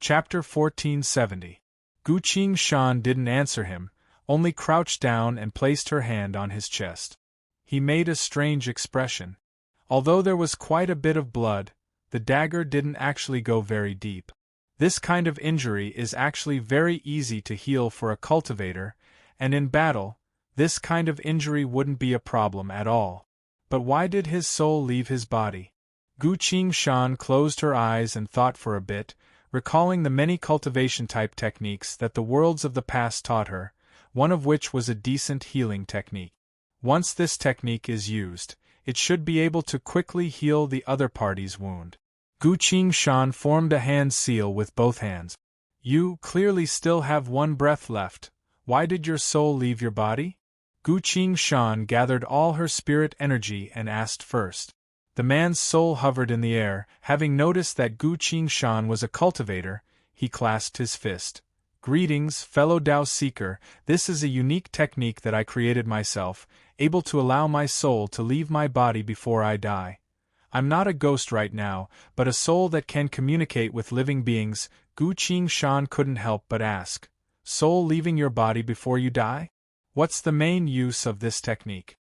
Chapter 1470. Gu Qing Shan didn't answer him, only crouched down and placed her hand on his chest. He made a strange expression. Although there was quite a bit of blood, the dagger didn't actually go very deep. This kind of injury is actually very easy to heal for a cultivator, and in battle, this kind of injury wouldn't be a problem at all. But why did his soul leave his body? Gu Qing Shan closed her eyes and thought for a bit, recalling the many cultivation-type techniques that the worlds of the past taught her, one of which was a decent healing technique. Once this technique is used, it should be able to quickly heal the other party's wound. Gu Qing Shan formed a hand seal with both hands. You clearly still have one breath left. Why did your soul leave your body? Gu Qing Shan gathered all her spirit energy and asked first. The man's soul hovered in the air. Having noticed that Gu Qing Shan was a cultivator, he clasped his fist. Greetings, fellow Tao Seeker. This is a unique technique that I created myself, able to allow my soul to leave my body before I die. I'm not a ghost right now, but a soul that can communicate with living beings. Gu Qing Shan couldn't help but ask. Soul leaving your body before you die? What's the main use of this technique?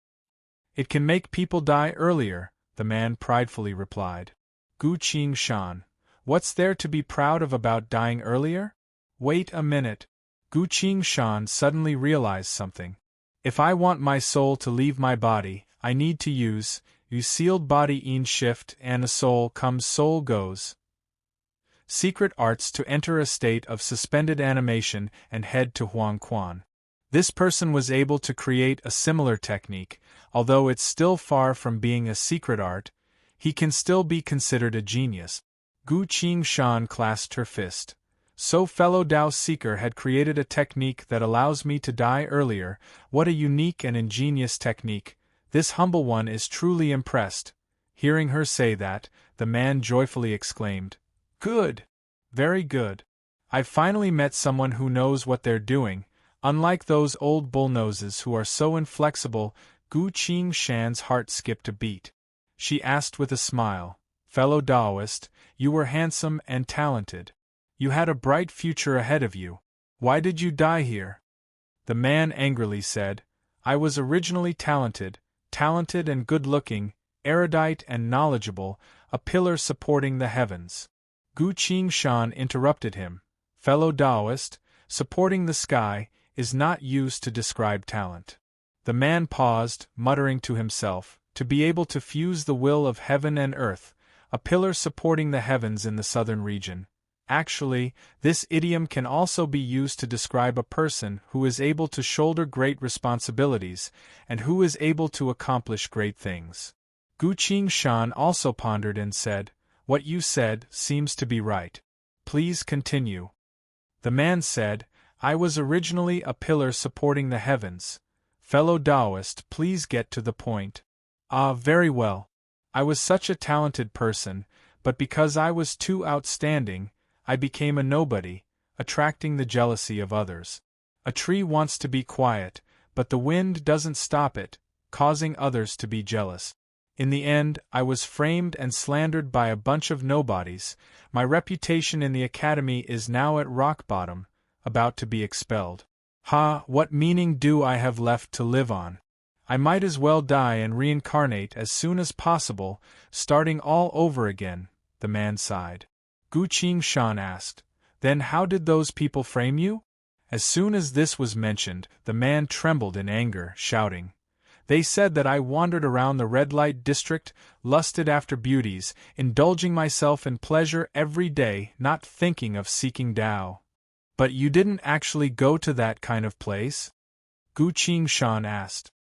It can make people die earlier, the man pridefully replied. Gu Qing Shan. What's there to be proud of about dying earlier? Wait a minute. Gu Qing Shan suddenly realized something. If I want my soul to leave my body, I need to use sealed body in shift and a soul comes soul goes. Secret arts to enter a state of suspended animation and head to Huang Quan. This person was able to create a similar technique, although it's still far from being a secret art, he can still be considered a genius. Gu Qing Shan clasped her fist. So fellow Tao Seeker had created a technique that allows me to die earlier. What a unique and ingenious technique. This humble one is truly impressed. Hearing her say that, the man joyfully exclaimed, Good! Very good. I've finally met someone who knows what they're doing. Unlike those old bullnoses who are so inflexible. Gu Qing Shan's heart skipped a beat. She asked with a smile, Fellow Taoist, you were handsome and talented. You had a bright future ahead of you. Why did you die here? The man angrily said, I was originally talented and good-looking, erudite and knowledgeable, a pillar supporting the heavens. Gu Qing Shan interrupted him. Fellow Taoist, supporting the sky is not used to describe talent. The man paused, muttering to himself, to be able to fuse the will of heaven and earth, a pillar supporting the heavens in the southern region. Actually, this idiom can also be used to describe a person who is able to shoulder great responsibilities, and who is able to accomplish great things. Gu Qing Shan also pondered and said, What you said seems to be right. Please continue. The man said, I was originally a pillar supporting the heavens. Fellow Taoist, please get to the point. Ah, very well. I was such a talented person, but because I was too outstanding, I became a nobody, attracting the jealousy of others. A tree wants to be quiet, but the wind doesn't stop it, causing others to be jealous. In the end, I was framed and slandered by a bunch of nobodies. My reputation in the academy is now at rock bottom, about to be expelled. Ha, what meaning do I have left to live on? I might as well die and reincarnate as soon as possible, starting all over again, the man sighed. Gu Qing Shan asked, Then how did those people frame you? As soon as this was mentioned, the man trembled in anger, shouting, They said that I wandered around the red light district, lusted after beauties, indulging myself in pleasure every day, not thinking of seeking Tao. But you didn't actually go to that kind of place? Gu Qing Shan asked.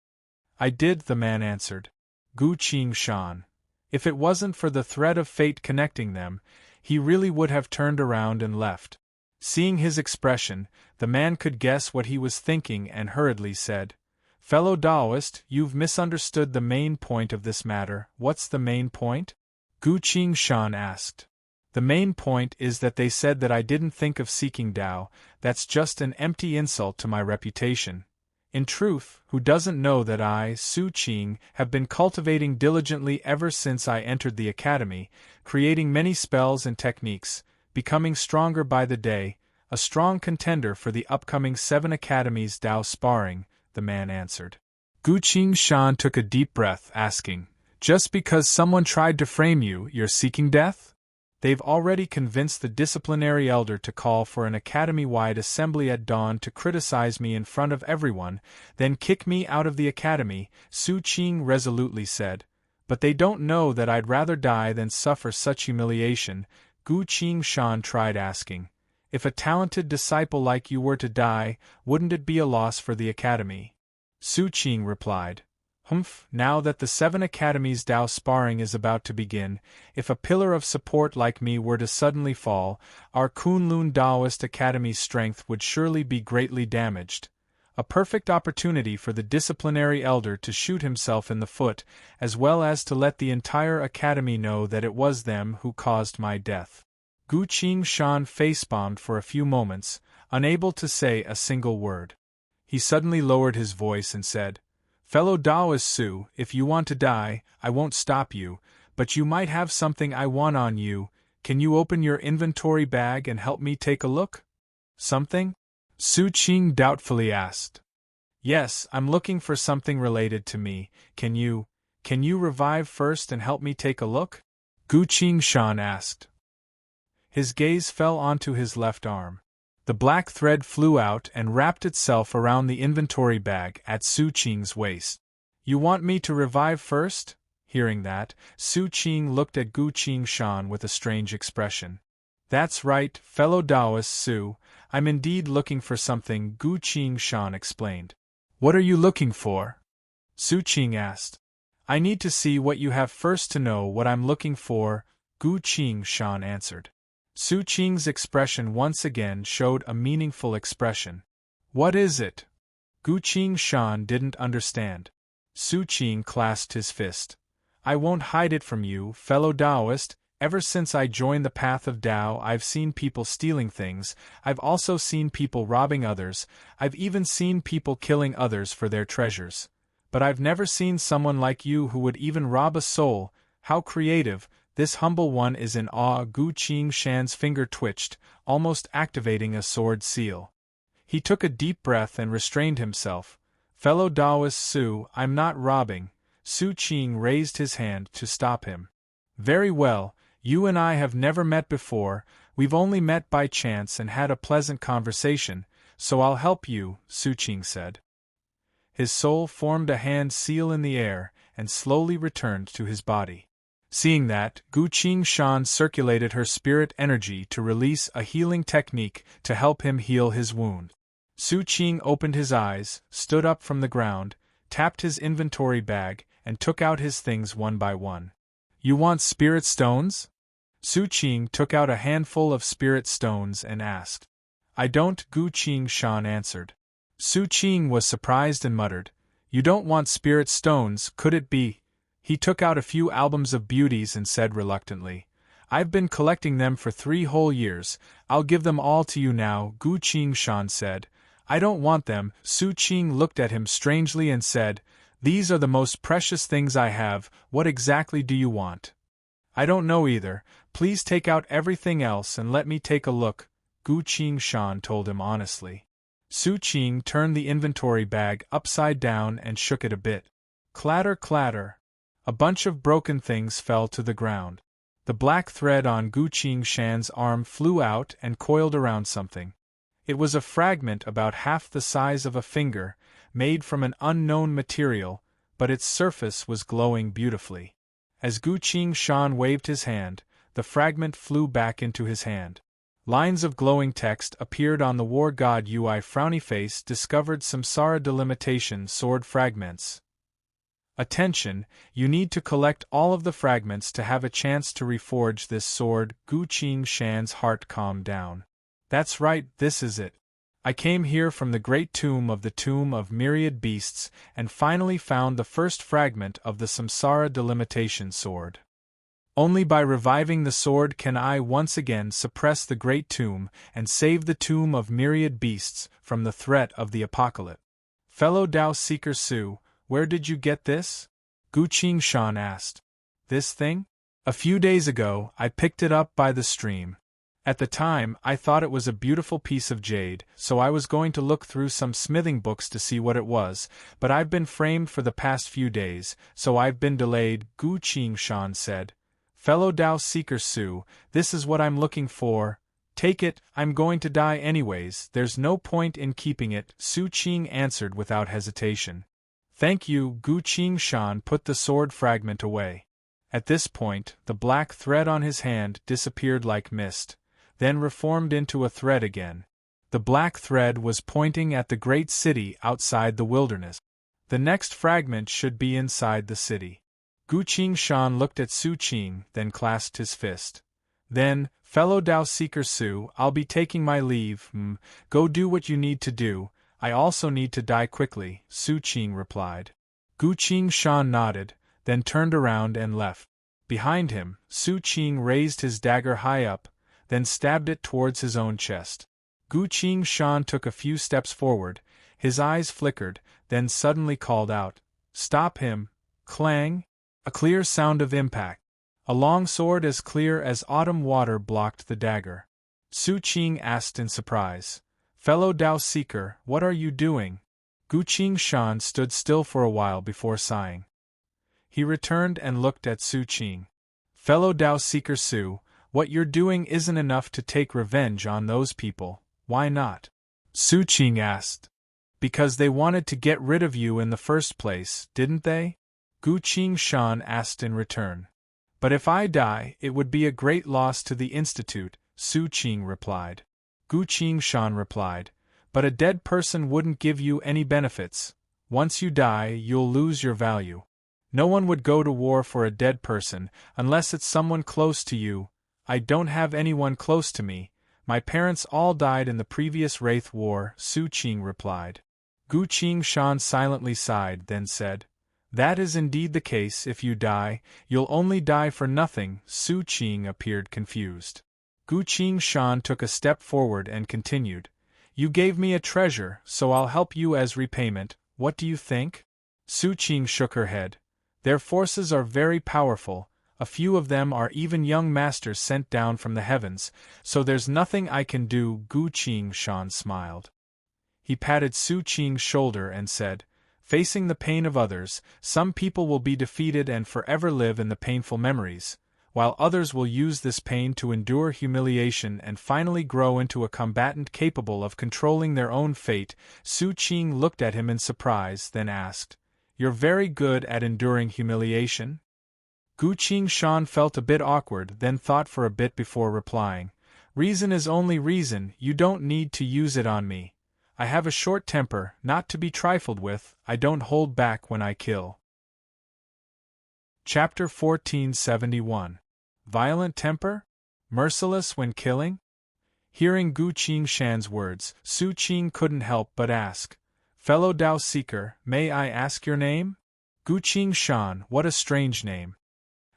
I did, the man answered. Gu Qing Shan. If it wasn't for the thread of fate connecting them, he really would have turned around and left. Seeing his expression, the man could guess what he was thinking and hurriedly said, Fellow Taoist, you've misunderstood the main point of this matter. What's the main point? Gu Qing Shan asked. The main point is that they said that I didn't think of seeking Tao. That's just an empty insult to my reputation. In truth, who doesn't know that I, Su Qing, have been cultivating diligently ever since I entered the academy, creating many spells and techniques, becoming stronger by the day, a strong contender for the upcoming 7 Academies Dao sparring, the man answered. Gu Qingshan took a deep breath, asking, "Just because someone tried to frame you, you're seeking death?" "They've already convinced the disciplinary elder to call for an academy-wide assembly at dawn to criticize me in front of everyone, then kick me out of the academy," Su Qing resolutely said. "But they don't know that I'd rather die than suffer such humiliation." Gu Qingshan tried asking, "If a talented disciple like you were to die, wouldn't it be a loss for the academy?" Su Qing replied, "Humph, now that the 7 Academies Dao sparring is about to begin, if a pillar of support like me were to suddenly fall, our Kunlun Daoist Academy's strength would surely be greatly damaged. A perfect opportunity for the disciplinary elder to shoot himself in the foot, as well as to let the entire academy know that it was them who caused my death." Gu Qingshan facepalmed for a few moments, unable to say a single word. He suddenly lowered his voice and said, "Fellow Daoist Su, if you want to die, I won't stop you, but you might have something I want on you. Can you open your inventory bag and help me take a look?" "Something?" Su Qing doubtfully asked. "Yes, I'm looking for something related to me. Can you revive first and help me take a look?" Gu Qingshan asked. His gaze fell onto his left arm. The black thread flew out and wrapped itself around the inventory bag at Su Qing's waist. "You want me to revive first?" Hearing that, Su Qing looked at Gu Qingshan with a strange expression. "That's right, fellow Taoist Su, I'm indeed looking for something," Gu Qingshan explained. "What are you looking for?" Su Qing asked. "I need to see what you have first to know what I'm looking for," Gu Qingshan answered. Su Qing's expression once again showed a meaningful expression. "What is it?" Gu Qingshan didn't understand. Su Qing clasped his fist. "I won't hide it from you, fellow Taoist. Ever since I joined the path of Tao, I've seen people stealing things, I've also seen people robbing others, I've even seen people killing others for their treasures. But I've never seen someone like you who would even rob a soul. How creative! This humble one is in awe." Gu Qingshan's finger twitched, almost activating a sword seal. He took a deep breath and restrained himself. "Fellow Taoist Su, I'm not robbing." Su Qing raised his hand to stop him. "Very well, you and I have never met before, we've only met by chance and had a pleasant conversation, so I'll help you," Su Qing said. His soul formed a hand seal in the air and slowly returned to his body. Seeing that, Gu Qingshan circulated her spirit energy to release a healing technique to help him heal his wound. Su Qing opened his eyes, stood up from the ground, tapped his inventory bag, and took out his things one by one. "You want spirit stones?" Su Qing took out a handful of spirit stones and asked. "I don't," Gu Qingshan answered. Su Qing was surprised and muttered, "You don't want spirit stones, could it be?" He took out a few albums of beauties and said reluctantly, "I've been collecting them for 3 whole years, I'll give them all to you now," Gu Qingshan said. "I don't want them." Su Qing looked at him strangely and said, "These are the most precious things I have, what exactly do you want?" "I don't know either, please take out everything else and let me take a look," Gu Qingshan told him honestly. Su Qing turned the inventory bag upside down and shook it a bit. Clatter, clatter. A bunch of broken things fell to the ground. The black thread on Gu Qingshan's arm flew out and coiled around something. It was a fragment about half the size of a finger, made from an unknown material, but its surface was glowing beautifully. As Gu Qingshan waved his hand, the fragment flew back into his hand. Lines of glowing text appeared on the war god UI. Frowny face discovered samsara delimitation sword fragments. Attention, you need to collect all of the fragments to have a chance to reforge this sword. Gu Qingshan's heart calmed down. That's right, this is it. I came here from the great tomb of myriad beasts and finally found the first fragment of the samsara delimitation sword. Only by reviving the sword can I once again suppress the great tomb and save the tomb of myriad beasts from the threat of the apocalypse. Fellow Tao Seeker Su, where did you get this? Gu Qingshan asked. This thing? A few days ago, I picked it up by the stream. At the time, I thought it was a beautiful piece of jade, so I was going to look through some smithing books to see what it was, but I've been framed for the past few days, so I've been delayed, Gu Qingshan said. Fellow Dao Seeker Su, this is what I'm looking for. Take it, I'm going to die anyways, there's no point in keeping it, Su Qing answered without hesitation. Thank you, Gu Qingshan put the sword fragment away. At this point, the black thread on his hand disappeared like mist, then reformed into a thread again. The black thread was pointing at the great city outside the wilderness. The next fragment should be inside the city. Gu Qingshan looked at Su Qing, then clasped his fist. Then, fellow Dao Seeker Su, I'll be taking my leave. Go do what you need to do. I also need to die quickly, Su Qing replied. Gu Qingshan nodded, then turned around and left. Behind him, Su Qing raised his dagger high up, then stabbed it towards his own chest. Gu Qingshan took a few steps forward, his eyes flickered, then suddenly called out, "Stop him!" Clang! A clear sound of impact. A long sword as clear as autumn water blocked the dagger. Su Qing asked in surprise, "Fellow Dao Seeker, what are you doing?" Gu Qingshan stood still for a while before sighing. He returned and looked at Su Qing. "Fellow Dao Seeker Su, what you're doing isn't enough to take revenge on those people, why not?" Su Qing asked. "Because they wanted to get rid of you in the first place, didn't they?" Gu Qingshan asked in return. "But if I die, it would be a great loss to the Institute," Su Qing replied. Gu Qingshan replied, "But a dead person wouldn't give you any benefits. Once you die, you'll lose your value. No one would go to war for a dead person, unless it's someone close to you. I don't have anyone close to me. My parents all died in the previous Wraith War," Su Qing replied. Gu Qingshan silently sighed, then said, "That is indeed the case. If you die, you'll only die for nothing." Su Qing appeared confused. Gu Qingshan took a step forward and continued, "You gave me a treasure, so I'll help you as repayment. What do you think?" Su Qing shook her head. "Their forces are very powerful. A few of them are even young masters sent down from the heavens, so there's nothing I can do." Gu Qingshan smiled. He patted Su Qing's shoulder and said, "Facing the pain of others, some people will be defeated and forever live in the painful memories, while others will use this pain to endure humiliation and finally grow into a combatant capable of controlling their own fate." Su Qing looked at him in surprise, then asked, "You're very good at enduring humiliation?" Gu Qingshan felt a bit awkward, then thought for a bit before replying, "Reason is only reason, you don't need to use it on me. I have a short temper, not to be trifled with, I don't hold back when I kill." Chapter 1471. Violent Temper? Merciless when killing? Hearing Gu Qingshan's words, Su Qing couldn't help but ask, "Fellow Dao Seeker, may I ask your name?" Gu Qingshan, what a strange name.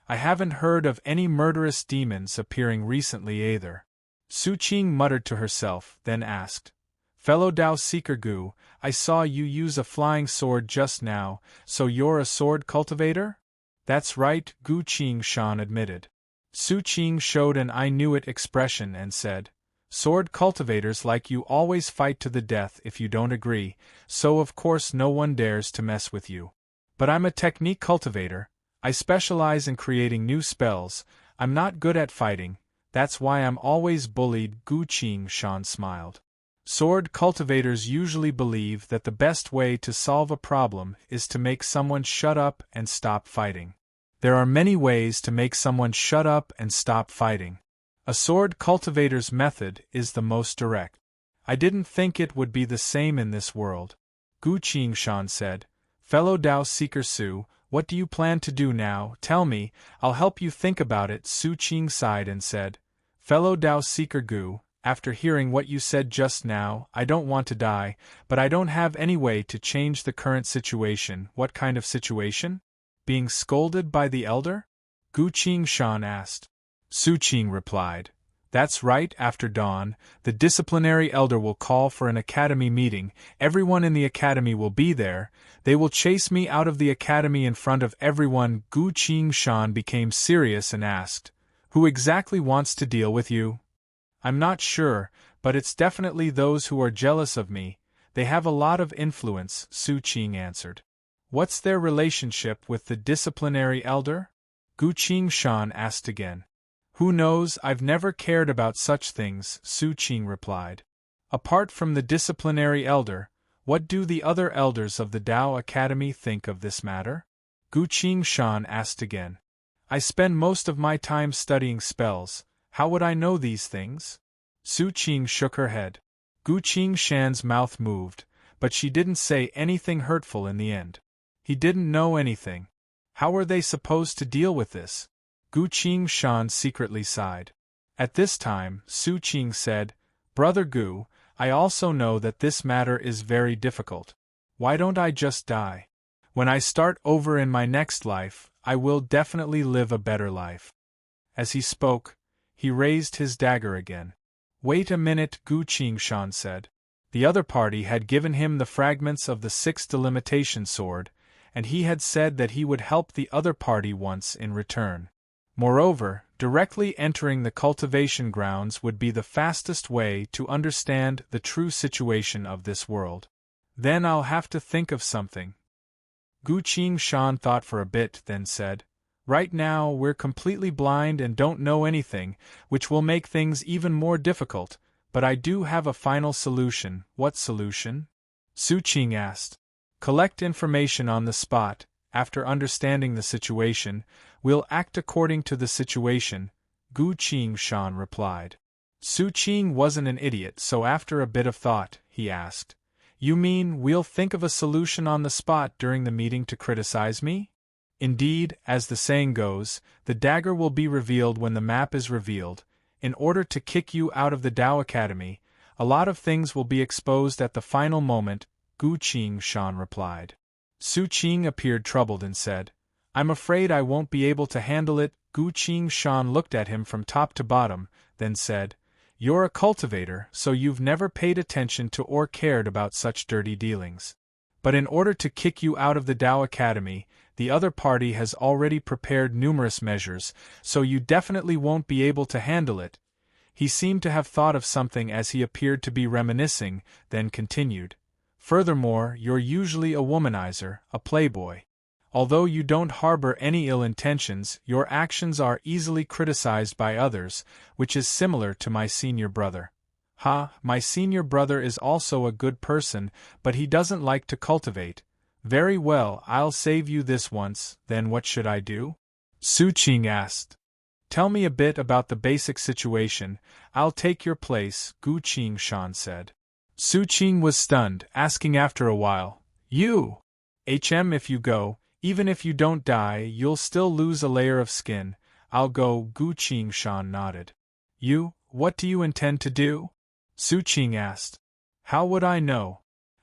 I haven't heard of any murderous demons appearing recently either. Su Qing muttered to herself, then asked, "Fellow Dao Seeker Gu, I saw you use a flying sword just now, so you're a sword cultivator?" "That's right," Gu Qingshan admitted. Su Qing showed an "I knew it" expression and said, "Sword cultivators like you always fight to the death if you don't agree, so of course no one dares to mess with you. But I'm a technique cultivator. I specialize in creating new spells. I'm not good at fighting, that's why I'm always bullied." Gu Qingshan smiled. Sword cultivators usually believe that the best way to solve a problem is to make someone shut up and stop fighting. There are many ways to make someone shut up and stop fighting. A sword cultivator's method is the most direct. I didn't think it would be the same in this world. Gu Qingshan said, "Fellow Dao Seeker Su, what do you plan to do now? Tell me, I'll help you think about it." Su Qing sighed and said, "Fellow Dao Seeker Gu, after hearing what you said just now, I don't want to die, but I don't have any way to change the current situation." "What kind of situation? Being scolded by the elder?" Gu Qingshan asked. Su Qing replied, "That's right. After dawn, the disciplinary elder will call for an academy meeting. Everyone in the academy will be there. They will chase me out of the academy in front of everyone." Gu Qingshan became serious and asked, "Who exactly wants to deal with you?" I'm not sure, but it's definitely those who are jealous of me. They have a lot of influence, Su Qing answered. What's their relationship with the disciplinary elder? Gu Qingshan asked again. Who knows, I've never cared about such things, Su Qing replied. Apart from the disciplinary elder, what do the other elders of the Tao Academy think of this matter? Gu Qingshan asked again. I spend most of my time studying spells. How would I know these things? Su Qing shook her head. Gu Qingshan's mouth moved, but she didn't say anything hurtful in the end. He didn't know anything. How were they supposed to deal with this? Gu Qingshan secretly sighed. At this time, Su Qing said, Brother Gu, I also know that this matter is very difficult. Why don't I just die? When I start over in my next life, I will definitely live a better life. As he spoke, he raised his dagger again. Wait a minute, Gu Qingshan said. The other party had given him the fragments of the sixth delimitation sword, and he had said that he would help the other party once in return. Moreover, directly entering the cultivation grounds would be the fastest way to understand the true situation of this world. Then I'll have to think of something. Gu Qingshan thought for a bit, then said, Right now we're completely blind and don't know anything, which will make things even more difficult, but I do have a final solution. What solution? Su Qing asked. Collect information on the spot. After understanding the situation, we'll act according to the situation, Gu Qingshan replied. Su Qing wasn't an idiot, so after a bit of thought, he asked, You mean we'll think of a solution on the spot during the meeting to criticize me? Indeed, as the saying goes, the dagger will be revealed when the map is revealed. In order to kick you out of the Tao Academy, a lot of things will be exposed at the final moment, Gu Qingshan replied. Su Qing appeared troubled and said, I'm afraid I won't be able to handle it. Gu Qingshan looked at him from top to bottom, then said, You're a cultivator, so you've never paid attention to or cared about such dirty dealings. But in order to kick you out of the Tao Academy, the other party has already prepared numerous measures, so you definitely won't be able to handle it. He seemed to have thought of something as he appeared to be reminiscing, then continued. Furthermore, you're usually a womanizer, a playboy. Although you don't harbor any ill intentions, your actions are easily criticized by others, which is similar to my senior brother. My senior brother is also a good person, but he doesn't like to cultivate. Very well, I'll save you this once, then what should I do? Su Qing asked. Tell me a bit about the basic situation. I'll take your place, Gu Qingshan said. Su Qing was stunned, asking after a while, You? If you go, even if you don't die, you'll still lose a layer of skin. I'll go, Gu Qingshan nodded. You, what do you intend to do? Su Qing asked. How would I know?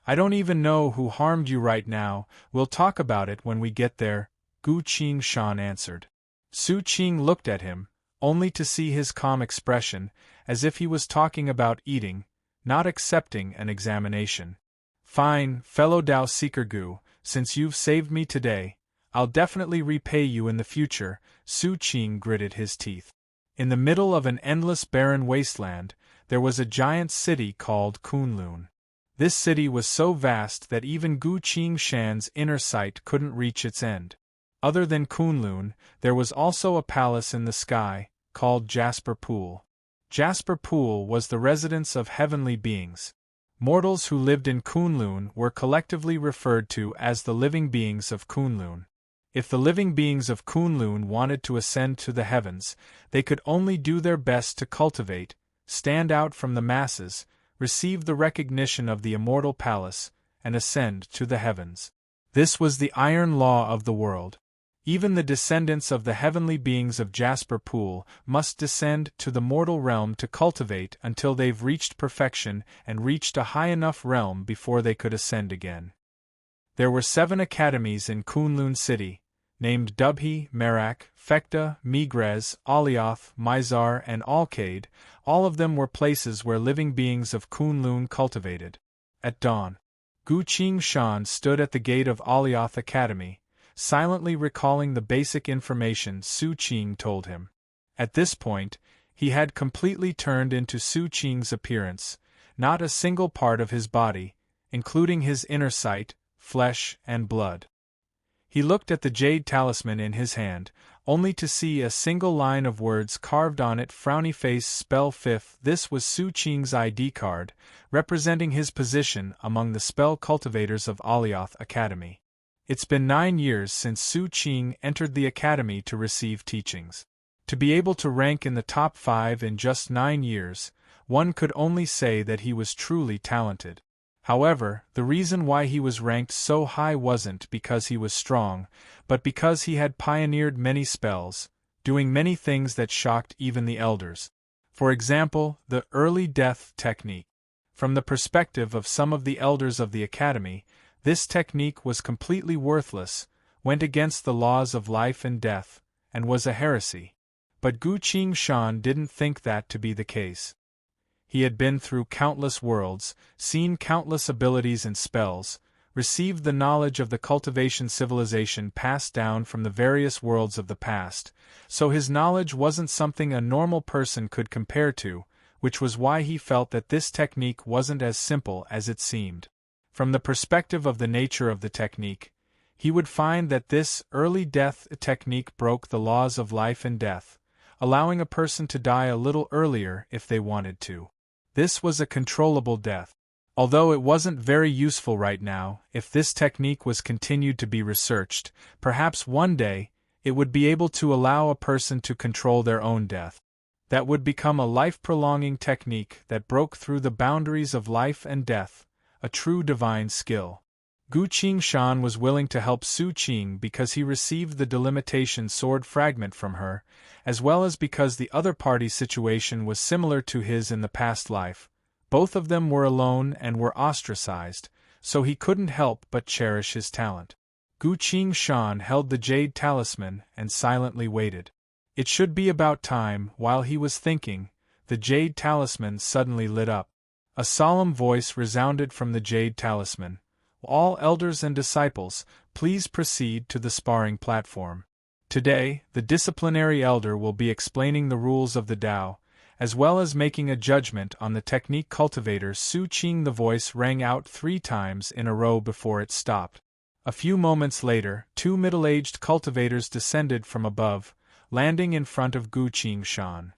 I don't even know who harmed you right now. We'll talk about it when we get there, Gu Qingshan answered. Su Qing looked at him, only to see his calm expression, as if he was talking about eating, not accepting an examination. Fine, fellow Tao Seeker Gu, since you've saved me today, I'll definitely repay you in the future, Su Qing gritted his teeth. In the middle of an endless barren wasteland, there was a giant city called Kunlun. This city was so vast that even Gu Qingshan's inner sight couldn't reach its end. Other than Kunlun, there was also a palace in the sky, called Jasper Pool. Jasper Pool was the residence of heavenly beings. Mortals who lived in Kunlun were collectively referred to as the living beings of Kunlun. If the living beings of Kunlun wanted to ascend to the heavens, they could only do their best to cultivate, stand out from the masses, receive the recognition of the immortal palace, and ascend to the heavens. This was the iron law of the world. Even the descendants of the heavenly beings of Jasper Pool must descend to the mortal realm to cultivate until they've reached perfection and reached a high enough realm before they could ascend again. There were 7 academies in Kunlun City, named Dubhi, Merak, Fekta, Migrez, Alioth, Mizar, and Alcade. All of them were places where living beings of Kunlun cultivated. At dawn, Gu Qingshan stood at the gate of Alioth Academy, silently recalling the basic information Su Qing told him. At this point, He had completely turned into Su Qing's appearance, not a single part of his body, including his inner sight, flesh, and blood. He looked at the jade talisman in his hand, only to see a single line of words carved on it: frowny face spell fifth. This was Su Qing's ID card, representing his position among the spell cultivators of Alioth Academy. It's been 9 years since Su Qing entered the academy to receive teachings. To be able to rank in the top 5 in just 9 years, one could only say that he was truly talented. However, the reason why he was ranked so high wasn't because he was strong, but because he had pioneered many spells, doing many things that shocked even the elders. For example, the early death technique. From the perspective of some of the elders of the academy, this technique was completely worthless, went against the laws of life and death, and was a heresy. But Gu Qingshan didn't think that to be the case. He had been through countless worlds, seen countless abilities and spells, received the knowledge of the cultivation civilization passed down from the various worlds of the past, so his knowledge wasn't something a normal person could compare to, which was why he felt that this technique wasn't as simple as it seemed. From the perspective of the nature of the technique, he would find that this early death technique broke the laws of life and death, allowing a person to die a little earlier if they wanted to. This was a controllable death. Although it wasn't very useful right now, if this technique was continued to be researched, perhaps one day, it would be able to allow a person to control their own death. That would become a life-prolonging technique that broke through the boundaries of life and death, a true divine skill. Gu Qingshan was willing to help Su Qing because he received the delimitation sword fragment from her, as well as because the other party's situation was similar to his in the past life. Both of them were alone and were ostracized, so he couldn't help but cherish his talent. Gu Qingshan held the jade talisman and silently waited. It should be about time. While he was thinking, the jade talisman suddenly lit up. A solemn voice resounded from the jade talisman. All elders and disciples, please proceed to the sparring platform. Today, the disciplinary elder will be explaining the rules of the Tao, as well as making a judgment on the technique cultivator Su Qing. The voice rang out 3 times in a row before it stopped. A few moments later, 2 middle-aged cultivators descended from above, landing in front of Gu Qingshan.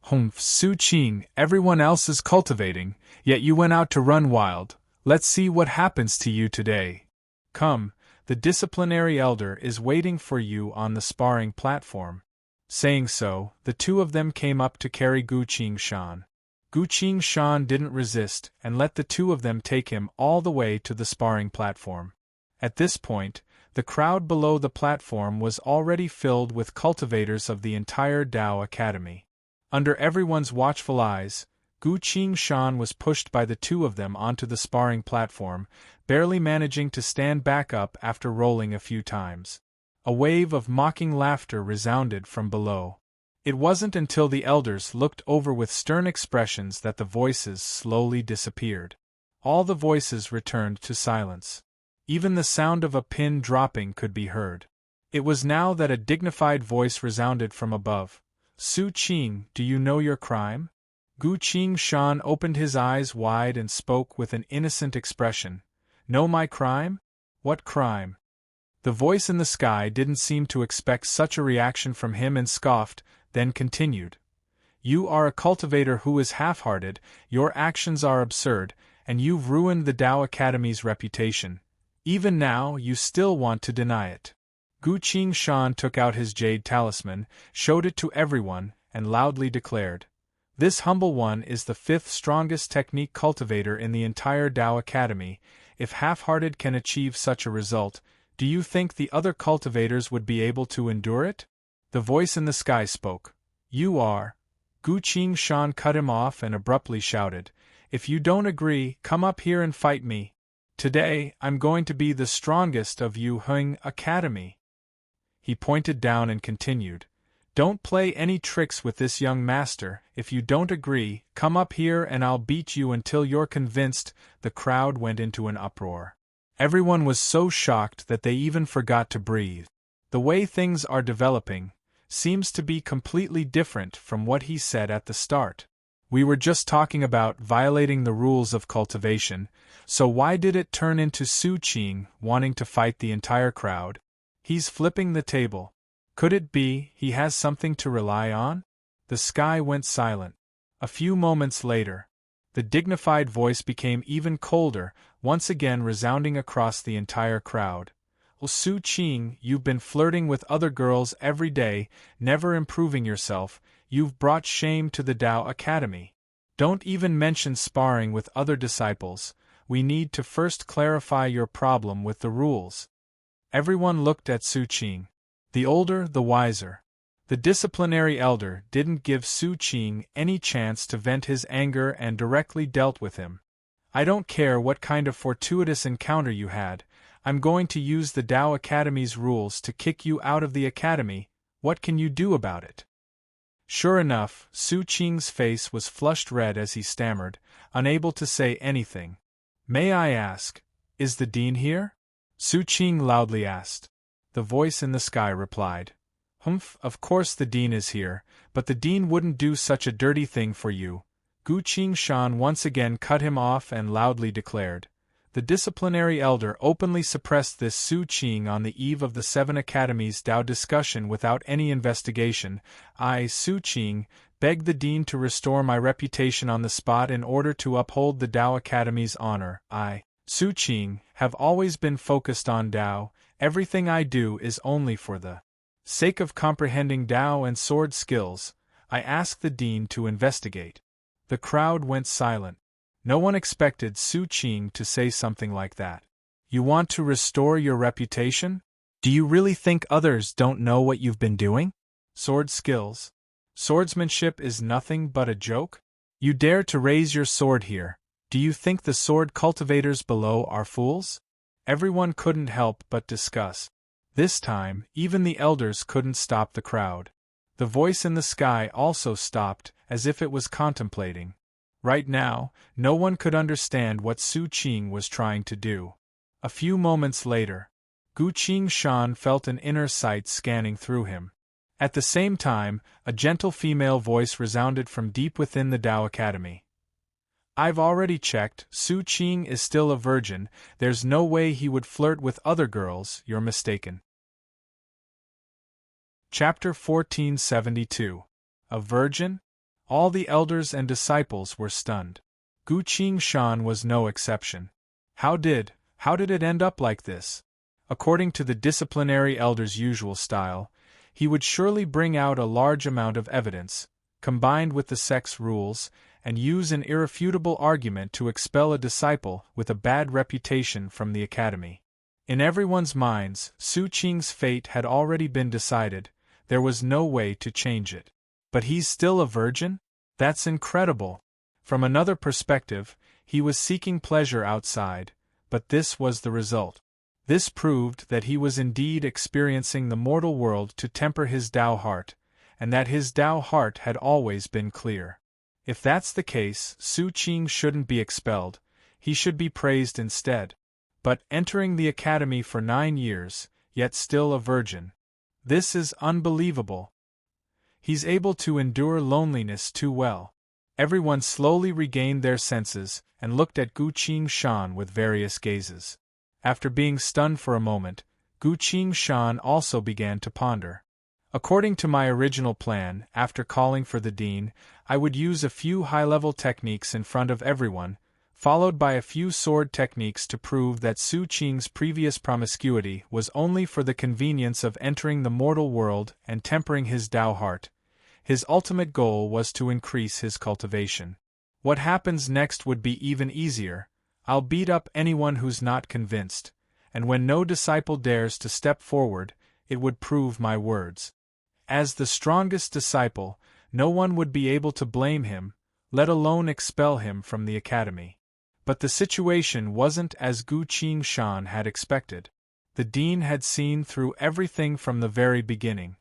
Humph, Su Qing, everyone else is cultivating, yet you went out to run wild. Let's see what happens to you today. Come, the disciplinary elder is waiting for you on the sparring platform. Saying so, the 2 of them came up to carry Gu Qingshan. Gu Qingshan didn't resist and let the 2 of them take him all the way to the sparring platform. At this point, the crowd below the platform was already filled with cultivators of the entire Tao Academy. Under everyone's watchful eyes, Gu Qingshan was pushed by the 2 of them onto the sparring platform, barely managing to stand back up after rolling a few times. A wave of mocking laughter resounded from below. It wasn't until the elders looked over with stern expressions that the voices slowly disappeared. All the voices returned to silence. Even the sound of a pin dropping could be heard. It was now that a dignified voice resounded from above. Su Qing, do you know your crime? Gu Qingshan opened his eyes wide and spoke with an innocent expression. Know my crime? What crime? The voice in the sky didn't seem to expect such a reaction from him and scoffed, then continued. You are a cultivator who is half-hearted, your actions are absurd, and you've ruined the Tao Academy's reputation. Even now, you still want to deny it. Gu Qingshan took out his jade talisman, showed it to everyone, and loudly declared. This humble one is the 5th strongest technique cultivator in the entire Tao Academy. If half-hearted can achieve such a result, do you think the other cultivators would be able to endure it? The voice in the sky spoke. You are. Gu Qingshan cut him off and abruptly shouted. If you don't agree, come up here and fight me. Today, I'm going to be the strongest of you Hung Academy. He pointed down and continued. Don't play any tricks with this young master. If you don't agree, come up here and I'll beat you until you're convinced. The crowd went into an uproar. Everyone was so shocked that they even forgot to breathe. The way things are developing, seems to be completely different from what he said at the start. We were just talking about violating the rules of cultivation, so why did it turn into Su Qing wanting to fight the entire crowd? He's flipping the table. Could it be he has something to rely on? The sky went silent. A few moments later, the dignified voice became even colder, once again resounding across the entire crowd. "Oh, Su Qing, you've been flirting with other girls every day, never improving yourself. You've brought shame to the Tao Academy. Don't even mention sparring with other disciples. We need to first clarify your problem with the rules." Everyone looked at Su Qing. The older, the wiser. The disciplinary elder didn't give Su Qing any chance to vent his anger and directly dealt with him. "I don't care what kind of fortuitous encounter you had. I'm going to use the Tao Academy's rules to kick you out of the academy. What can you do about it?" Sure enough, Su Qing's face was flushed red as he stammered, unable to say anything. "May I ask, is the dean here?" Su Qing loudly asked. The voice in the sky replied, "Humph, of course the dean is here, but the dean wouldn't do such a dirty thing for you." Gu Qingshan once again cut him off and loudly declared. The disciplinary elder openly suppressed this Su Qing on the eve of the 7 Academies Tao discussion without any investigation. "I, Su Qing, beg the dean to restore my reputation on the spot in order to uphold the Tao Academy's honor. I, Su Qing, have always been focused on Tao. Everything I do is only for the sake of comprehending Tao and sword skills. I ask the dean to investigate." The crowd went silent. No one expected Su Qing to say something like that. "You want to restore your reputation? Do you really think others don't know what you've been doing? Sword skills? Swordsmanship is nothing but a joke? You dare to raise your sword here. Do you think the sword cultivators below are fools?" Everyone couldn't help but discuss. This time, even the elders couldn't stop the crowd. The voice in the sky also stopped, as if it was contemplating. Right now, no one could understand what Su Qing was trying to do. A few moments later, Gu Qingshan felt an inner sight scanning through him. At the same time, a gentle female voice resounded from deep within the Tao Academy. "I've already checked, Su Qing is still a virgin, there's no way he would flirt with other girls, you're mistaken." Chapter 1472. A virgin? All the elders and disciples were stunned. Gu Qingshan was no exception. How did it end up like this? According to the disciplinary elder's usual style, he would surely bring out a large amount of evidence, combined with the sex rules, and use an irrefutable argument to expel a disciple with a bad reputation from the academy. In everyone's minds, Su Qing's fate had already been decided. There was no way to change it. But he's still a virgin? That's incredible. From another perspective, he was seeking pleasure outside, but this was the result. This proved that he was indeed experiencing the mortal world to temper his Tao heart, and that his Tao heart had always been clear. If that's the case, Su Qing shouldn't be expelled, he should be praised instead. But entering the academy for 9 years, yet still a virgin. This is unbelievable. He's able to endure loneliness too well. Everyone slowly regained their senses and looked at Gu Qingshan with various gazes. After being stunned for a moment, Gu Qingshan also began to ponder. According to my original plan, after calling for the dean, I would use a few high-level techniques in front of everyone, followed by a few sword techniques to prove that Su Qing's previous promiscuity was only for the convenience of entering the mortal world and tempering his Tao heart. His ultimate goal was to increase his cultivation. What happens next would be even easier. I'll beat up anyone who's not convinced, and when no disciple dares to step forward, it would prove my words. As the strongest disciple, no one would be able to blame him, let alone expel him from the academy. But the situation wasn't as Gu Qingshan had expected. The dean had seen through everything from the very beginning.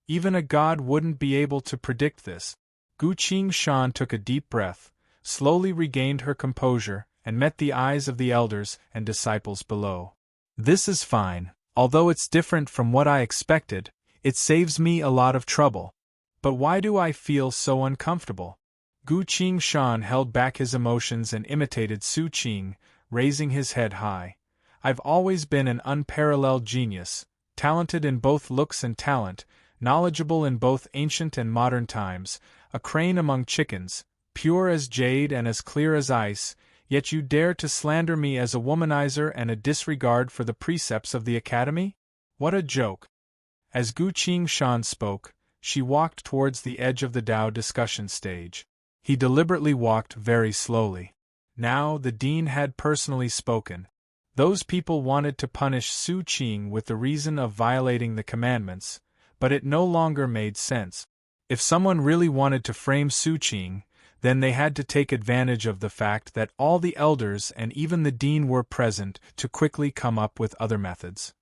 Even a god wouldn't be able to predict this. Gu Qingshan took a deep breath, slowly regained her composure, and met the eyes of the elders and disciples below. "This is fine, although it's different from what I expected. It saves me a lot of trouble. But why do I feel so uncomfortable? Gu Qingshan held back his emotions and imitated Su Qing, raising his head high. I've always been an unparalleled genius, talented in both looks and talent, knowledgeable in both ancient and modern times, a crane among chickens, pure as jade and as clear as ice, yet you dare to slander me as a womanizer and a disregard for the precepts of the academy? What a joke! As Gu Qingshan spoke, she walked towards the edge of the Tao discussion stage. He deliberately walked very slowly. Now the dean had personally spoken. Those people wanted to punish Su Qing with the reason of violating the commandments, but it no longer made sense. If someone really wanted to frame Su Qing, then they had to take advantage of the fact that all the elders and even the dean were present to quickly come up with other methods.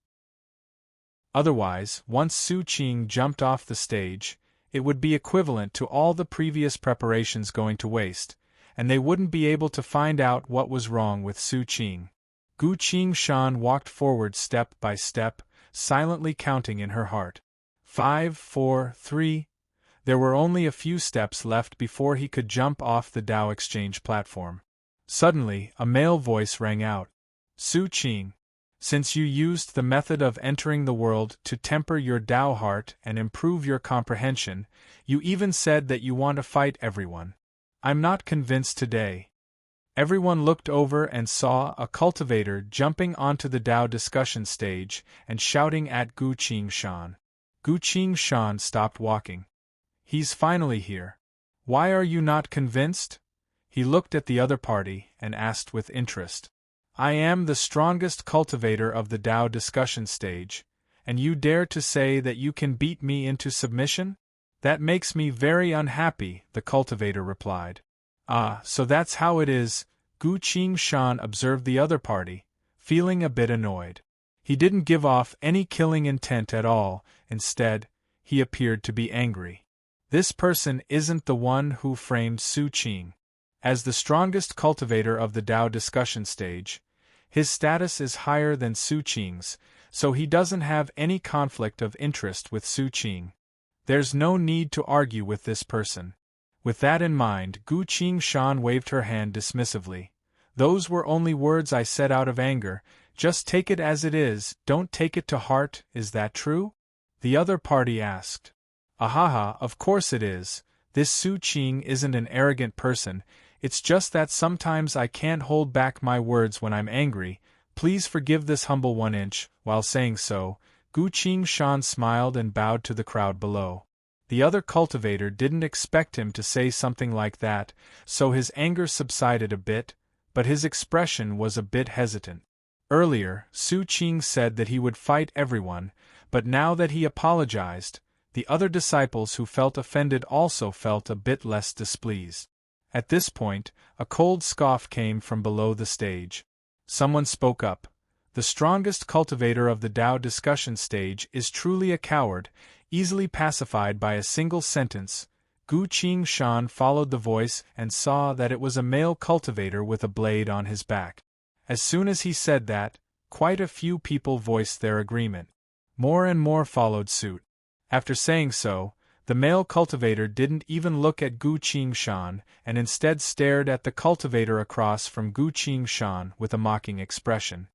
Otherwise, once Su Qing jumped off the stage, it would be equivalent to all the previous preparations going to waste, and they wouldn't be able to find out what was wrong with Su Qing. Gu Qingshan walked forward step by step, silently counting in her heart. 5, 4, 3. There were only a few steps left before he could jump off the Tao Exchange platform. Suddenly, a male voice rang out. Su Qing, since you used the method of entering the world to temper your Tao heart and improve your comprehension, you even said that you want to fight everyone. I'm not convinced today. Everyone looked over and saw a cultivator jumping onto the Tao discussion stage and shouting at Gu Qingshan. Gu Qingshan stopped walking. He's finally here. Why are you not convinced? He looked at the other party and asked with interest. I am the strongest cultivator of the Tao discussion stage, and you dare to say that you can beat me into submission? That makes me very unhappy, the cultivator replied. Ah, so that's how it is, Gu Qingshan observed the other party, feeling a bit annoyed. He didn't give off any killing intent at all, instead, he appeared to be angry. This person isn't the one who framed Su Qing. As the strongest cultivator of the Tao discussion stage, his status is higher than Su Qing's, so he doesn't have any conflict of interest with Su Qing. There's no need to argue with this person. With that in mind, Gu Qingshan waved her hand dismissively. Those were only words I said out of anger. Just take it as it is, don't take it to heart, is that true? The other party asked. Ahaha, of course it is. This Su Qing isn't an arrogant person, it's just that sometimes I can't hold back my words when I'm angry. Please forgive this humble 1-inch. While saying so, Gu Qingshan smiled and bowed to the crowd below. The other cultivator didn't expect him to say something like that, so his anger subsided a bit, but his expression was a bit hesitant. Earlier, Su Qing said that he would fight everyone, but now that he apologized, the other disciples who felt offended also felt a bit less displeased. At this point, a cold scoff came from below the stage. Someone spoke up. The strongest cultivator of the Tao discussion stage is truly a coward, easily pacified by a single sentence. Gu Qingshan followed the voice and saw that it was a male cultivator with a blade on his back. As soon as he said that, quite a few people voiced their agreement. More and more followed suit. After saying so, the male cultivator didn't even look at Gu Qingshan and instead stared at the cultivator across from Gu Qingshan with a mocking expression.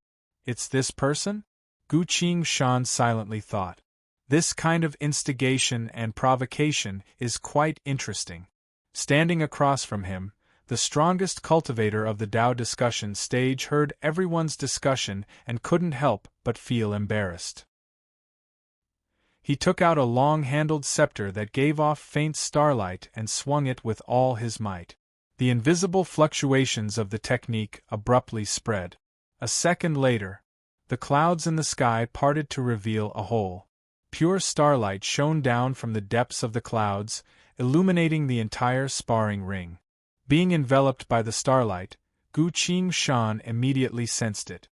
It's this person? Gu Qingshan silently thought. This kind of instigation and provocation is quite interesting. Standing across from him, the strongest cultivator of the Tao discussion stage heard everyone's discussion and couldn't help but feel embarrassed. He took out a long-handled scepter that gave off faint starlight and swung it with all his might. The invisible fluctuations of the technique abruptly spread. A second later, the clouds in the sky parted to reveal a hole. Pure starlight shone down from the depths of the clouds, illuminating the entire sparring ring. Being enveloped by the starlight, Gu Qingshan immediately sensed it.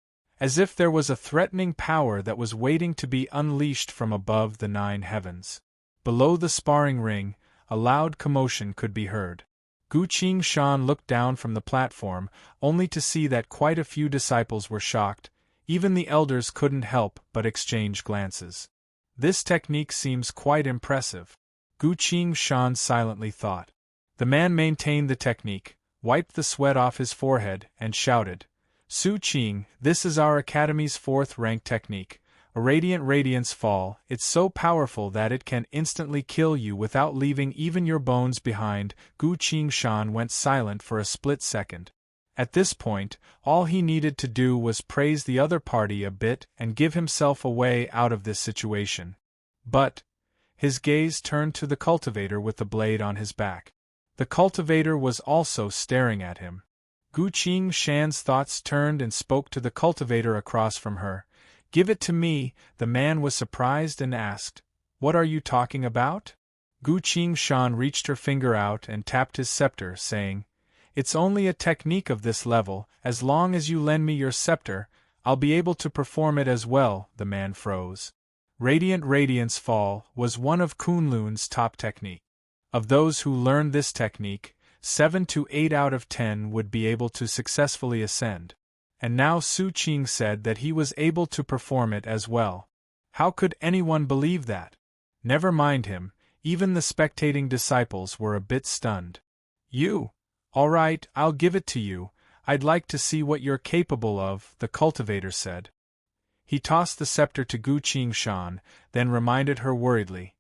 As if there was a threatening power that was waiting to be unleashed from above the 9 heavens. Below the sparring ring, a loud commotion could be heard. Gu Qingshan looked down from the platform, only to see that quite a few disciples were shocked. Even the elders couldn't help but exchange glances. This technique seems quite impressive. Gu Qingshan silently thought. The man maintained the technique, wiped the sweat off his forehead, and shouted, Su Qing, this is our Academy's 4th rank technique, a radiant radiance fall. It's so powerful that it can instantly kill you without leaving even your bones behind. Gu Qingshan went silent for a split second. At this point, all he needed to do was praise the other party a bit and give himself a way out of this situation. But his gaze turned to the cultivator with the blade on his back. The cultivator was also staring at him. Gu Qingshan's thoughts turned and spoke to the cultivator across from her. Give it to me. The man was surprised and asked, What are you talking about? Gu Qingshan reached her finger out and tapped his scepter, saying, It's only a technique of this level. As long as you lend me your scepter, I'll be able to perform it as well. The man froze. Radiant Radiance Fall was one of Kunlun's top techniques. Of those who learned this technique, 7 to 8 out of 10 would be able to successfully ascend. And now Su Qing said that he was able to perform it as well. How could anyone believe that? Never mind him, even the spectating disciples were a bit stunned. You? All right, I'll give it to you. I'd like to see what you're capable of, the cultivator said. He tossed the scepter to Gu Qingshan, then reminded her worriedly.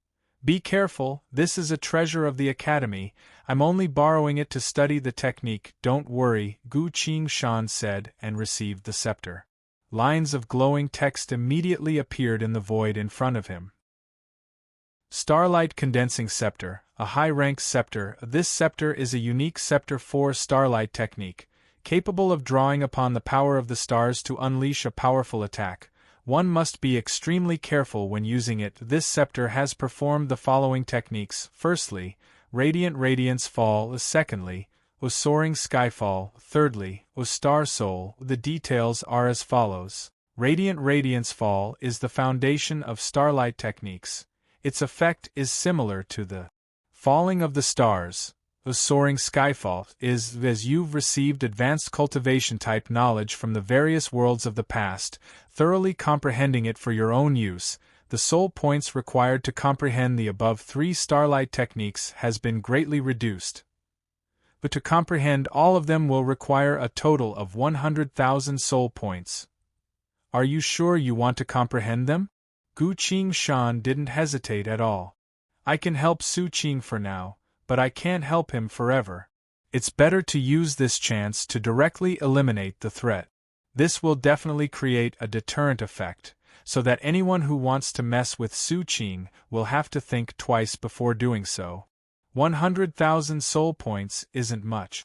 Be careful, this is a treasure of the Academy. I'm only borrowing it to study the technique. Don't worry, Gu Qingshan said and received the scepter. Lines of glowing text immediately appeared in the void in front of him. Starlight Condensing Scepter, a high-rank scepter. This scepter is a unique scepter for Starlight technique, capable of drawing upon the power of the stars to unleash a powerful attack. One must be extremely careful when using it. This scepter has performed the following techniques. Firstly, Radiant Radiance Fall. Secondly, Soaring Skyfall. Thirdly, Star Soul. The details are as follows. Radiant Radiance Fall is the foundation of Starlight techniques. Its effect is similar to the falling of the stars. The Soaring Skyfall is as you've received advanced cultivation-type knowledge from the various worlds of the past, thoroughly comprehending it for your own use. The soul points required to comprehend the above 3 Starlight techniques has been greatly reduced. But to comprehend all of them will require a total of 100,000 soul points. Are you sure you want to comprehend them? Gu Qingshan didn't hesitate at all. I can help Su Qing for now, but I can't help him forever. It's better to use this chance to directly eliminate the threat. This will definitely create a deterrent effect, so that anyone who wants to mess with Su Qing will have to think twice before doing so. 100,000 soul points isn't much.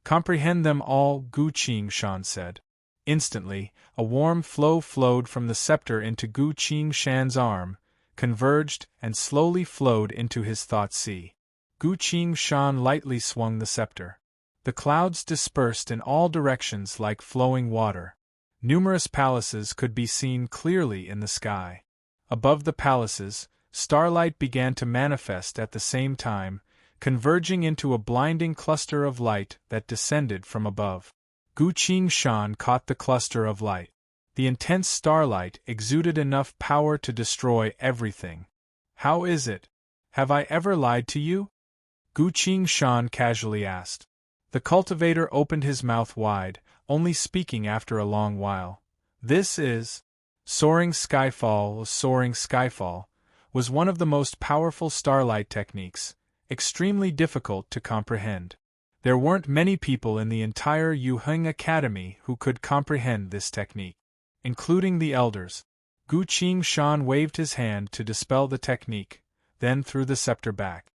Comprehend them all, Gu Qingshan said. Instantly, a warm flow flowed from the scepter into Gu Qingshan's arm, converged, and slowly flowed into his thought sea. Gu Qingshan lightly swung the scepter. The clouds dispersed in all directions like flowing water. Numerous palaces could be seen clearly in the sky. Above the palaces, starlight began to manifest at the same time, converging into a blinding cluster of light that descended from above. Gu Qingshan caught the cluster of light. The intense starlight exuded enough power to destroy everything. How is it? Have I ever lied to you? Gu Qingshan casually asked. The cultivator opened his mouth wide, only speaking after a long while. This is Soaring Skyfall. Soaring Skyfall was one of the most powerful starlight techniques, extremely difficult to comprehend. There weren't many people in the entire Yuheng Academy who could comprehend this technique, including the elders. Gu Qingshan waved his hand to dispel the technique, then threw the scepter back.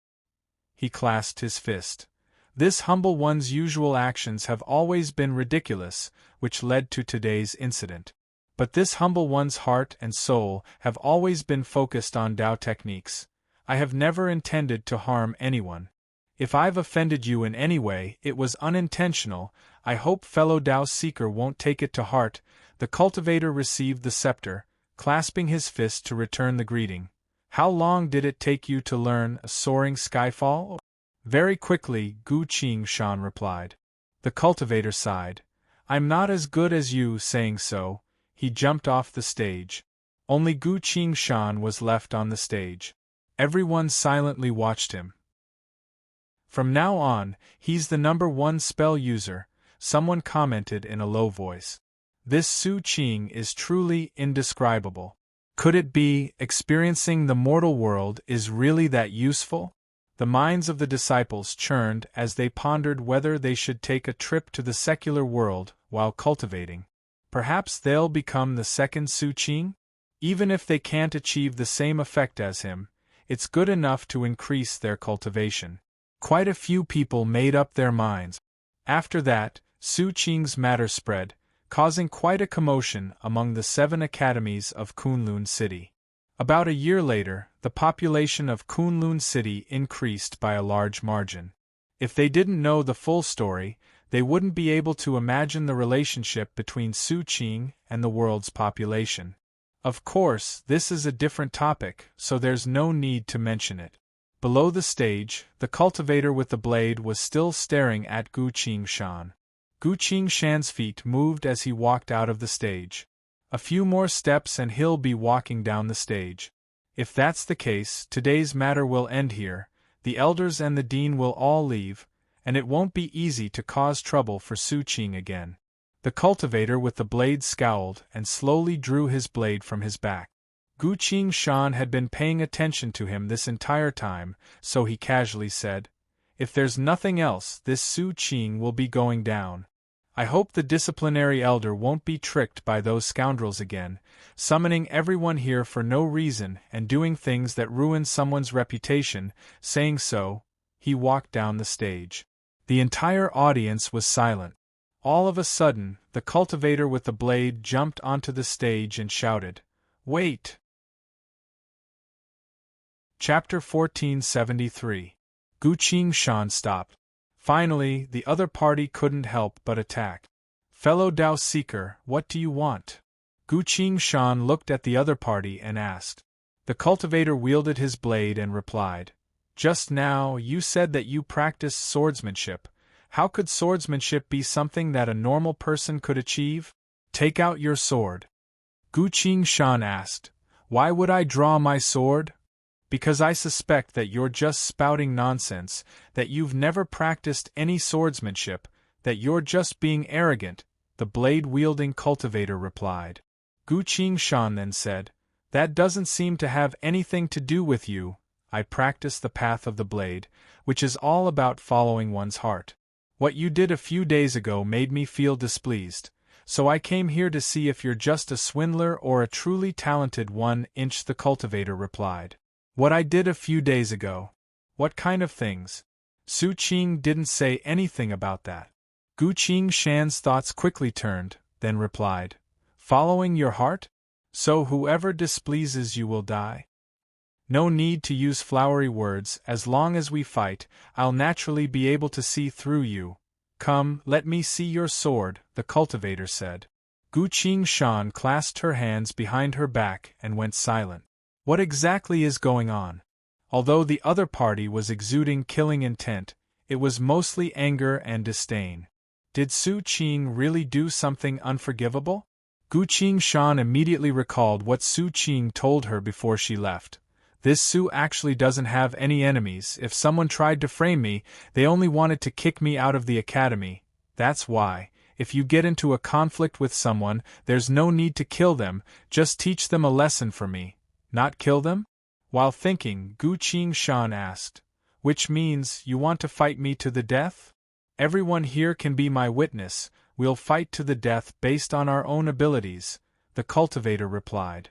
He clasped his fist. This humble one's usual actions have always been ridiculous, which led to today's incident. But this humble one's heart and soul have always been focused on Dao techniques. I have never intended to harm anyone. If I've offended you in any way, it was unintentional. I hope fellow Dao seeker won't take it to heart. The cultivator received the scepter, clasping his fist to return the greeting. How long did it take you to learn a Soaring Skyfall? Very quickly, Gu Qingshan replied. The cultivator sighed. I'm not as good as you. Saying so, he jumped off the stage. Only Gu Qingshan was left on the stage. Everyone silently watched him. "From now on, he's the #1 spell user," someone commented in a low voice. "This Su Qing is truly indescribable. Could it be, experiencing the mortal world is really that useful?" The minds of the disciples churned as they pondered whether they should take a trip to the secular world while cultivating. Perhaps they'll become the second Su Qing? Even if they can't achieve the same effect as him, it's good enough to increase their cultivation. Quite a few people made up their minds. After that, Su Qing's matter spread, causing quite a commotion among the 7 academies of Kunlun City. About a year later, the population of Kunlun City increased by a large margin. If they didn't know the full story, they wouldn't be able to imagine the relationship between Su Qing and the world's population. Of course, this is a different topic, so there's no need to mention it. Below the stage, the cultivator with the blade was still staring at Gu Qingshan. Gu Qingshan's feet moved as he walked out of the stage. A few more steps and he'll be walking down the stage. If that's the case, today's matter will end here, the elders and the dean will all leave, and it won't be easy to cause trouble for Su Qing again. The cultivator with the blade scowled and slowly drew his blade from his back. Gu Qingshan had been paying attention to him this entire time, so he casually said, "If there's nothing else, this Su Qing will be going down. I hope the disciplinary elder won't be tricked by those scoundrels again, summoning everyone here for no reason and doing things that ruin someone's reputation." Saying so, he walked down the stage. The entire audience was silent. All of a sudden, the cultivator with the blade jumped onto the stage and shouted, "Wait!" Chapter 1473. Gu Qingshan stopped. Finally, the other party couldn't help but attack. "Fellow Dao Seeker, what do you want?" Gu Qingshan looked at the other party and asked. The cultivator wielded his blade and replied, "Just now, you said that you practiced swordsmanship. How could swordsmanship be something that a normal person could achieve? Take out your sword." Gu Qingshan asked, "Why would I draw my sword?" "Because I suspect that you're just spouting nonsense, that you've never practiced any swordsmanship, that you're just being arrogant," the blade-wielding cultivator replied. Gu Qingshan then said, "That doesn't seem to have anything to do with you. I practice the path of the blade, which is all about following one's heart. What you did a few days ago made me feel displeased, so I came here to see if you're just a swindler or a truly talented one," the cultivator replied. "What I did a few days ago? What kind of things?" Su Qing didn't say anything about that. Gu Qingshan's thoughts quickly turned, then replied, "Following your heart? So whoever displeases you will die? No need to use flowery words. As long as we fight, I'll naturally be able to see through you. Come, let me see your sword," the cultivator said. Gu Qingshan clasped her hands behind her back and went silent. What exactly is going on? Although the other party was exuding killing intent, it was mostly anger and disdain. Did Su Qing really do something unforgivable? Gu Qingshan immediately recalled what Su Qing told her before she left. "This Su actually doesn't have any enemies. If someone tried to frame me, they only wanted to kick me out of the academy. That's why, if you get into a conflict with someone, there's no need to kill them, just teach them a lesson for me. Not kill them?" While thinking, Gu Qingshan asked, "Which means, you want to fight me to the death?" "Everyone here can be my witness. We'll fight to the death based on our own abilities," the cultivator replied.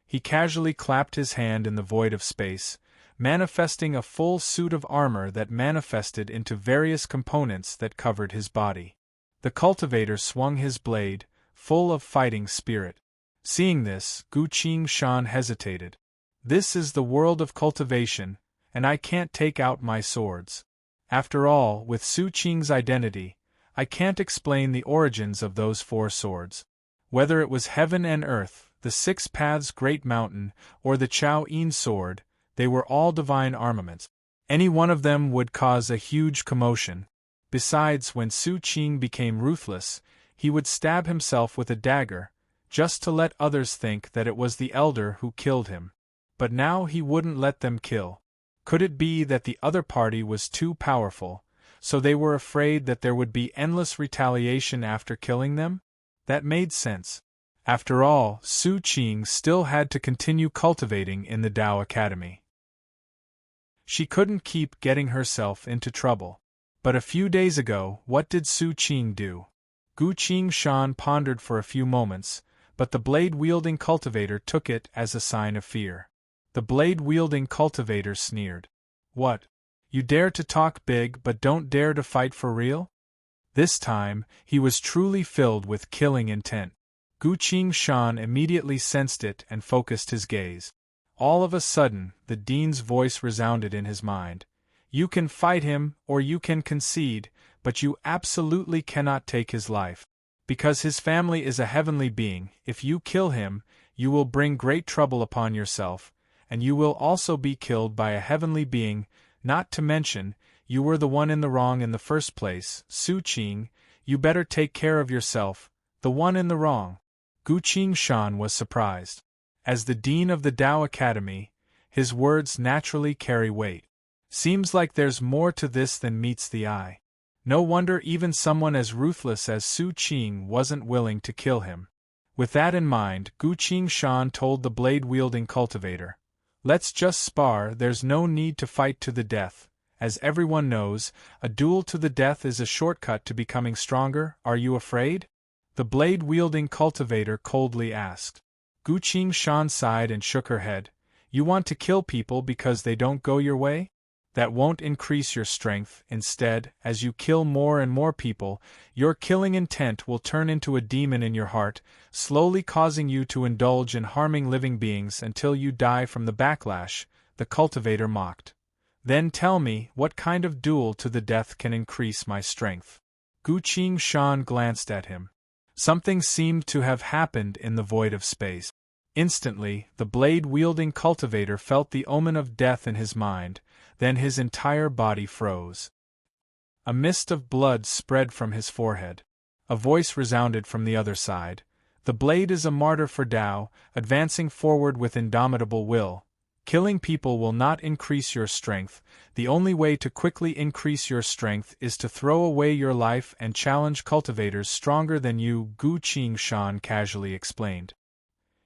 He casually clapped his hand in the void of space, manifesting a full suit of armor that manifested into various components that covered his body. The cultivator swung his blade, full of fighting spirit. Seeing this, Gu Qingshan hesitated. "This is the world of cultivation, and I can't take out my swords. After all, with Su Qing's identity, I can't explain the origins of those 4 swords. Whether it was heaven and earth, the 6 paths great mountain, or the Chao Yin sword, they were all divine armaments. Any one of them would cause a huge commotion. Besides, when Su Qing became ruthless, he would stab himself with a dagger, just to let others think that it was the elder who killed him. But now he wouldn't let them kill. Could it be that the other party was too powerful, so they were afraid that there would be endless retaliation after killing them? That made sense. After all, Su Qing still had to continue cultivating in the Tao Academy. She couldn't keep getting herself into trouble. But a few days ago, what did Su Qing do? Gu Qingshan pondered for a few moments, but the blade-wielding cultivator took it as a sign of fear. The blade-wielding cultivator sneered. What? You dare to talk big but don't dare to fight for real? This time, he was truly filled with killing intent. Gu Qingshan immediately sensed it and focused his gaze. All of a sudden, the dean's voice resounded in his mind. You can fight him, or you can concede, but you absolutely cannot take his life. Because his family is a heavenly being, if you kill him, you will bring great trouble upon yourself, and you will also be killed by a heavenly being, not to mention, you were the one in the wrong in the first place. Su Qing, you better take care of yourself, the one in the wrong. Gu Qingshan was surprised. As the dean of the Tao Academy, his words naturally carry weight. Seems like there's more to this than meets the eye. No wonder even someone as ruthless as Su Qing wasn't willing to kill him. With that in mind, Gu Qingshan told the blade-wielding cultivator, let's just spar, there's no need to fight to the death. As everyone knows, a duel to the death is a shortcut to becoming stronger. Are you afraid? The blade-wielding cultivator coldly asked. Gu Qingshan sighed and shook her head. You want to kill people because they don't go your way? That won't increase your strength. Instead, as you kill more and more people, your killing intent will turn into a demon in your heart, slowly causing you to indulge in harming living beings until you die from the backlash, the cultivator mocked. Then tell me, what kind of duel to the death can increase my strength? Gu Qingshan glanced at him. Something seemed to have happened in the void of space. Instantly, the blade-wielding cultivator felt the omen of death in his mind, then his entire body froze. A mist of blood spread from his forehead. A voice resounded from the other side. The blade is a martyr for Tao, advancing forward with indomitable will. Killing people will not increase your strength. The only way to quickly increase your strength is to throw away your life and challenge cultivators stronger than you, Gu Qingshan casually explained.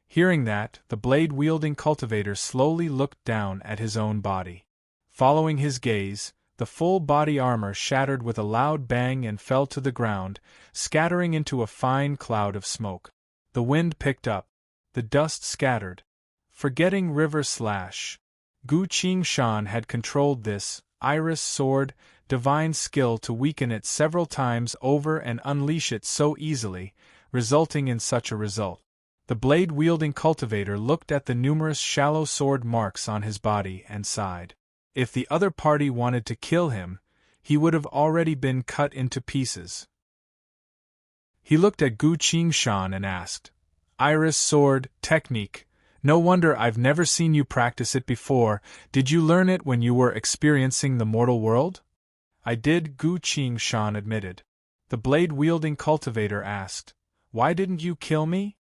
Hearing that, the blade-wielding cultivator slowly looked down at his own body. Following his gaze, the full body armor shattered with a loud bang and fell to the ground, scattering into a fine cloud of smoke. The wind picked up. The dust scattered. Forgetting River Slash. Gu Qingshan had controlled this iris sword, divine skill to weaken it several times over and unleash it so easily, resulting in such a result. The blade-wielding cultivator looked at the numerous shallow sword marks on his body and sighed. If the other party wanted to kill him, he would have already been cut into pieces. He looked at Gu Qingshan and asked, Iris sword, technique. No wonder I've never seen you practice it before. Did you learn it when you were experiencing the mortal world? I did, Gu Qingshan admitted. The blade-wielding cultivator asked, Why didn't you kill me?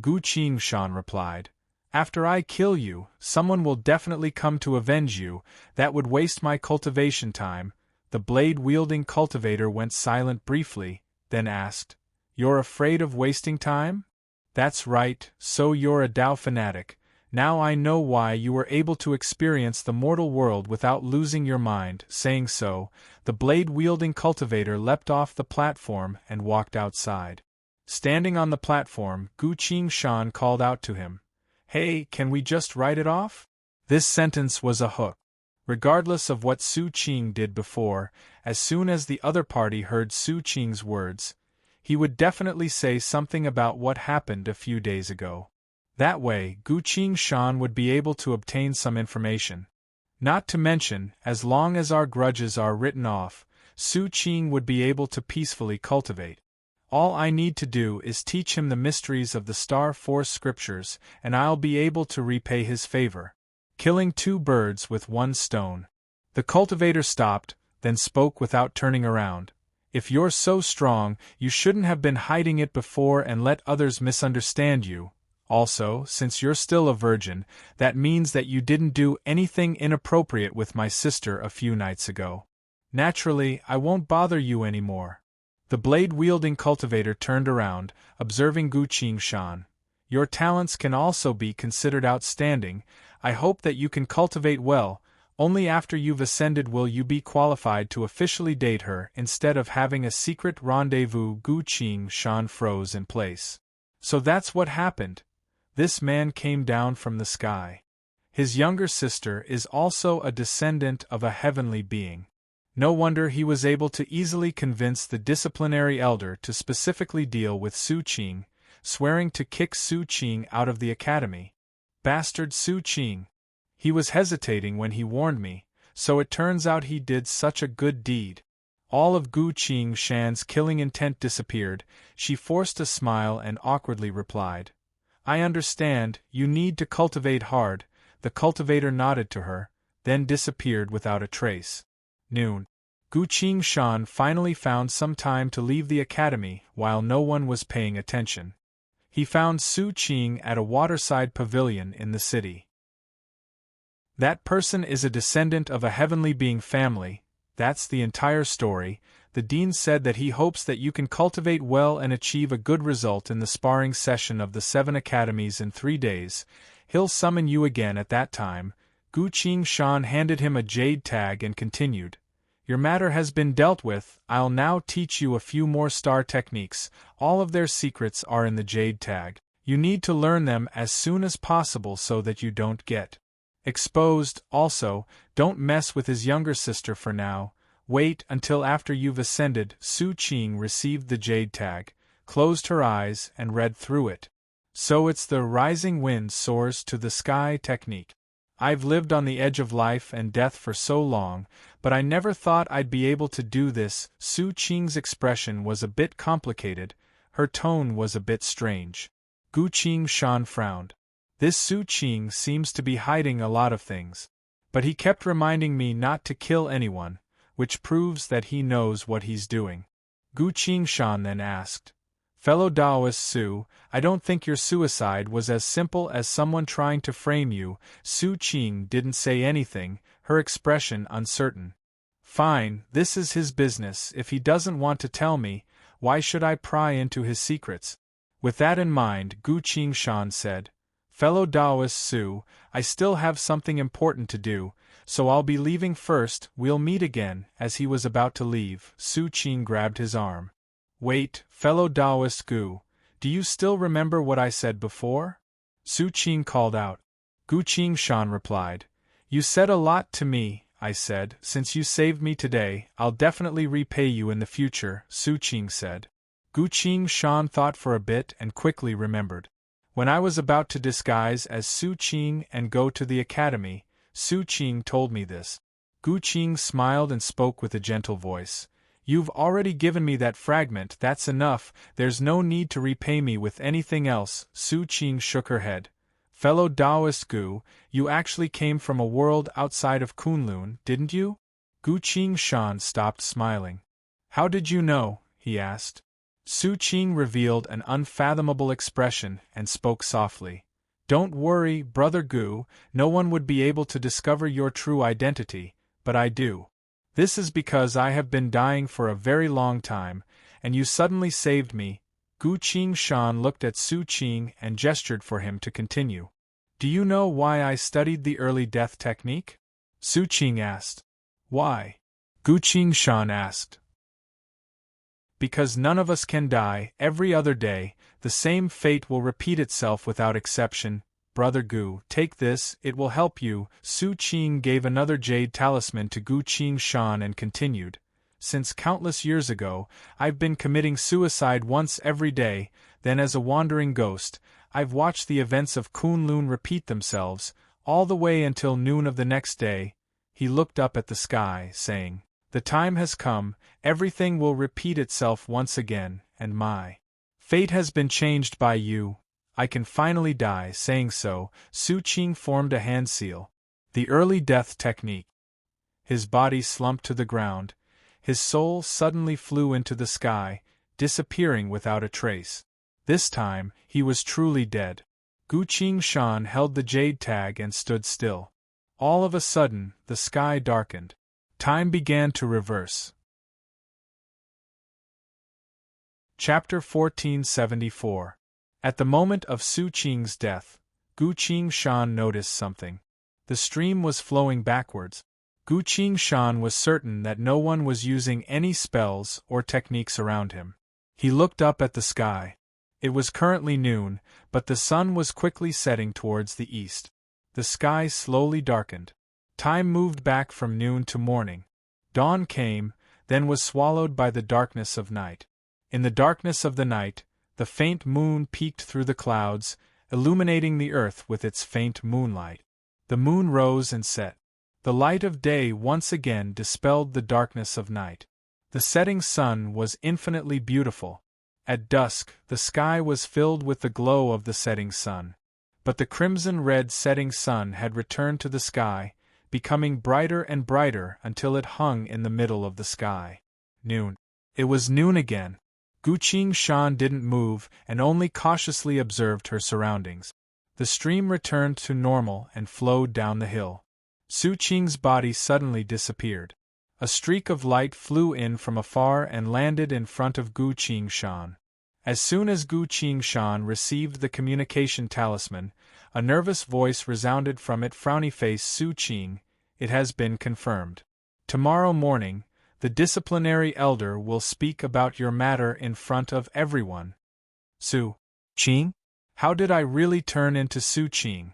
Gu Qingshan replied, After I kill you, someone will definitely come to avenge you. That would waste my cultivation time. The blade-wielding cultivator went silent briefly, then asked, You're afraid of wasting time? That's right, so you're a Tao fanatic. Now I know why you were able to experience the mortal world without losing your mind. Saying so, the blade-wielding cultivator leapt off the platform and walked outside. Standing on the platform, Gu Qingshan called out to him, Hey, can we just write it off? This sentence was a hook. Regardless of what Su Qing did before, as soon as the other party heard Su Qing's words, he would definitely say something about what happened a few days ago. That way, Gu Qingshan would be able to obtain some information. Not to mention, as long as our grudges are written off, Su Qing would be able to peacefully cultivate. All I need to do is teach him the mysteries of the Star Force scriptures, and I'll be able to repay his favor. Killing two birds with one stone. The cultivator stopped, then spoke without turning around. If you're so strong, you shouldn't have been hiding it before and let others misunderstand you. Also, since you're still a virgin, that means that you didn't do anything inappropriate with my sister a few nights ago. Naturally, I won't bother you anymore." The blade-wielding cultivator turned around, observing Gu Qingshan. "Your talents can also be considered outstanding. I hope that you can cultivate well. Only after you've ascended will you be qualified to officially date her instead of having a secret rendezvous." Gu Qingshan froze in place. So that's what happened. This man came down from the sky. His younger sister is also a descendant of a heavenly being. No wonder he was able to easily convince the disciplinary elder to specifically deal with Su Qing, swearing to kick Su Qing out of the academy. Bastard Su Qing! He was hesitating when he warned me, so it turns out he did such a good deed. All of Gu Qingshan's killing intent disappeared. She forced a smile and awkwardly replied, "I understand, you need to cultivate hard." The cultivator nodded to her, then disappeared without a trace. Noon. Gu Qingshan finally found some time to leave the academy while no one was paying attention. He found Su Qing at a waterside pavilion in the city. That person is a descendant of a heavenly being family. That's the entire story. The dean said that he hopes that you can cultivate well and achieve a good result in the sparring session of the 7 academies in 3 days. He'll summon you again at that time. Gu Qingshan handed him a jade tag and continued, "Your matter has been dealt with. I'll now teach you a few more star techniques. All of their secrets are in the jade tag. You need to learn them as soon as possible so that you don't get exposed. Also, don't mess with his younger sister for now. Wait until after you've ascended." Su Qing received the jade tag, closed her eyes and read through it. "So it's the rising wind soars to the sky technique. I've lived on the edge of life and death for so long, but I never thought I'd be able to do this." Su Qing's expression was a bit complicated, her tone was a bit strange. Gu Qingshan frowned. This Su Qing seems to be hiding a lot of things. But he kept reminding me not to kill anyone, which proves that he knows what he's doing. Gu Qingshan then asked, "Fellow Taoist Su, I don't think your suicide was as simple as someone trying to frame you." Su Qing didn't say anything, her expression uncertain. "Fine, this is his business. If he doesn't want to tell me, why should I pry into his secrets?" With that in mind, Gu Qingshan said, "Fellow Taoist Su, I still have something important to do, so I'll be leaving first. We'll meet again." As he was about to leave, Su Qing grabbed his arm. "Wait, fellow Taoist Gu, do you still remember what I said before?" Su Qing called out. Gu Qingshan replied, "You said a lot to me." I said, "Since you saved me today, I'll definitely repay you in the future." Su Qing said. Gu Qingshan thought for a bit and quickly remembered. "When I was about to disguise as Su Qing and go to the academy, Su Qing told me this." Gu Qing smiled and spoke with a gentle voice. "You've already given me that fragment, that's enough, there's no need to repay me with anything else." Su Qing shook her head. "Fellow Taoist Gu, you actually came from a world outside of Kunlun, didn't you?" Gu Qingshan stopped smiling. "How did you know?" he asked. Su Qing revealed an unfathomable expression and spoke softly. "Don't worry, Brother Gu, no one would be able to discover your true identity, but I do. This is because I have been dying for a very long time, and you suddenly saved me." Gu Qingshan looked at Su Qing and gestured for him to continue. "Do you know why I studied the early death technique?" Su Qing asked. "Why?" Gu Qingshan asked. "Because none of us can die. Every other day, the same fate will repeat itself without exception. Brother Gu, take this, it will help you." Su Qing gave another jade talisman to Gu Qingshan and continued, "Since countless years ago, I've been committing suicide once every day, then as a wandering ghost, I've watched the events of Kunlun repeat themselves, all the way until noon of the next day." He looked up at the sky, saying, "The time has come, everything will repeat itself once again, and my fate has been changed by you. I can finally die." Saying so, Su Qing formed a hand seal. The early death technique. His body slumped to the ground. His soul suddenly flew into the sky, disappearing without a trace. This time, he was truly dead. Gu Qingshan held the jade tag and stood still. All of a sudden, the sky darkened. Time began to reverse. Chapter 1474. At the moment of Su Qing's death, Gu Qingshan noticed something. The stream was flowing backwards. Gu Qingshan was certain that no one was using any spells or techniques around him. He looked up at the sky. It was currently noon, but the sun was quickly setting towards the east. The sky slowly darkened. Time moved back from noon to morning. Dawn came, then was swallowed by the darkness of night. In the darkness of the night, the faint moon peeked through the clouds, illuminating the earth with its faint moonlight. The moon rose and set. The light of day once again dispelled the darkness of night. The setting sun was infinitely beautiful. At dusk, the sky was filled with the glow of the setting sun. But the crimson-red setting sun had returned to the sky, becoming brighter and brighter until it hung in the middle of the sky. Noon. It was noon again. Gu Qingshan didn't move and only cautiously observed her surroundings. The stream returned to normal and flowed down the hill. Su Qing's body suddenly disappeared. A streak of light flew in from afar and landed in front of Gu Qingshan. As soon as Gu Qingshan received the communication talisman, a nervous voice resounded from it. Frowny face Su Qing, it has been confirmed. Tomorrow morning, the disciplinary elder will speak about your matter in front of everyone. Su Qing? How did I really turn into Su Qing?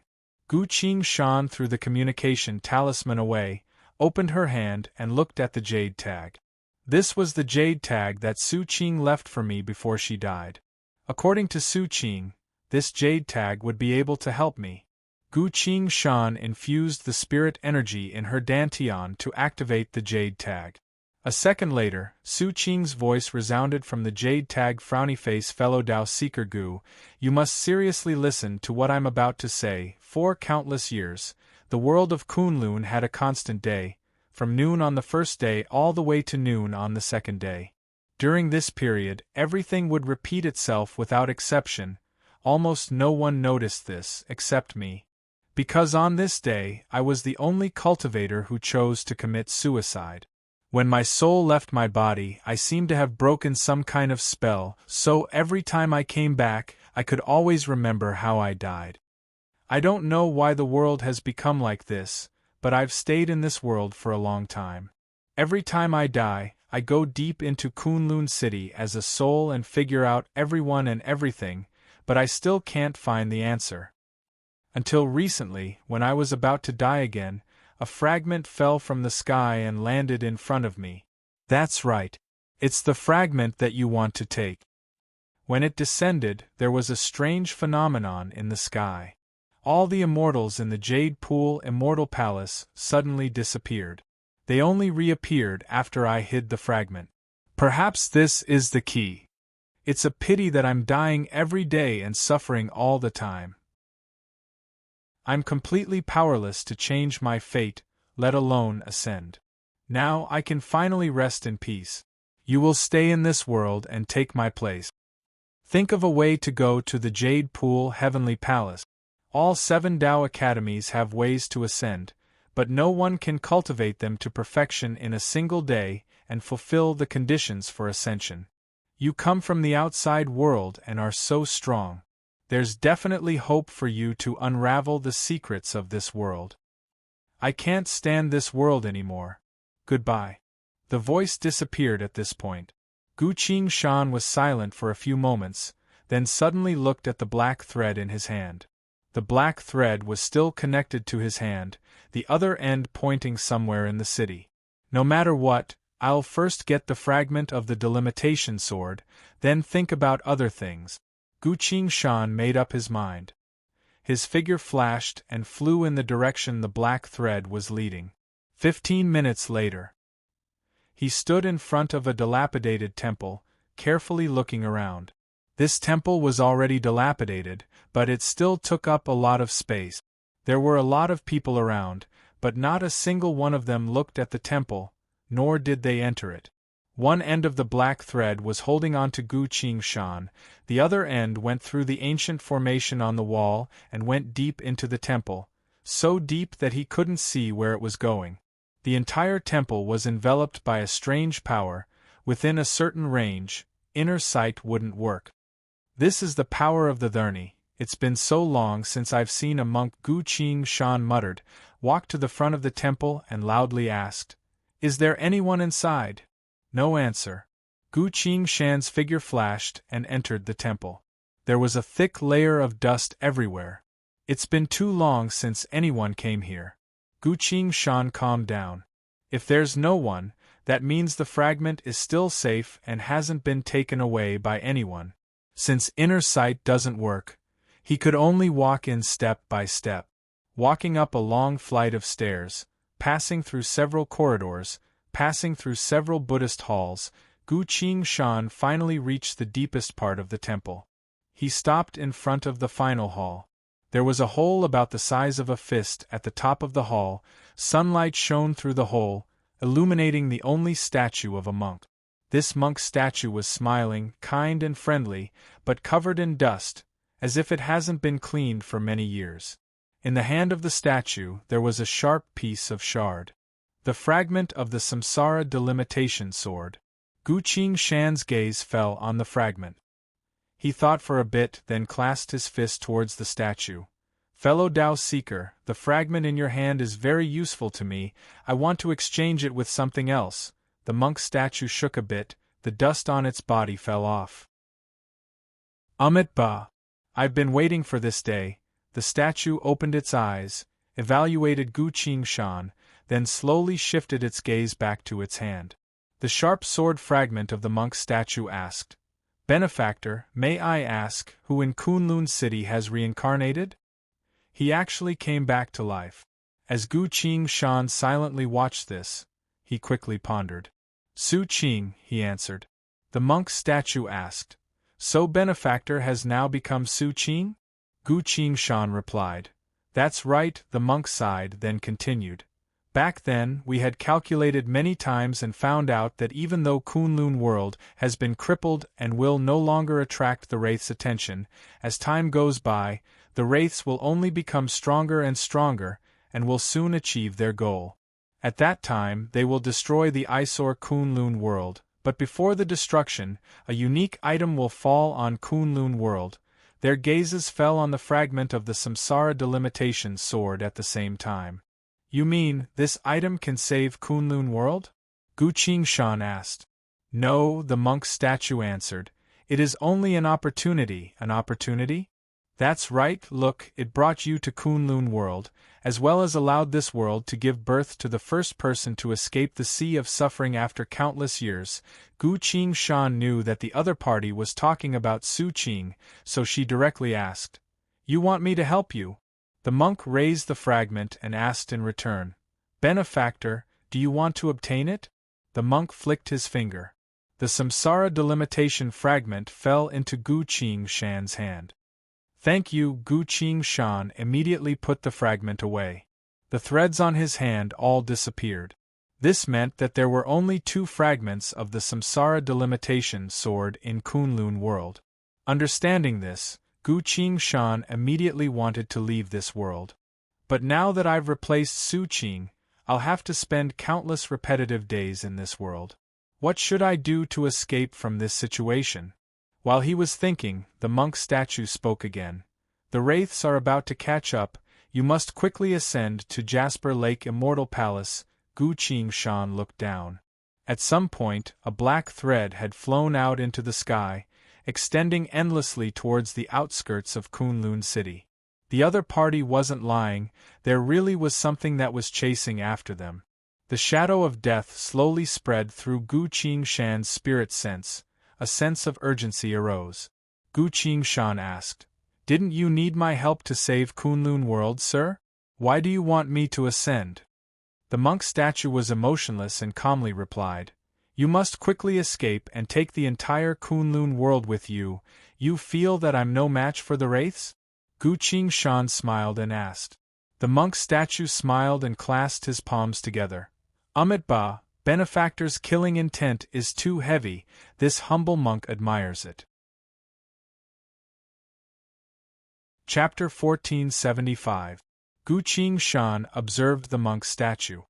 Gu Qingshan threw the communication talisman away, opened her hand and looked at the jade tag. This was the jade tag that Su Qing left for me before she died. According to Su Qing, this jade tag would be able to help me. Gu Qingshan infused the spirit energy in her dantian to activate the jade tag. A second later, Su Qing's voice resounded from the jade tag. Frowny face fellow Dao Seeker Gu, you must seriously listen to what I'm about to say. For countless years, the world of Kunlun had a constant day, from noon on the first day all the way to noon on the second day. During this period, everything would repeat itself without exception. Almost no one noticed this, except me. Because on this day, I was the only cultivator who chose to commit suicide. When my soul left my body, I seemed to have broken some kind of spell, so every time I came back, I could always remember how I died. I don't know why the world has become like this, but I've stayed in this world for a long time. Every time I die, I go deep into Kunlun City as a soul and figure out everyone and everything, but I still can't find the answer. Until recently, when I was about to die again, a fragment fell from the sky and landed in front of me. That's right. It's the fragment that you want to take. When it descended, there was a strange phenomenon in the sky. All the immortals in the Jade Pool Immortal Palace suddenly disappeared. They only reappeared after I hid the fragment. Perhaps this is the key. It's a pity that I'm dying every day and suffering all the time. I'm completely powerless to change my fate, let alone ascend. Now I can finally rest in peace. You will stay in this world and take my place. Think of a way to go to the Jade Pool Heavenly Palace. All 7 Tao Academies have ways to ascend, but no one can cultivate them to perfection in a single day and fulfill the conditions for ascension. You come from the outside world and are so strong. There's definitely hope for you to unravel the secrets of this world. I can't stand this world anymore. Goodbye. The voice disappeared at this point. Gu Qingshan was silent for a few moments, then suddenly looked at the black thread in his hand. The black thread was still connected to his hand, the other end pointing somewhere in the city. No matter what, I'll first get the fragment of the delimitation sword, then think about other things. Gu Qingshan made up his mind. His figure flashed and flew in the direction the black thread was leading. 15 minutes later, he stood in front of a dilapidated temple, carefully looking around. This temple was already dilapidated, but it still took up a lot of space. There were a lot of people around, but not a single one of them looked at the temple, nor did they enter it. One end of the black thread was holding on to Gu Qingshan, the other end went through the ancient formation on the wall and went deep into the temple, so deep that he couldn't see where it was going. The entire temple was enveloped by a strange power. Within a certain range, inner sight wouldn't work. This is the power of the Therni. It's been so long since I've seen a monk, Gu Qingshan muttered, walked to the front of the temple and loudly asked, "Is there anyone inside?" No answer. Gu Qingshan's figure flashed and entered the temple. There was a thick layer of dust everywhere. It's been too long since anyone came here. Gu Qingshan calmed down. If there's no one, that means the fragment is still safe and hasn't been taken away by anyone. Since inner sight doesn't work, he could only walk in step by step. Walking up a long flight of stairs, passing through several corridors, passing through several Buddhist halls, Gu Qingshan finally reached the deepest part of the temple. He stopped in front of the final hall. There was a hole about the size of a fist at the top of the hall. Sunlight shone through the hole, illuminating the only statue of a monk. This monk's statue was smiling, kind and friendly, but covered in dust, as if it hasn't been cleaned for many years. In the hand of the statue there was a sharp piece of shard. The fragment of the samsara delimitation sword. Gu Qingshan's gaze fell on the fragment. He thought for a bit, then clasped his fist towards the statue. "Fellow Tao Seeker, the fragment in your hand is very useful to me. I want to exchange it with something else." The monk's statue shook a bit, the dust on its body fell off. Ba. I've been waiting for this day." The statue opened its eyes, evaluated Gu Qingshan, then slowly shifted its gaze back to its hand. The sharp sword fragment of the monk's statue asked, "Benefactor, may I ask who in Kunlun City has reincarnated?" He actually came back to life. As Gu Qingshan silently watched this, he quickly pondered. "Su Qing," he answered. The monk's statue asked, "So Benefactor has now become Su Qing?" Gu Qingshan replied, "That's right." The monk sighed, then continued. "Back then, we had calculated many times and found out that even though Kunlun world has been crippled and will no longer attract the Wraith's attention, as time goes by, the Wraiths will only become stronger and stronger, and will soon achieve their goal. At that time, they will destroy the eyesore Kunlun world, but before the destruction, a unique item will fall on Kunlun world." Their gazes fell on the fragment of the samsara delimitation sword at the same time. "You mean, this item can save Kunlun world?" Gu Qingshan asked. "No," the monk's statue answered. "It is only an opportunity." "An opportunity?" "That's right, look, it brought you to Kunlun world, as well as allowed this world to give birth to the first person to escape the sea of suffering after countless years." Gu Qingshan knew that the other party was talking about Su Qing, so she directly asked, "You want me to help you?" The monk raised the fragment and asked in return, "Benefactor, do you want to obtain it?" The monk flicked his finger. The samsara delimitation fragment fell into Gu Qingshan's hand. "Thank you." Gu Qingshan immediately put the fragment away. The threads on his hand all disappeared. This meant that there were only 2 fragments of the samsara delimitation sword in Kunlun world. Understanding this, Gu Qingshan immediately wanted to leave this world. "But now that I've replaced Su Qing, I'll have to spend countless repetitive days in this world. What should I do to escape from this situation?" While he was thinking, the monk's statue spoke again. "The Wraiths are about to catch up. You must quickly ascend to Jasper Lake Immortal Palace." Gu Qingshan looked down. At some point, a black thread had flown out into the sky, extending endlessly towards the outskirts of Kunlun City. The other party wasn't lying, there really was something that was chasing after them. The shadow of death slowly spread through Gu Qingshan's spirit sense. A sense of urgency arose. Gu Qingshan asked, "Didn't you need my help to save Kunlun world, sir? Why do you want me to ascend?" The monk's statue was emotionless and calmly replied, "You must quickly escape and take the entire Kunlun world with you. You feel that I'm no match for the Wraiths?" Gu Qingshan smiled and asked. The monk's statue smiled and clasped his palms together. Ba, Benefactor's killing intent is too heavy, this humble monk admires it. Chapter 1475. Guqing Shan observed the monk's statue.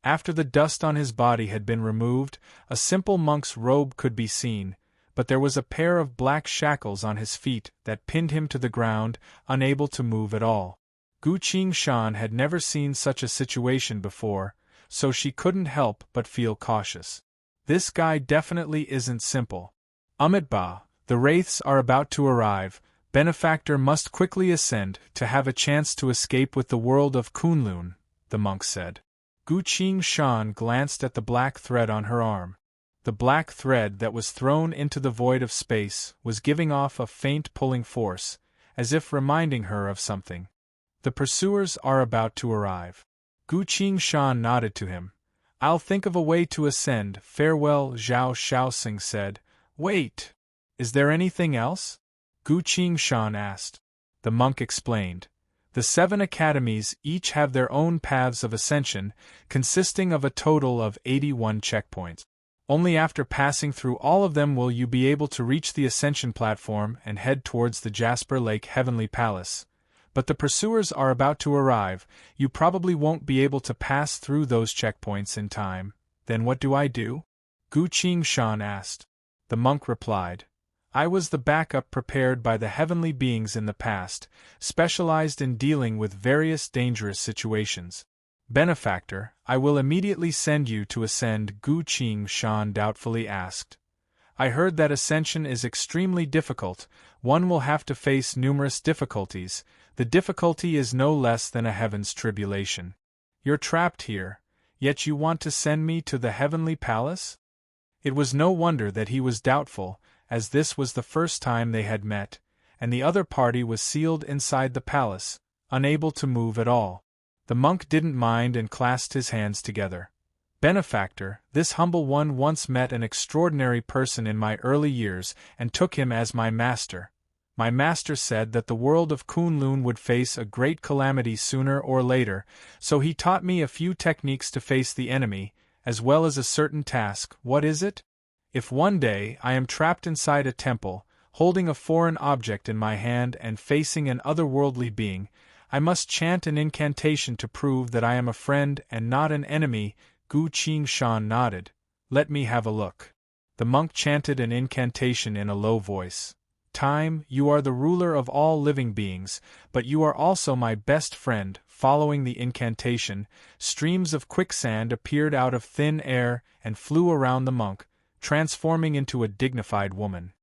After the dust on his body had been removed, a simple monk's robe could be seen, but there was a pair of black shackles on his feet that pinned him to the ground, unable to move at all. Guqing Shan had never seen such a situation before, so she couldn't help but feel cautious. This guy definitely isn't simple. Amitabha, the wraiths are about to arrive. Benefactor must quickly ascend to have a chance to escape with the world of Kunlun, the monk said. Guqing Shan glanced at the black thread on her arm. The black thread that was thrown into the void of space was giving off a faint pulling force, as if reminding her of something. The pursuers are about to arrive. Guqing Shan nodded to him. I'll think of a way to ascend. Farewell, Zhao Shaoxing said. Wait! Is there anything else? Guqing Shan asked. The monk explained. The 7 academies each have their own paths of ascension, consisting of a total of 81 checkpoints. Only after passing through all of them will you be able to reach the ascension platform and head towards the Jasper Lake Heavenly Palace. But the pursuers are about to arrive, you probably won't be able to pass through those checkpoints in time. Then what do I do? Guqing Shan asked. The monk replied. I was the backup prepared by the heavenly beings in the past, specialized in dealing with various dangerous situations. Benefactor, I will immediately send you to ascend. Guqing Shan doubtfully asked. I heard that ascension is extremely difficult, one will have to face numerous difficulties, the difficulty is no less than a heaven's tribulation. You're trapped here, yet you want to send me to the heavenly palace? It was no wonder that he was doubtful, as this was the first time they had met, and the other party was sealed inside the palace, unable to move at all. The monk didn't mind and clasped his hands together. Benefactor, this humble one once met an extraordinary person in my early years and took him as my master. My master said that the world of Kunlun would face a great calamity sooner or later, so he taught me a few techniques to face the enemy, as well as a certain task. What is it? If one day I am trapped inside a temple, holding a foreign object in my hand and facing an otherworldly being, I must chant an incantation to prove that I am a friend and not an enemy. Guqing Shan nodded. Let me have a look. The monk chanted an incantation in a low voice. Time, you are the ruler of all living beings, but you are also my best friend. Following the incantation, streams of quicksand appeared out of thin air and flew around the monk, transforming into a dignified woman.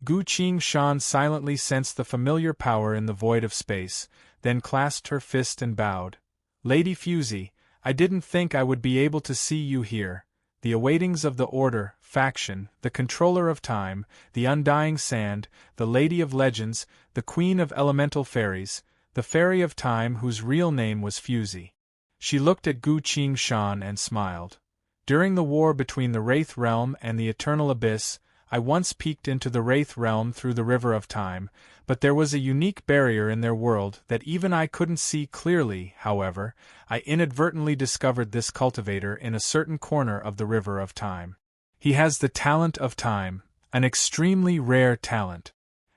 Guqing Shan silently sensed the familiar power in the void of space, then clasped her fist and bowed. Lady Fusey, I didn't think I would be able to see you here. The awaitings of the Order, faction, the Controller of Time, the Undying Sand, the Lady of Legends, the Queen of Elemental Fairies, the Fairy of Time whose real name was Fusey. She looked at Guqing Shan and smiled. During the war between the Wraith Realm and the Eternal Abyss, I once peeked into the Wraith Realm through the River of Time, but there was a unique barrier in their world that even I couldn't see clearly. However, I inadvertently discovered this cultivator in a certain corner of the River of Time. He has the talent of time, an extremely rare talent.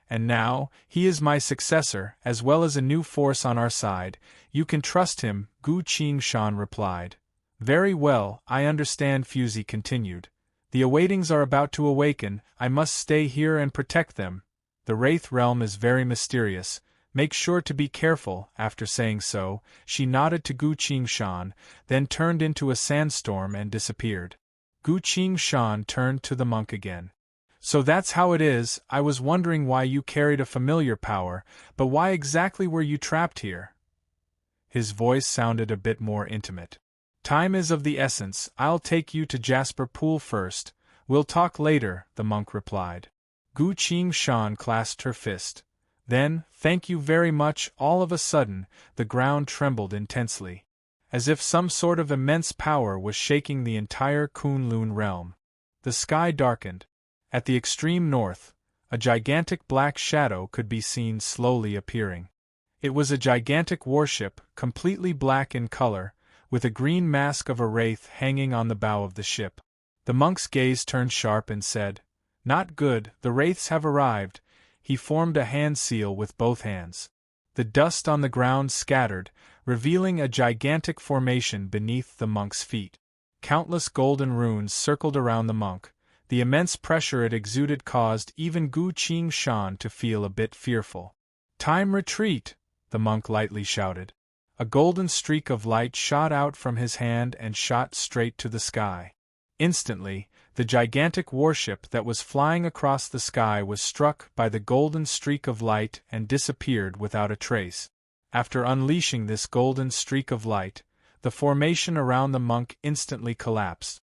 And now, he is my successor, as well as a new force on our side. You can trust him, Guqing Shan replied. Very well, I understand, Fusey continued. The awaitings are about to awaken, I must stay here and protect them. The Wraith Realm is very mysterious, make sure to be careful. After saying so, she nodded to Guqing Shan, then turned into a sandstorm and disappeared. Guqing Shan turned to the monk again. So that's how it is, I was wondering why you carried a familiar power, but why exactly were you trapped here? His voice sounded a bit more intimate. Time is of the essence, I'll take you to Jasper Pool first, we'll talk later, the monk replied. Guqing Shan clasped her fist. Then, thank you very much. All of a sudden, the ground trembled intensely, as if some sort of immense power was shaking the entire Kunlun realm. The sky darkened. At the extreme north, a gigantic black shadow could be seen slowly appearing. It was a gigantic warship, completely black in color, with a green mask of a wraith hanging on the bow of the ship. The monk's gaze turned sharp and said, "Not good, the wraiths have arrived." He formed a hand seal with both hands. The dust on the ground scattered, revealing a gigantic formation beneath the monk's feet. Countless golden runes circled around the monk. The immense pressure it exuded caused even Gu Qingshan to feel a bit fearful. "Time retreat!" the monk lightly shouted. A golden streak of light shot out from his hand and shot straight to the sky. Instantly, the gigantic warship that was flying across the sky was struck by the golden streak of light and disappeared without a trace. After unleashing this golden streak of light, the formation around the monk instantly collapsed.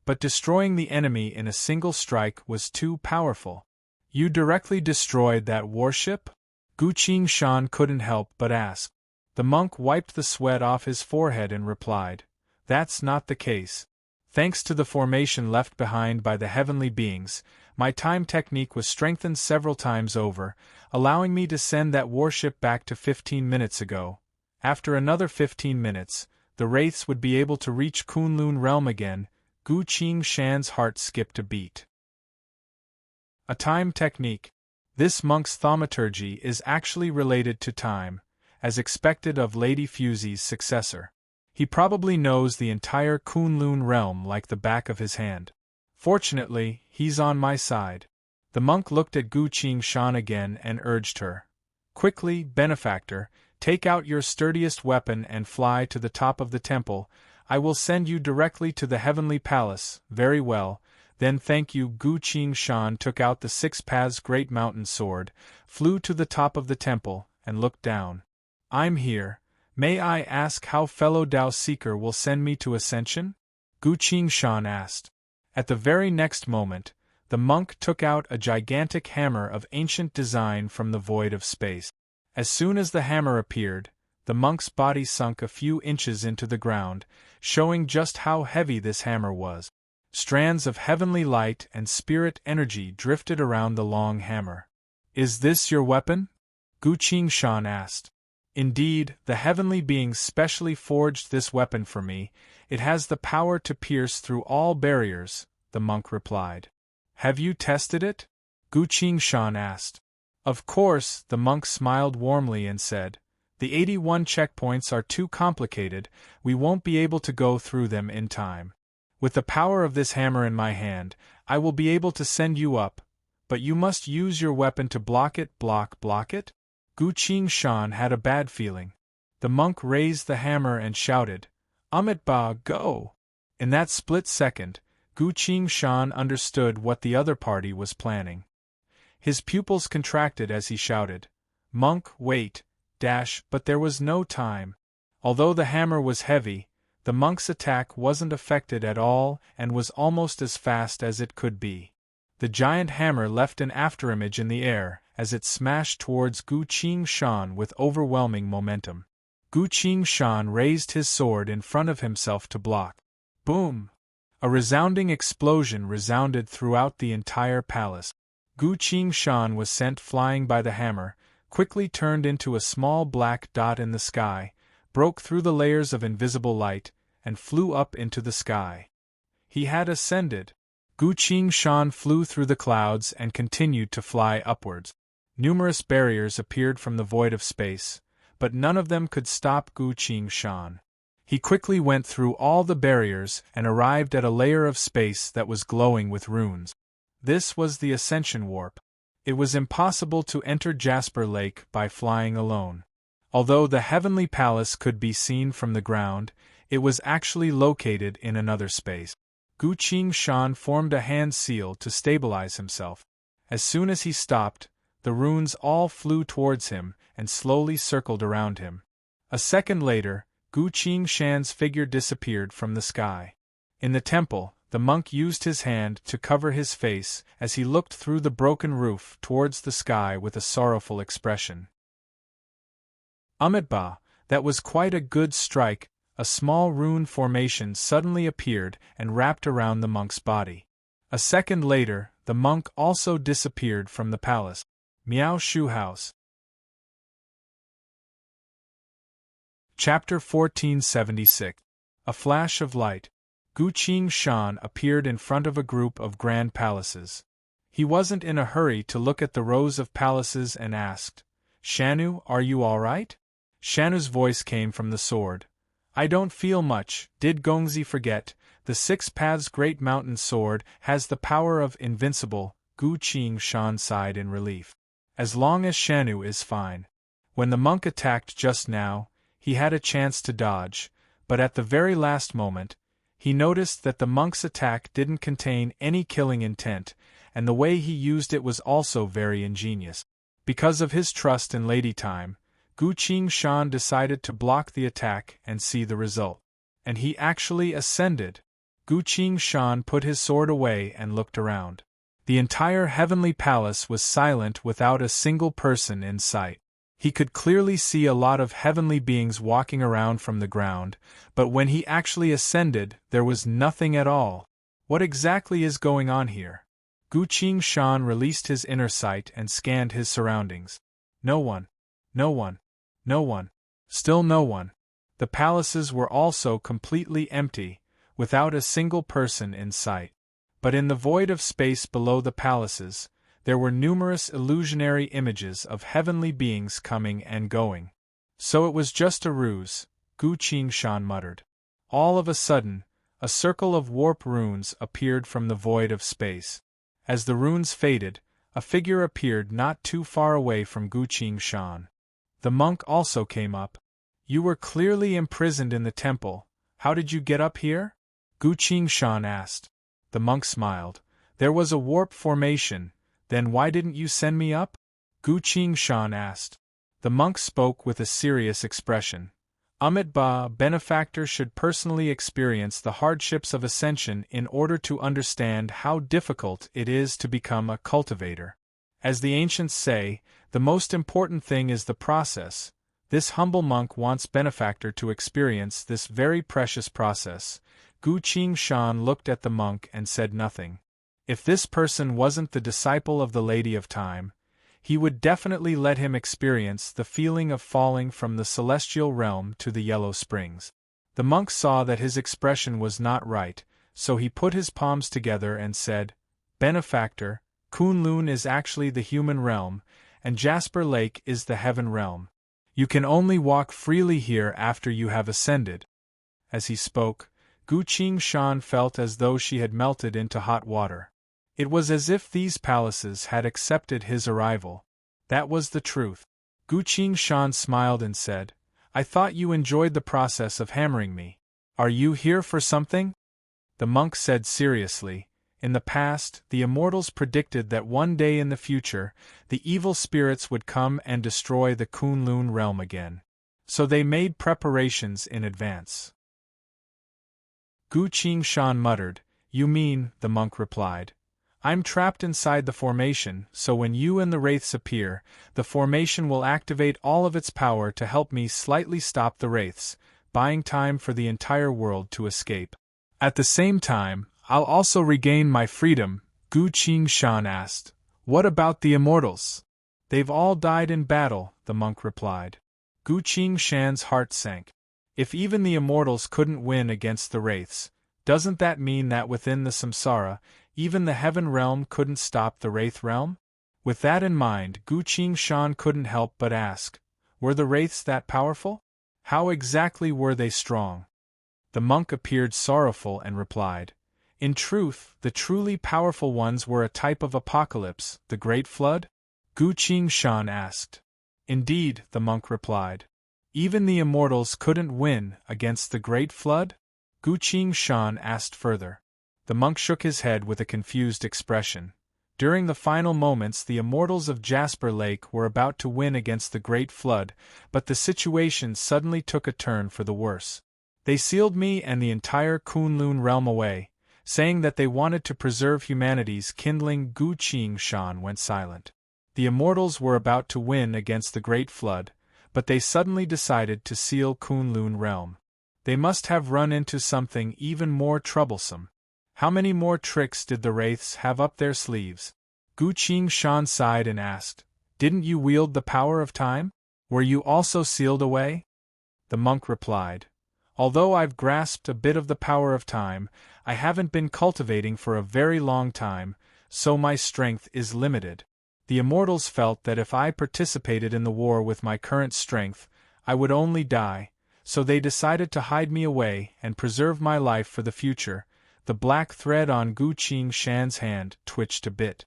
But destroying the enemy in a single strike was too powerful. "You directly destroyed that warship?" Gu Qingshan couldn't help but ask. The monk wiped the sweat off his forehead and replied, "That's not the case. Thanks to the formation left behind by the heavenly beings, my time technique was strengthened several times over, allowing me to send that warship back to 15 minutes ago. After another 15 minutes, the wraiths would be able to reach Kunlun realm again." Gu Qingshan's heart skipped a beat. A time technique. This monk's thaumaturgy is actually related to time, as expected of Lady Fusie's successor. He probably knows the entire Kunlun realm like the back of his hand. Fortunately, he's on my side. The monk looked at Gu Qingshan again and urged her. "Quickly, benefactor, take out your sturdiest weapon and fly to the top of the temple. I will send you directly to the heavenly palace." "Very well, then thank you." Gu Qingshan took out the 6 paths great mountain sword, flew to the top of the temple, and looked down. "I'm here. May I ask how fellow Tao Seeker will send me to Ascension?" Gu Qingshan asked. At the very next moment, the monk took out a gigantic hammer of ancient design from the void of space. As soon as the hammer appeared, the monk's body sunk a few inches into the ground, showing just how heavy this hammer was. Strands of heavenly light and spirit energy drifted around the long hammer. "Is this your weapon?" Gu Qingshan asked. "Indeed, the heavenly beings specially forged this weapon for me. It has the power to pierce through all barriers," the monk replied. "Have you tested it?" Gu Qingshan asked. "Of course," the monk smiled warmly and said. "The 81 checkpoints are too complicated, we won't be able to go through them in time. With the power of this hammer in my hand, I will be able to send you up, but you must use your weapon to block it." Block it? Gu Qingshan had a bad feeling. The monk raised the hammer and shouted, "Ba, go!" In that split second, Gu Qingshan understood what the other party was planning. His pupils contracted as he shouted, "Monk, wait, but there was no time. Although the hammer was heavy, the monk's attack wasn't affected at all and was almost as fast as it could be. The giant hammer left an afterimage in the air as it smashed towards Gu Qingshan with overwhelming momentum. Gu Qingshan raised his sword in front of himself to block. Boom! A resounding explosion resounded throughout the entire palace. Gu Qingshan was sent flying by the hammer, quickly turned into a small black dot in the sky, broke through the layers of invisible light, and flew up into the sky. He had ascended. Gu Qingshan flew through the clouds and continued to fly upwards. Numerous barriers appeared from the void of space, but none of them could stop Gu Qingshan. He quickly went through all the barriers and arrived at a layer of space that was glowing with runes. This was the Ascension Warp. It was impossible to enter Jasper Lake by flying alone. Although the Heavenly Palace could be seen from the ground, it was actually located in another space. Gu Qingshan formed a hand seal to stabilize himself. As soon as he stopped, the runes all flew towards him and slowly circled around him. A second later, Gu Qingshan's figure disappeared from the sky. In the temple, the monk used his hand to cover his face as he looked through the broken roof towards the sky with a sorrowful expression. Ba, that was quite a good strike." A small rune formation suddenly appeared and wrapped around the monk's body. A second later, the monk also disappeared from the palace. Miao Shu House. Chapter 1476. A flash of light. Gu Qing Shan appeared in front of a group of grand palaces. He wasn't in a hurry to look at the rows of palaces and asked, "Shanu, are you all right?" Shanu's voice came from the sword. "I don't feel much. Did Gongzi forget? The Six Paths Great Mountain Sword has the power of invincible." Gu Qing Shan sighed in relief. "As long as Shanu is fine. When the monk attacked just now, he had a chance to dodge, but at the very last moment, he noticed that the monk's attack didn't contain any killing intent, and the way he used it was also very ingenious. Because of his trust in Lady Time, Gu Qing Shan decided to block the attack and see the result. And he actually ascended." Gu Qing Shan put his sword away and looked around. The entire heavenly palace was silent without a single person in sight. He could clearly see a lot of heavenly beings walking around from the ground, but when he actually ascended, there was nothing at all. What exactly is going on here? Gu Qing Shan released his inner sight and scanned his surroundings. No one. No one. No one. Still no one. The palaces were also completely empty, without a single person in sight. But in the void of space below the palaces, there were numerous illusionary images of heavenly beings coming and going. So it was just a ruse, Gu Qing Shan muttered. All of a sudden, a circle of warp runes appeared from the void of space. As the runes faded, a figure appeared not too far away from Gu Qing Shan. The monk also came up. "You were clearly imprisoned in the temple. How did you get up here?" Gu Qing Shan asked. The monk smiled. "There was a warp formation. Then why didn't you send me up?" Gu Qing Shan asked. The monk spoke with a serious expression. "Amit Ba, benefactor, should personally experience the hardships of ascension in order to understand how difficult it is to become a cultivator. As the ancients say, the most important thing is the process. This humble monk wants benefactor to experience this very precious process." Gu Qing Shan looked at the monk and said nothing. If this person wasn't the disciple of the Lady of Time, he would definitely let him experience the feeling of falling from the celestial realm to the Yellow Springs. The monk saw that his expression was not right, so he put his palms together and said, "Benefactor, Kunlun is actually the human realm, and Jasper Lake is the heaven realm. You can only walk freely here after you have ascended." As he spoke, Gu Qing Shan felt as though she had melted into hot water. It was as if these palaces had accepted his arrival. That was the truth. Gu Qing Shan smiled and said, "I thought you enjoyed the process of hammering me. Are you here for something?" The monk said seriously, "In the past, the immortals predicted that one day in the future, the evil spirits would come and destroy the Kunlun realm again. So they made preparations in advance." Gu Qing Shan muttered, "You mean," the monk replied, "I'm trapped inside the formation, so when you and the wraiths appear, the formation will activate all of its power to help me slightly stop the wraiths, buying time for the entire world to escape. At the same time, I'll also regain my freedom." Gu Qing Shan asked, "What about the immortals?" "They've all died in battle," the monk replied. Gu Qing Shan's heart sank. If even the immortals couldn't win against the wraiths, doesn't that mean that within the samsara, even the heaven realm couldn't stop the wraith realm? With that in mind, Gu Qing Shan couldn't help but ask, were the wraiths that powerful? How exactly were they strong? The monk appeared sorrowful and replied, "In truth, the truly powerful ones were a type of apocalypse, the Great Flood?" Gu Qing Shan asked. "Indeed," the monk replied. "Even the immortals couldn't win against the Great Flood?" Gu Qing Shan asked further. The monk shook his head with a confused expression. During the final moments, the immortals of Jasper Lake were about to win against the Great Flood, but the situation suddenly took a turn for the worse. They sealed me and the entire Kunlun realm away, saying that they wanted to preserve humanity's kindling. Gu Qing Shan went silent. The immortals were about to win against the Great Flood, but they suddenly decided to seal Kunlun realm. They must have run into something even more troublesome. How many more tricks did the wraiths have up their sleeves? Gu Qing Shan sighed and asked, "Didn't you wield the power of time? Were you also sealed away?" The monk replied, Although I've grasped a bit of the power of time, I haven't been cultivating for a very long time, so my strength is limited. The immortals felt that if I participated in the war with my current strength, I would only die, so they decided to hide me away and preserve my life for the future. The black thread on Gu Qingshan's hand twitched a bit.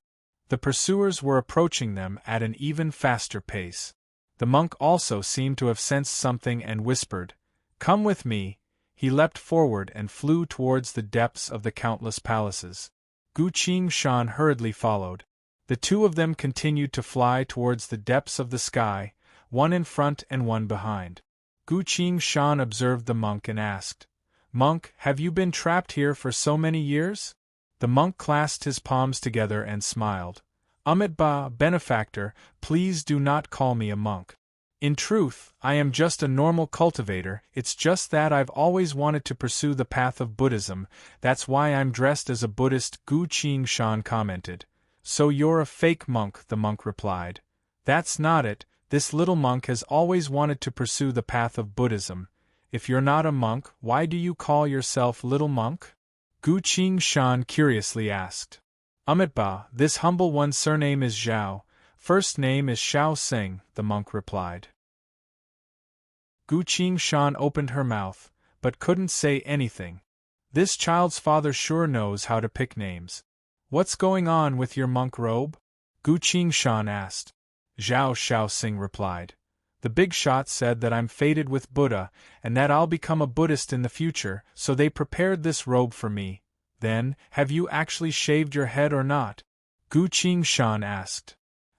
The pursuers were approaching them at an even faster pace. The monk also seemed to have sensed something and whispered, "Come with me." He leapt forward and flew towards the depths of the countless palaces. Gu Qingshan hurriedly followed. The two of them continued to fly towards the depths of the sky, one in front and one behind. Gu Qingshan observed the monk and asked, "Monk, have you been trapped here for so many years?" The monk clasped his palms together and smiled. "Amitabha, benefactor, please do not call me a monk. In truth, I am just a normal cultivator. It's just that I've always wanted to pursue the path of Buddhism, that's why I'm dressed as a Buddhist," Gu Qingshan commented. "So you're a fake monk," the monk replied. "That's not it, this little monk has always wanted to pursue the path of Buddhism. If you're not a monk, why do you call yourself Little Monk?" Gu Qingshan curiously asked. "Amitabha, this humble one's surname is Zhao, first name is Shao Sing," the monk replied. Gu Qingshan opened her mouth, but couldn't say anything. This child's father sure knows how to pick names. "What's going on with your monk robe?" Gu Qingshan asked. Zhao Shao Sing replied. "The big shot said that I'm fated with Buddha, and that I'll become a Buddhist in the future, so they prepared this robe for me." "Then, have you actually shaved your head or not?" Gu Qingshan asked.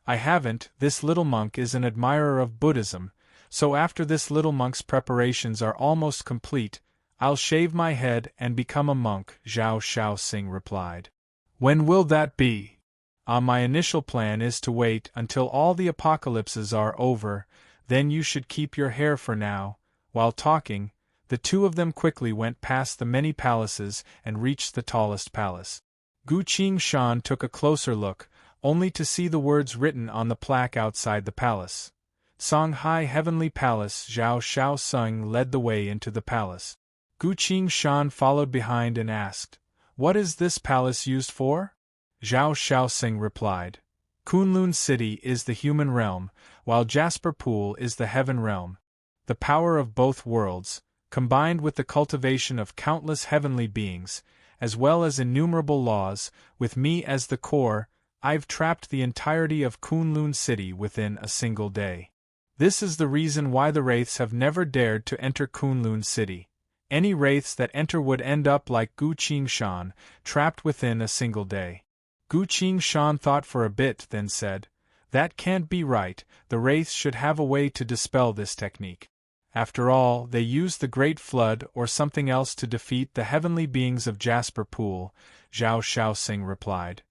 "I haven't. This little monk is an admirer of Buddhism, so after this little monk's preparations are almost complete, I'll shave my head and become a monk," Zhao Shao Sing replied. "When will that be?" My initial plan is to wait until all the apocalypses are over, then you should keep your hair for now." While talking, the two of them quickly went past the many palaces and reached the tallest palace. Gu Qingshan took a closer look, only to see the words written on the plaque outside the palace. "Songhai Heavenly Palace." Zhao Shao Sung led the way into the palace. Gu Qingshan followed behind and asked, "What is this palace used for?" Zhao Shaoxing replied, "Kunlun City is the human realm, while Jasper Pool is the heaven realm. The power of both worlds, combined with the cultivation of countless heavenly beings, as well as innumerable laws, with me as the core, I've trapped the entirety of Kunlun City within a single day. This is the reason why the wraiths have never dared to enter Kunlun City. Any wraiths that enter would end up like Gu Qingshan, trapped within a single day." Gu Qingshan thought for a bit, then said, "That can't be right, the wraiths should have a way to dispel this technique. After all, they used the Great Flood or something else to defeat the heavenly beings of Jasper Pool," Zhao Shaoxing replied.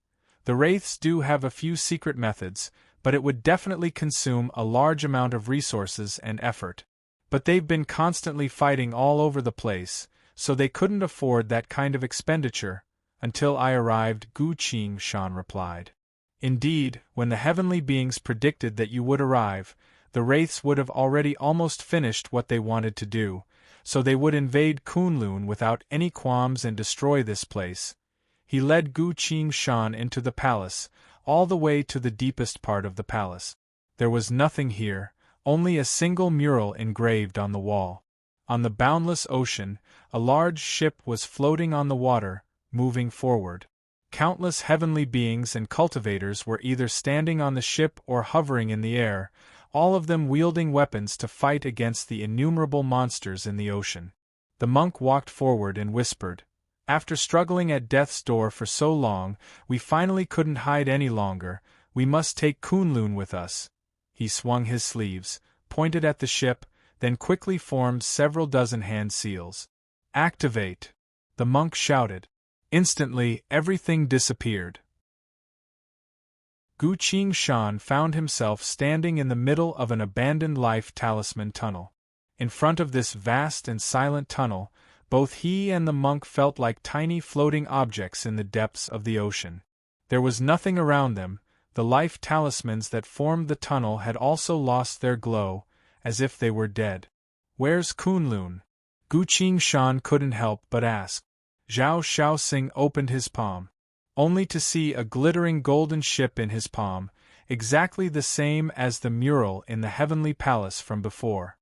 "The wraiths do have a few secret methods, but it would definitely consume a large amount of resources and effort. But they've been constantly fighting all over the place, so they couldn't afford that kind of expenditure. Until I arrived," Gu Qingshan replied. "Indeed, when the heavenly beings predicted that you would arrive, the wraiths would have already almost finished what they wanted to do, so they would invade Kunlun without any qualms and destroy this place." He led Gu Qingshan into the palace, all the way to the deepest part of the palace. There was nothing here, only a single mural engraved on the wall. On the boundless ocean, a large ship was floating on the water, moving forward. Countless heavenly beings and cultivators were either standing on the ship or hovering in the air, all of them wielding weapons to fight against the innumerable monsters in the ocean. The monk walked forward and whispered, "After struggling at death's door for so long, we finally couldn't hide any longer. We must take Kunlun with us." He swung his sleeves, pointed at the ship, then quickly formed several dozen hand seals. "Activate!" the monk shouted. Instantly, everything disappeared. Gu Qingshan found himself standing in the middle of an abandoned life talisman tunnel. In front of this vast and silent tunnel, both he and the monk felt like tiny floating objects in the depths of the ocean. There was nothing around them, the life talismans that formed the tunnel had also lost their glow, as if they were dead. "Where's Kunlun?" Gu Qingshan couldn't help but ask. Zhao Shaoxing opened his palm, only to see a glittering golden ship in his palm, exactly the same as the mural in the heavenly palace from before.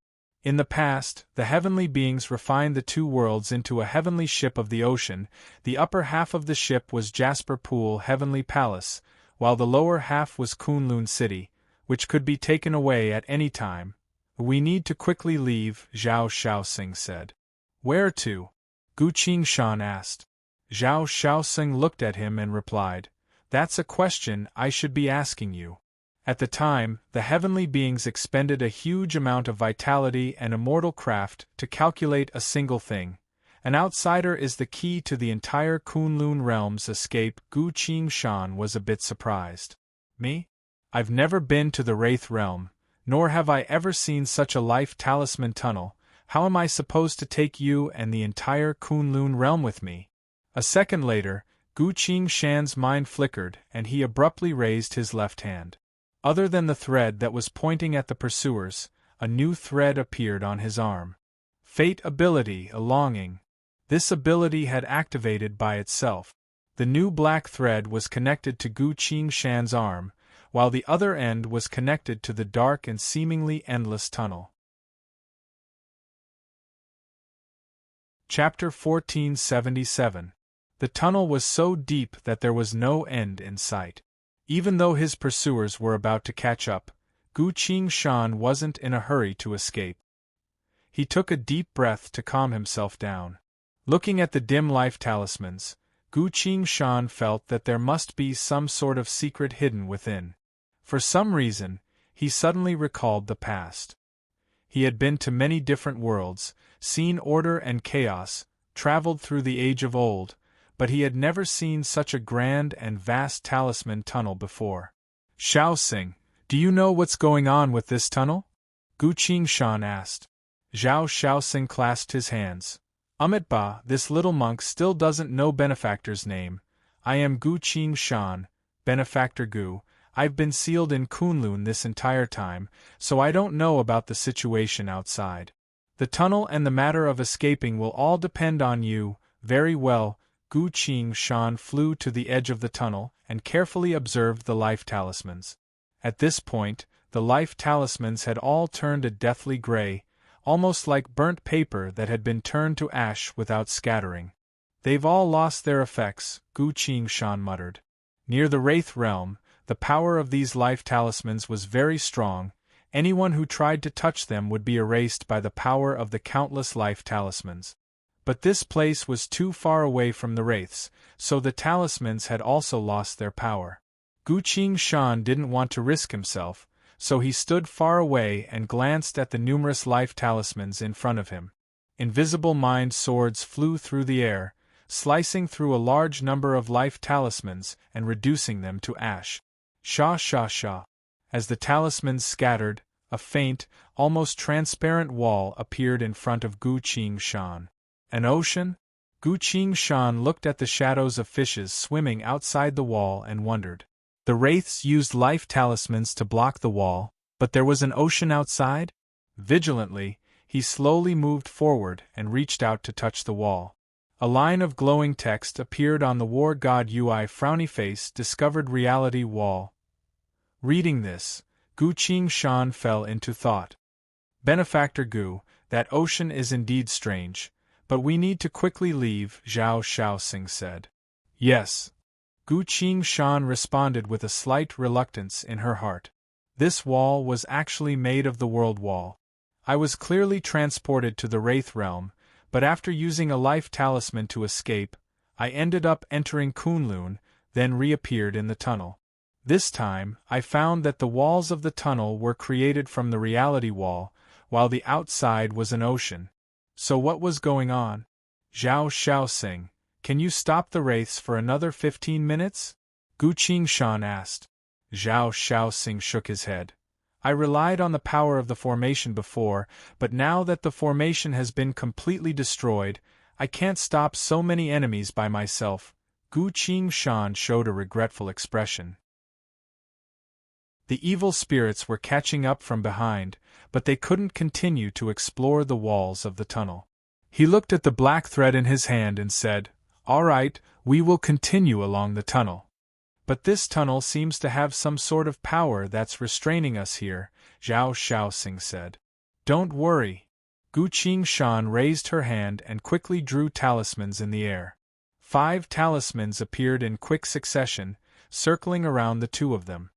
In the past, the heavenly beings refined the two worlds into a heavenly ship of the ocean. The upper half of the ship was Jasper Pool Heavenly Palace, while the lower half was Kunlun City, which could be taken away at any time. We need to quickly leave, Zhao Shaoxing said. Where to? Gu Qingshan asked. Zhao Shaoxing looked at him and replied, That's a question I should be asking you. At the time, the heavenly beings expended a huge amount of vitality and immortal craft to calculate a single thing. An outsider is the key to the entire Kunlun realm's escape. Gu Qingshan was a bit surprised. Me? I've never been to the Wraith realm, nor have I ever seen such a life talisman tunnel. How am I supposed to take you and the entire Kunlun realm with me? A second later, Gu Qingshan's mind flickered and he abruptly raised his left hand. Other than the thread that was pointing at the pursuers, a new thread appeared on his arm. Fate ability, a longing. This ability had activated by itself. The new black thread was connected to Gu Qingshan's arm, while the other end was connected to the dark and seemingly endless tunnel. Chapter 1477. The tunnel was so deep that there was no end in sight. Even though his pursuers were about to catch up, Gu Qingshan wasn't in a hurry to escape. He took a deep breath to calm himself down. Looking at the dim life talismans, Gu Qingshan felt that there must be some sort of secret hidden within. For some reason, he suddenly recalled the past. He had been to many different worlds, seen order and chaos, traveled through the age of old, but he had never seen such a grand and vast talisman tunnel before. Shaoxing, do you know what's going on with this tunnel? Gu Qingshan asked. Zhao Shaoxing clasped his hands. Ba, this little monk still doesn't know Benefactor's name. I am Gu Qingshan, Benefactor Gu. I've been sealed in Kunlun this entire time, so I don't know about the situation outside. The tunnel and the matter of escaping will all depend on you. Very well. Gu Qingshan flew to the edge of the tunnel and carefully observed the life talismans. At this point, the life talismans had all turned a deathly gray, almost like burnt paper that had been turned to ash without scattering. They've all lost their effects, Gu Qingshan muttered. Near the Wraith realm, the power of these life talismans was very strong. Anyone who tried to touch them would be erased by the power of the countless life talismans. But this place was too far away from the Wraiths, so the talismans had also lost their power. Gu Qingshan didn't want to risk himself, so he stood far away and glanced at the numerous life talismans in front of him. Invisible mind swords flew through the air, slicing through a large number of life talismans and reducing them to ash. Sha sha sha. As the talismans scattered, a faint, almost transparent wall appeared in front of Gu Qingshan. An ocean? Gu Qingshan looked at the shadows of fishes swimming outside the wall and wondered. The Wraiths used life talismans to block the wall, but there was an ocean outside? Vigilantly, he slowly moved forward and reached out to touch the wall. A line of glowing text appeared on the war god Ui frowny face discovered reality wall. Reading this, Gu Qingshan fell into thought. Benefactor Gu, that ocean is indeed strange. But we need to quickly leave, Zhao Shaoxing said. Yes. Gu Qingshan responded with a slight reluctance in her heart. This wall was actually made of the world wall. I was clearly transported to the Wraith realm, but after using a life talisman to escape, I ended up entering Kunlun, then reappeared in the tunnel. This time, I found that the walls of the tunnel were created from the reality wall, while the outside was an ocean. So what was going on? Zhao Shaoxing, can you stop the Wraiths for another 15 minutes? Gu Qingshan asked. Zhao Shaoxing shook his head. I relied on the power of the formation before, but now that the formation has been completely destroyed, I can't stop so many enemies by myself. Gu Qingshan showed a regretful expression. The evil spirits were catching up from behind, but they couldn't continue to explore the walls of the tunnel. He looked at the black thread in his hand and said, "All right, we will continue along the tunnel. But this tunnel seems to have some sort of power that's restraining us here," Zhao Shaoxing said. "Don't worry." Gu Qingshan raised her hand and quickly drew talismans in the air. 5 talismans appeared in quick succession, circling around the two of them.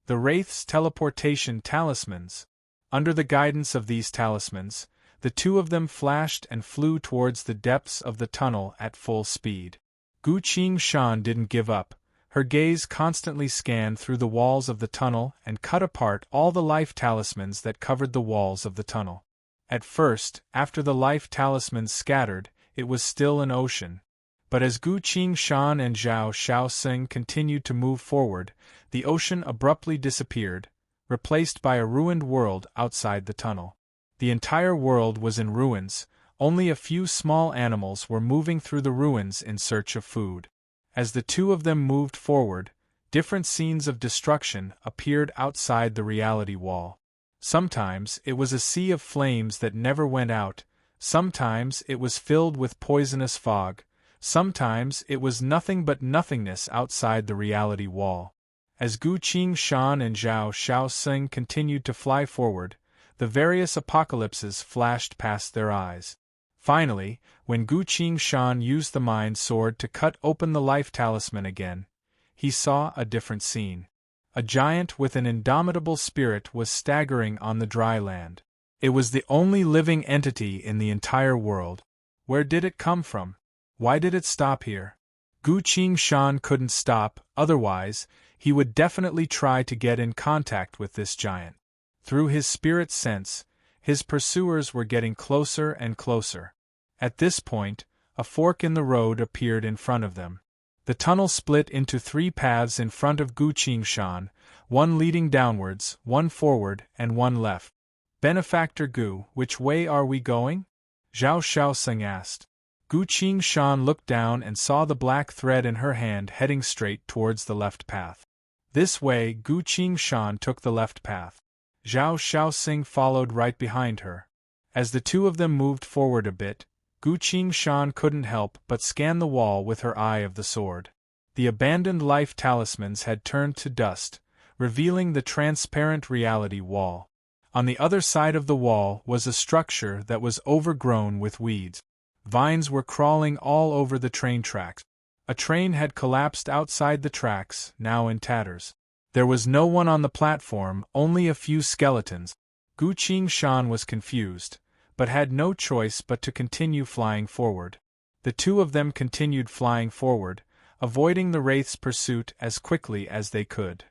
The Wraith's teleportation talismans. Under the guidance of these talismans, the two of them flashed and flew towards the depths of the tunnel at full speed. Gu Qingshan didn't give up. Her gaze constantly scanned through the walls of the tunnel and cut apart all the life talismans that covered the walls of the tunnel. At first, after the life talismans scattered, it was still an ocean. But as Gu Qingshan and Zhao Shaoxing continued to move forward, the ocean abruptly disappeared, replaced by a ruined world outside the tunnel. The entire world was in ruins, only a few small animals were moving through the ruins in search of food. As the two of them moved forward, different scenes of destruction appeared outside the reality wall. Sometimes it was a sea of flames that never went out, sometimes it was filled with poisonous fog, sometimes it was nothing but nothingness outside the reality wall. As Gu Qingshan and Zhao Shaoxing continued to fly forward, the various apocalypses flashed past their eyes. Finally, when Gu Qingshan used the Mind Sword to cut open the life talisman again, he saw a different scene. A giant with an indomitable spirit was staggering on the dry land. It was the only living entity in the entire world. Where did it come from? Why did it stop here? Gu Qingshan couldn't stop, otherwise, he would definitely try to get in contact with this giant. Through his spirit sense, his pursuers were getting closer and closer. At this point, a fork in the road appeared in front of them. The tunnel split into 3 paths in front of Gu Qingshan, one leading downwards, one forward, and one left. "Benefactor Gu, which way are we going?" Zhao Shaoxing asked. Gu Qingshan looked down and saw the black thread in her hand heading straight towards the left path. This way, Gu Qingshan took the left path. Zhao Shaoxing followed right behind her. As the two of them moved forward a bit, Gu Qingshan couldn't help but scan the wall with her eye of the sword. The abandoned life talismans had turned to dust, revealing the transparent reality wall. On the other side of the wall was a structure that was overgrown with weeds. Vines were crawling all over the train tracks. A train had collapsed outside the tracks, now in tatters. There was no one on the platform, only a few skeletons. Gu Qingshan was confused, but had no choice but to continue flying forward. The two of them continued flying forward, avoiding the Wraith's pursuit as quickly as they could.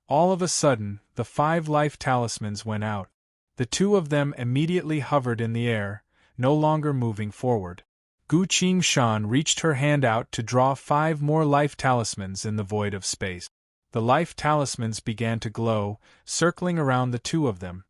All of a sudden, the 5 life talismans went out. The two of them immediately hovered in the air, no longer moving forward. Gu Qingshan reached her hand out to draw 5 more life talismans in the void of space. The life talismans began to glow, circling around the two of them.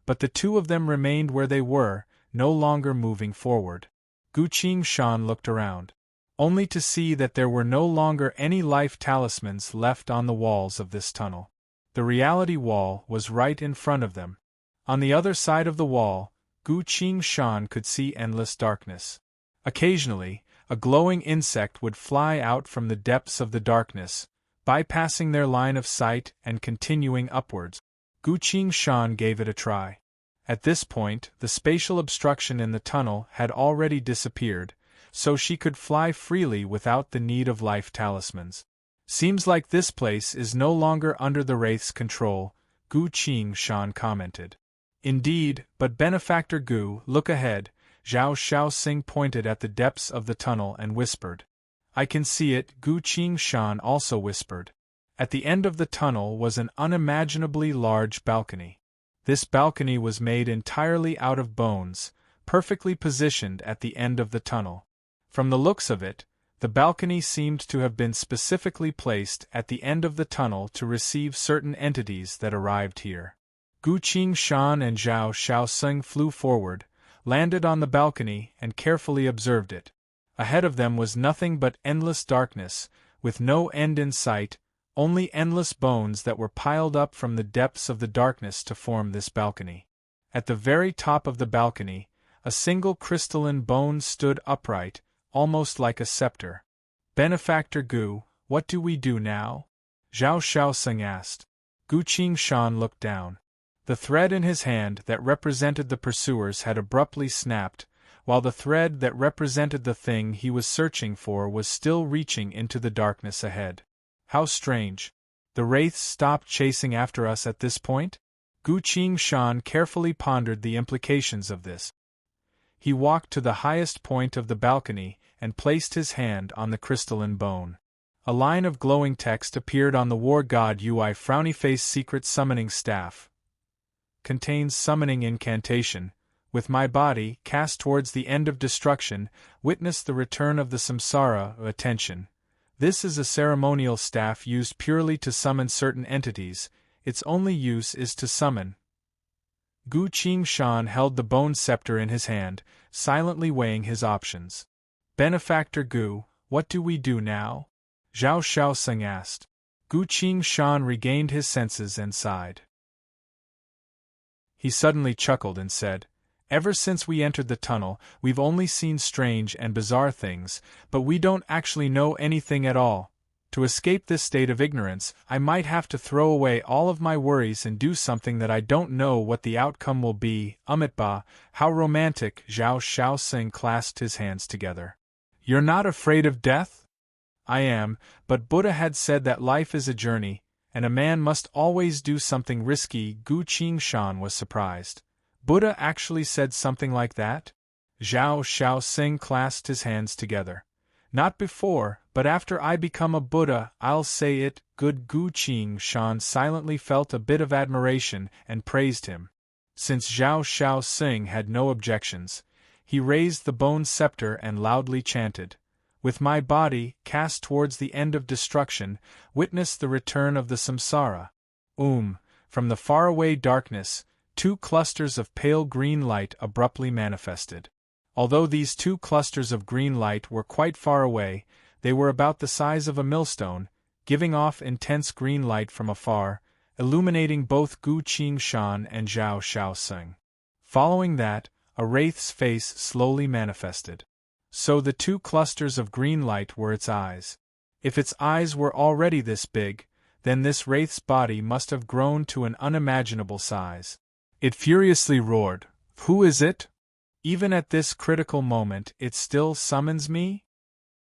But the two of them remained where they were, no longer moving forward. Gu Qingshan looked around, only to see that there were no longer any life talismans left on the walls of this tunnel. The reality wall was right in front of them. On the other side of the wall, Gu Qingshan could see endless darkness. Occasionally, a glowing insect would fly out from the depths of the darkness, bypassing their line of sight and continuing upwards. Gu Qingshan gave it a try. At this point, the spatial obstruction in the tunnel had already disappeared, so she could fly freely without the need of life talismans. "Seems like this place is no longer under the Wraith's control," Gu Qingshan commented. "Indeed, but Benefactor Gu, look ahead." Zhao Shaoxing pointed at the depths of the tunnel and whispered. "I can see it," Gu Qingshan also whispered. At the end of the tunnel was an unimaginably large balcony. This balcony was made entirely out of bones, perfectly positioned at the end of the tunnel. From the looks of it, the balcony seemed to have been specifically placed at the end of the tunnel to receive certain entities that arrived here. Gu Qingshan and Zhao Shaoxing flew forward, landed on the balcony and carefully observed it. Ahead of them was nothing but endless darkness, with no end in sight, only endless bones that were piled up from the depths of the darkness to form this balcony. At the very top of the balcony, A single crystalline bone stood upright, almost like a scepter. Benefactor Gu, what do we do now? Zhao Shaoxing asked. Gu Qingshan looked down. The thread in his hand that represented the pursuers had abruptly snapped, while the thread that represented the thing he was searching for was still reaching into the darkness ahead. How strange. The wraiths stopped chasing after us at this point? Gu Qingshan carefully pondered the implications of this. He walked to the highest point of the balcony and placed his hand on the crystalline bone. A line of glowing text appeared on the war god Ui Frowny Face secret summoning staff. Contains summoning incantation. With my body cast towards the end of destruction, witness the return of the samsara. Attention. This is a ceremonial staff used purely to summon certain entities. Its only use is to summon. Gu Qingshan held the bone scepter in his hand, silently weighing his options. Benefactor Gu, what do we do now? Zhao Shaoxing asked. Gu Qingshan regained his senses and sighed. He suddenly chuckled and said, Ever since we entered the tunnel, we've only seen strange and bizarre things, but we don't actually know anything at all. To escape this state of ignorance, I might have to throw away all of my worries and do something that I don't know what the outcome will be. Ba, how romantic! Zhao Shaoxing clasped his hands together. You're not afraid of death? I am, but Buddha had said that life is a journey, and a man must always do something risky. Gu Qingshan was surprised. Buddha actually said something like that? Zhao Shaoxing clasped his hands together. Not before, but after I become a Buddha, I'll say it. Good. Gu Qingshan silently felt a bit of admiration and praised him. Since Zhao Shaoxing had no objections, he raised the bone scepter and loudly chanted, With my body cast towards the end of destruction, witness the return of the samsara. From the faraway darkness, 2 clusters of pale green light abruptly manifested. Although these 2 clusters of green light were quite far away, they were about the size of a millstone, giving off intense green light from afar, illuminating both Gu Qingshan and Zhao Shaoxing. Following that, a wraith's face slowly manifested. So the 2 clusters of green light were its eyes. If its eyes were already this big, then this wraith's body must have grown to an unimaginable size. It furiously roared, Who is it? Even at this critical moment it still summons me?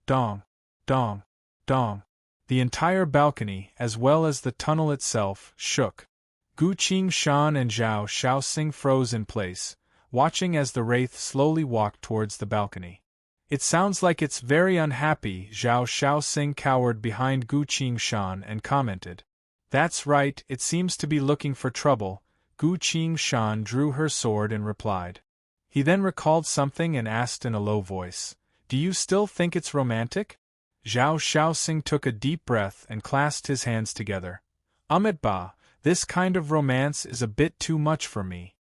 Dong, dong, dong. The entire balcony, as well as the tunnel itself, shook. Gu Qingshan and Zhao Shaoxing froze in place, watching as the wraith slowly walked towards the balcony. It sounds like it's very unhappy. Zhao Shaoxing cowered behind Gu Qingshan and commented. That's right, it seems to be looking for trouble. Gu Qingshan drew her sword and replied. He then recalled something and asked in a low voice, Do you still think it's romantic? Zhao Shaoxing took a deep breath and clasped his hands together. Ba, this kind of romance is a bit too much for me.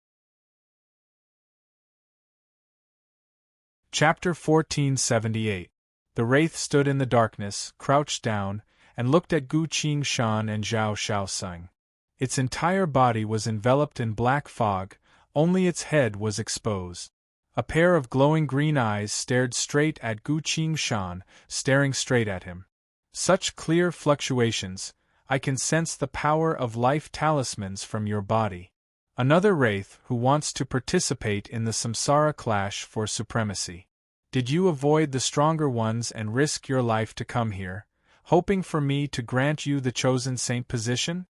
Chapter 1478. The wraith stood in the darkness, crouched down, and looked at Gu Qingshan and Zhao Shaoxing. Its entire body was enveloped in black fog, only its head was exposed. A pair of glowing green eyes stared straight at Gu Qingshan, staring straight at him. Such clear fluctuations, I can sense the power of life talismans from your body. Another wraith who wants to participate in the samsara clash for supremacy. Did you avoid the stronger ones and risk your life to come here, hoping for me to grant you the chosen saint position?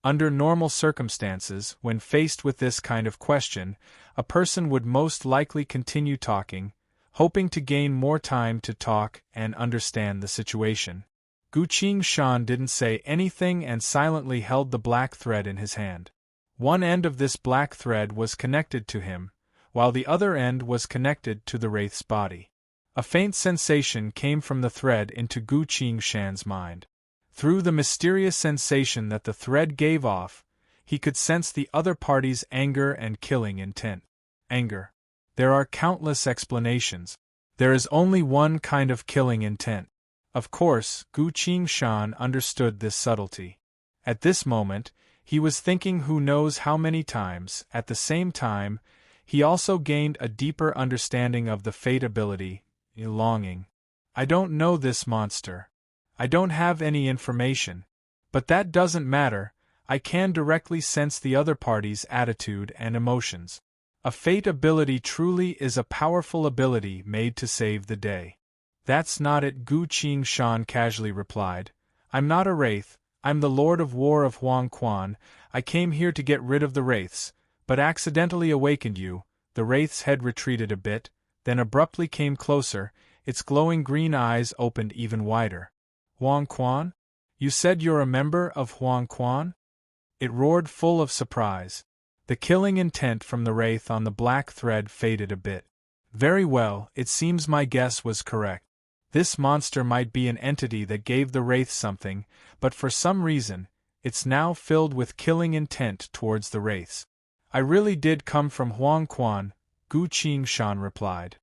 Under normal circumstances, when faced with this kind of question, a person would most likely continue talking, hoping to gain more time to talk and understand the situation. Gu Qingshan didn't say anything and silently held the black thread in his hand. One end of this black thread was connected to him, while the other end was connected to the wraith's body. A faint sensation came from the thread into Gu Qingshan's mind. Through the mysterious sensation that the thread gave off, he could sense the other party's anger and killing intent. Anger. There are countless explanations. There is only one kind of killing intent. Of course, Gu Qingshan understood this subtlety. At this moment, he was thinking who knows how many times. At the same time, He also gained a deeper understanding of the fate ability, longing. I don't know this monster. I don't have any information. But that doesn't matter, I can directly sense the other party's attitude and emotions. A fate ability truly is a powerful ability made to save the day. That's not it, Gu Qingshan casually replied. I'm not a wraith, I'm the Lord of War of Huang Quan. I came here to get rid of the wraiths, but accidentally awakened you. The wraith's head retreated a bit, then abruptly came closer, its glowing green eyes opened even wider. Huang Quan? You said you're a member of Huang Quan? It roared, full of surprise. The killing intent from the wraith on the black thread faded a bit. Very well, it seems my guess was correct. This monster might be an entity that gave the wraith something, but for some reason, it's now filled with killing intent towards the wraiths. I really did come from Huang Quan, Gu Qingshan replied.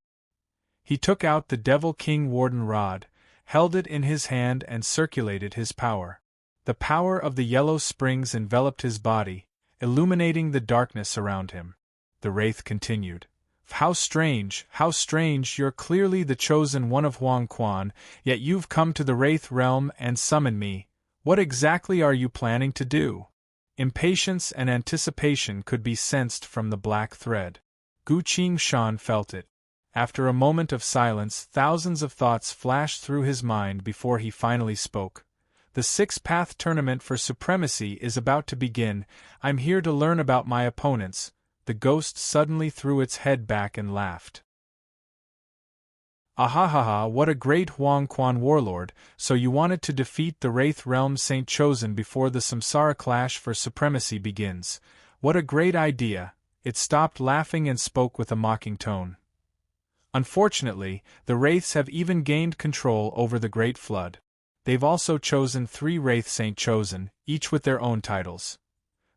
He took out the Devil King Warden Rod, held it in his hand and circulated his power. The power of the yellow springs enveloped his body, illuminating the darkness around him. The wraith continued. How strange, you're clearly the chosen one of Huang Quan, yet you've come to the wraith realm and summoned me. What exactly are you planning to do? Impatience and anticipation could be sensed from the black thread. Gu Qingshan felt it. After a moment of silence, thousands of thoughts flashed through his mind before he finally spoke. The six-path tournament for supremacy is about to begin. I'm here to learn about my opponents. The ghost suddenly threw its head back and laughed. Ahahaha, what a great Huang Quan warlord, so you wanted to defeat the Wraith Realm Saint Chosen before the Samsara clash for supremacy begins. What a great idea. It stopped laughing and spoke with a mocking tone. Unfortunately, the Wraiths have even gained control over the Great Flood. They've also chosen 3 Wraith Saint Chosen, each with their own titles.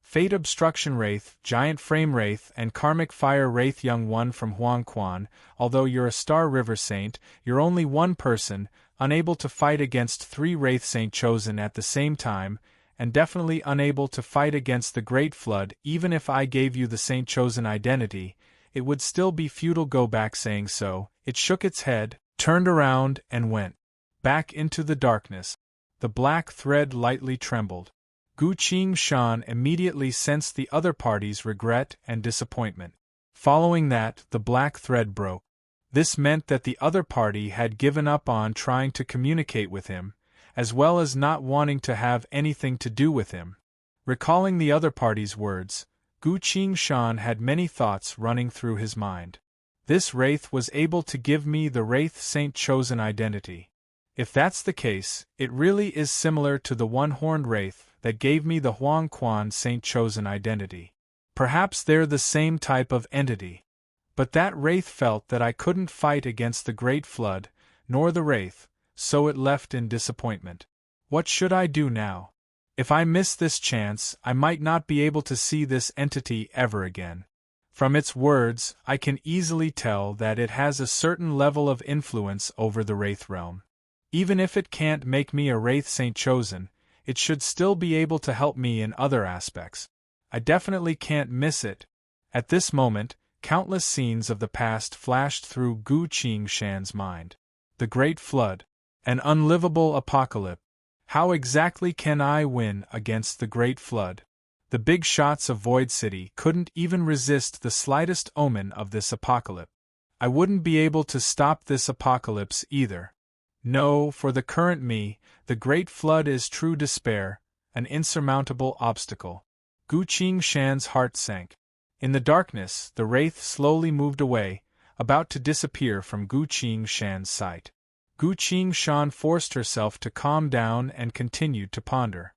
Fate Obstruction Wraith, Giant Frame Wraith, and Karmic Fire Wraith. Young one from Huang Quan, although you're a Star River Saint, you're only one person, unable to fight against 3 Wraith Saint Chosen at the same time, and definitely unable to fight against the Great Flood. Even if I gave you the Saint Chosen identity, it would still be futile. Go back. Saying so, it shook its head, turned around, and went back into the darkness. The black thread lightly trembled. Gu Qingshan immediately sensed the other party's regret and disappointment. Following that, the black thread broke. This meant that the other party had given up on trying to communicate with him, as well as not wanting to have anything to do with him. Recalling the other party's words, Gu Qingshan had many thoughts running through his mind. This wraith was able to give me the Wraith Saint Chosen identity. If that's the case, it really is similar to the one-horned wraith that gave me the Huang Quan Saint Chosen identity. Perhaps they're the same type of entity. But that wraith felt that I couldn't fight against the Great Flood, nor the wraith, so it left in disappointment. What should I do now? If I miss this chance, I might not be able to see this entity ever again. From its words, I can easily tell that it has a certain level of influence over the Wraith Realm. Even if it can't make me a Wraith Saint Chosen, it should still be able to help me in other aspects. I definitely can't miss it. At this moment, countless scenes of the past flashed through Gu Qingshan's mind. The Great Flood. An unlivable apocalypse. How exactly can I win against the Great Flood? The big shots of Void City couldn't even resist the slightest omen of this apocalypse. I wouldn't be able to stop this apocalypse either. No, for the current me, the Great Flood is true despair, an insurmountable obstacle. Gu Qingshan's heart sank. In the darkness, the wraith slowly moved away, about to disappear from Gu Qingshan's sight. Gu Qingshan forced herself to calm down and continued to ponder.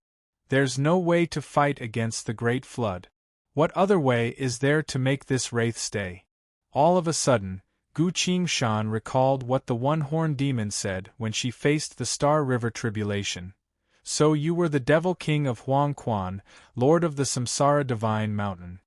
There's no way to fight against the Great Flood. What other way is there to make this wraith stay? All of a sudden, Gu Qingshan recalled what the one-horned demon said when she faced the Star River tribulation. So you were the Devil King of Huang Quan, Lord of the Samsara Divine Mountain.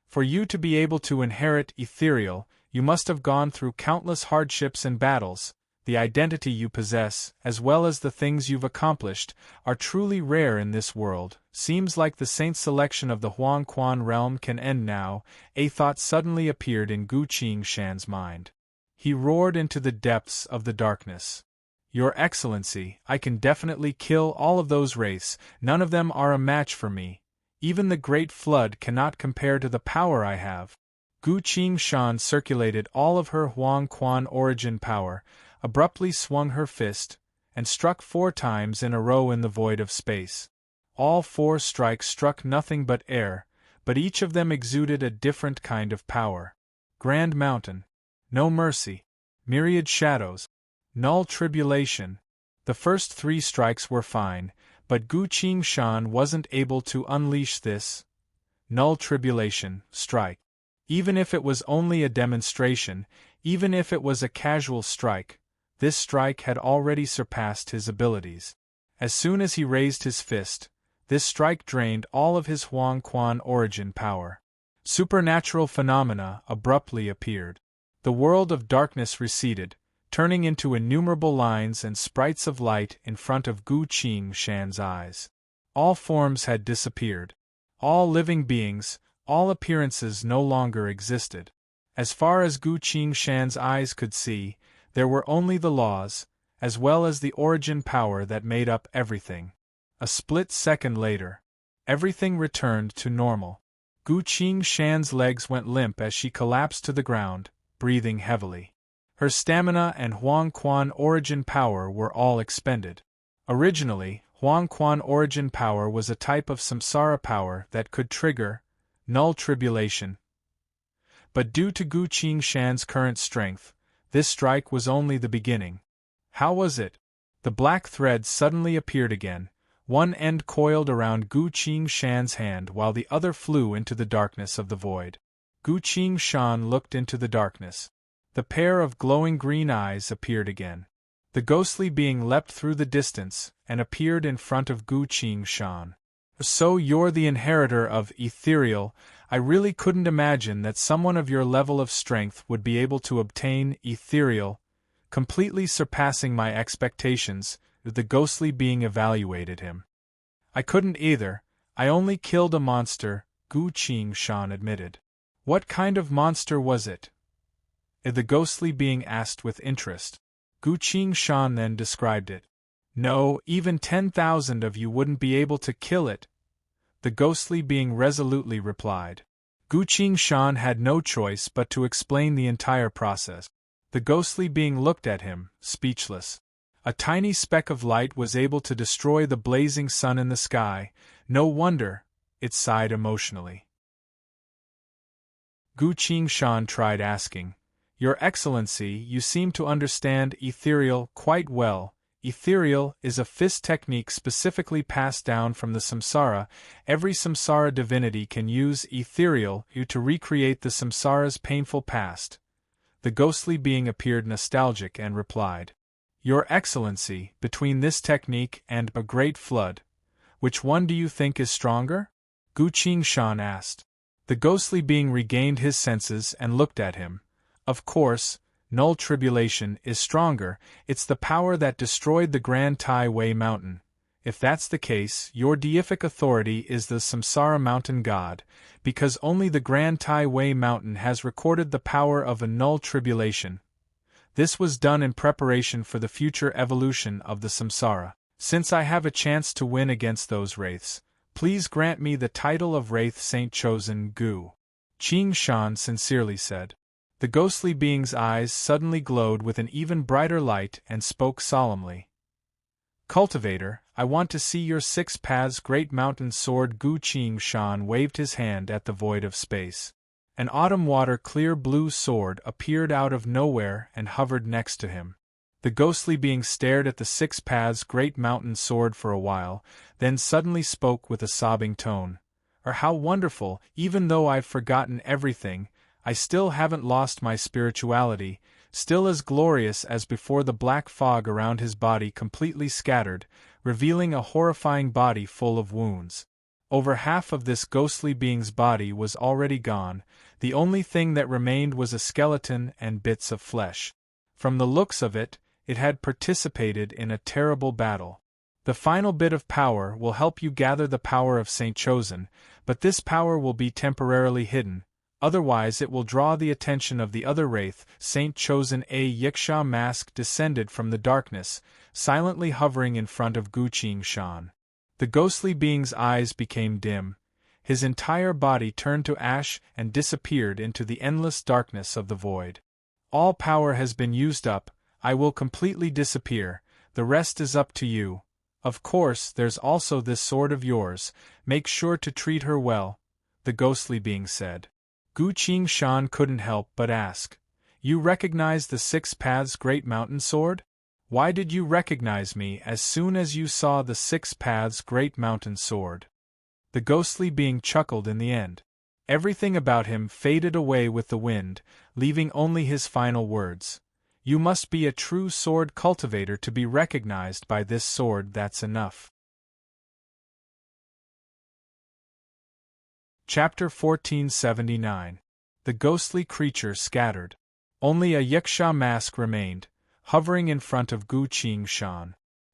For you to be able to inherit ethereal, you must have gone through countless hardships and battles. the identity you possess, as well as the things you've accomplished, are truly rare in this world. Seems like the saint's selection of the Huang Quan realm can end now. A thought suddenly appeared in Gu Qingshan's mind. He roared into the depths of the darkness. Your Excellency, I can definitely kill all of those wraiths. None of them are a match for me. Even the Great Flood cannot compare to the power I have. Gu Qingshan circulated all of her Huang Quan origin power, abruptly swung her fist, and struck 4 times in a row in the void of space. All 4 strikes struck nothing but air, but each of them exuded a different kind of power. Grand Mountain. No mercy. Myriad shadows. Null tribulation. The first 3 strikes were fine, but Gu Qingshan wasn't able to unleash this null tribulation strike. Even if it was only a demonstration, even if it was a casual strike, this strike had already surpassed his abilities. As soon as he raised his fist, this strike drained all of his Huang Quan origin power. Supernatural phenomena abruptly appeared. The world of darkness receded, turning into innumerable lines and sprites of light in front of Gu Qingshan's eyes. All forms had disappeared. All living beings, all appearances no longer existed. As far as Gu Qingshan's eyes could see, there were only the laws, as well as the origin power that made up everything. A split second later, everything returned to normal. Gu Qingshan's legs went limp as she collapsed to the ground, breathing heavily. Her stamina and Huang Quan origin power were all expended. Originally, Huang Quan origin power was a type of samsara power that could trigger null tribulation. But due to Gu Qingshan's current strength, this strike was only the beginning. How was it? The black thread suddenly appeared again, one end coiled around Gu Qingshan's hand while the other flew into the darkness of the void. Gu Qingshan looked into the darkness. The pair of glowing green eyes appeared again. The ghostly being leapt through the distance and appeared in front of Gu Qingshan. So you're the inheritor of ethereal. I really couldn't imagine that someone of your level of strength would be able to obtain ethereal, completely surpassing my expectations. The ghostly being evaluated him. I couldn't either. I only killed a monster, Gu Qingshan admitted. What kind of monster was it? The ghostly being asked with interest. Gu Qingshan then described it. No, even 10,000 of you wouldn't be able to kill it, the ghostly being resolutely replied. Gu Qingshan had no choice but to explain the entire process. The ghostly being looked at him, speechless. A tiny speck of light was able to destroy the blazing sun in the sky. No wonder, it sighed emotionally. Gu Qingshan tried asking, Your Excellency, you seem to understand ethereal quite well. Ethereal is a fist technique specifically passed down from the samsara. Every samsara divinity can use ethereal to recreate the samsara's painful past. The ghostly being appeared nostalgic and replied, Your Excellency, between this technique and a great flood, which one do you think is stronger? Gu Qingshan asked. The ghostly being regained his senses and looked at him. Of course, null tribulation is stronger. It's the power that destroyed the Grand Tai Wei mountain. If that's the case, your deific authority is the Samsara mountain god, because only the Grand Tai Wei mountain has recorded the power of a null tribulation. This was done in preparation for the future evolution of the samsara. Since I have a chance to win against those wraiths, please grant me the title of Wraith Saint Chosen Gu. Qingshan sincerely said. The ghostly being's eyes suddenly glowed with an even brighter light and spoke solemnly. Cultivator, I want to see your 6 paths great mountain sword. Gu Qingshan waved his hand at the void of space. An autumn water clear blue sword appeared out of nowhere and hovered next to him. The ghostly being stared at the 6 paths great mountain sword for a while, then suddenly spoke with a sobbing tone. How wonderful, even though I've forgotten everything, I still haven't lost my spirituality, still as glorious as before. The black fog around his body completely scattered, revealing a horrifying body full of wounds. Over half of this ghostly being's body was already gone. The only thing that remained was a skeleton and bits of flesh. From the looks of it, it had participated in a terrible battle. The final bit of power will help you gather the power of Saint Chosen, but this power will be temporarily hidden, otherwise it will draw the attention of the other wraith. Saint Chosen. A Yiksha mask descended from the darkness, silently hovering in front of Gu Qingshan. The ghostly being's eyes became dim, his entire body turned to ash and disappeared into the endless darkness of the void. All power has been used up, I will completely disappear, the rest is up to you. Of course, there's also this sword of yours, make sure to treat her well, the ghostly being said. Gu Qingshan couldn't help but ask, You recognize the Six Paths Great Mountain Sword? Why did you recognize me as soon as you saw the Six Paths Great Mountain Sword? The ghostly being chuckled in the end. Everything about him faded away with the wind, leaving only his final words. You must be a true sword cultivator to be recognized by this sword, that's enough. Chapter 1479. The ghostly creature scattered. Only a Yiksha mask remained, hovering in front of Gu Qingshan.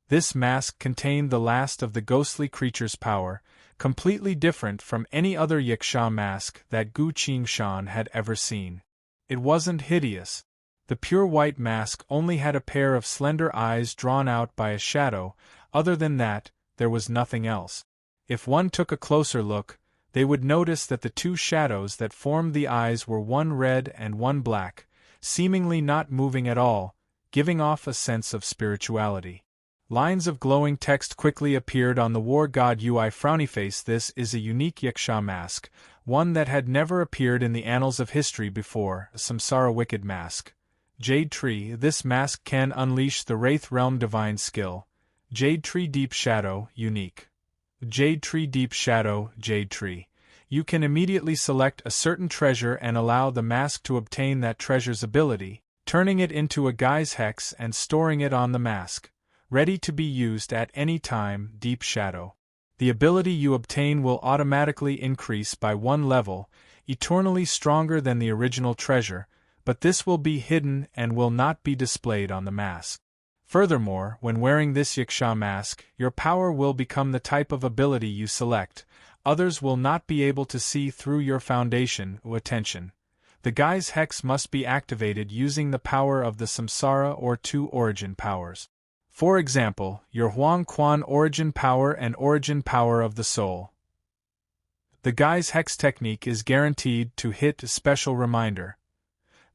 This mask contained the last of the ghostly creature's power, completely different from any other Yiksha mask that Gu Qingshan had ever seen. It wasn't hideous. The pure white mask only had a pair of slender eyes drawn out by a shadow, other than that, there was nothing else. If one took a closer look, they would notice that the two shadows that formed the eyes were one red and one black, seemingly not moving at all, giving off a sense of spirituality. Lines of glowing text quickly appeared on the war god Ui Frownyface. This is a unique Yiksha mask, one that had never appeared in the annals of history before, a Samsara Wicked mask. Jade Tree. This mask can unleash the Wraith Realm Divine Skill. Jade Tree Deep Shadow, unique. Jade Tree Deep Shadow, Jade Tree. You can immediately select a certain treasure and allow the mask to obtain that treasure's ability, turning it into a Guy's Hex and storing it on the mask. Ready to be used at any time. Deep Shadow. The ability you obtain will automatically increase by one level, eternally stronger than the original treasure, but this will be hidden and will not be displayed on the mask. Furthermore, when wearing this Yiksha mask, your power will become the type of ability you select. Others will not be able to see through your foundation. Attention. The Guy's Hex must be activated using the power of the Samsara or two origin powers. For example, your Huang Quan origin power and origin power of the soul. The Guy's Hex technique is guaranteed to hit. A special reminder.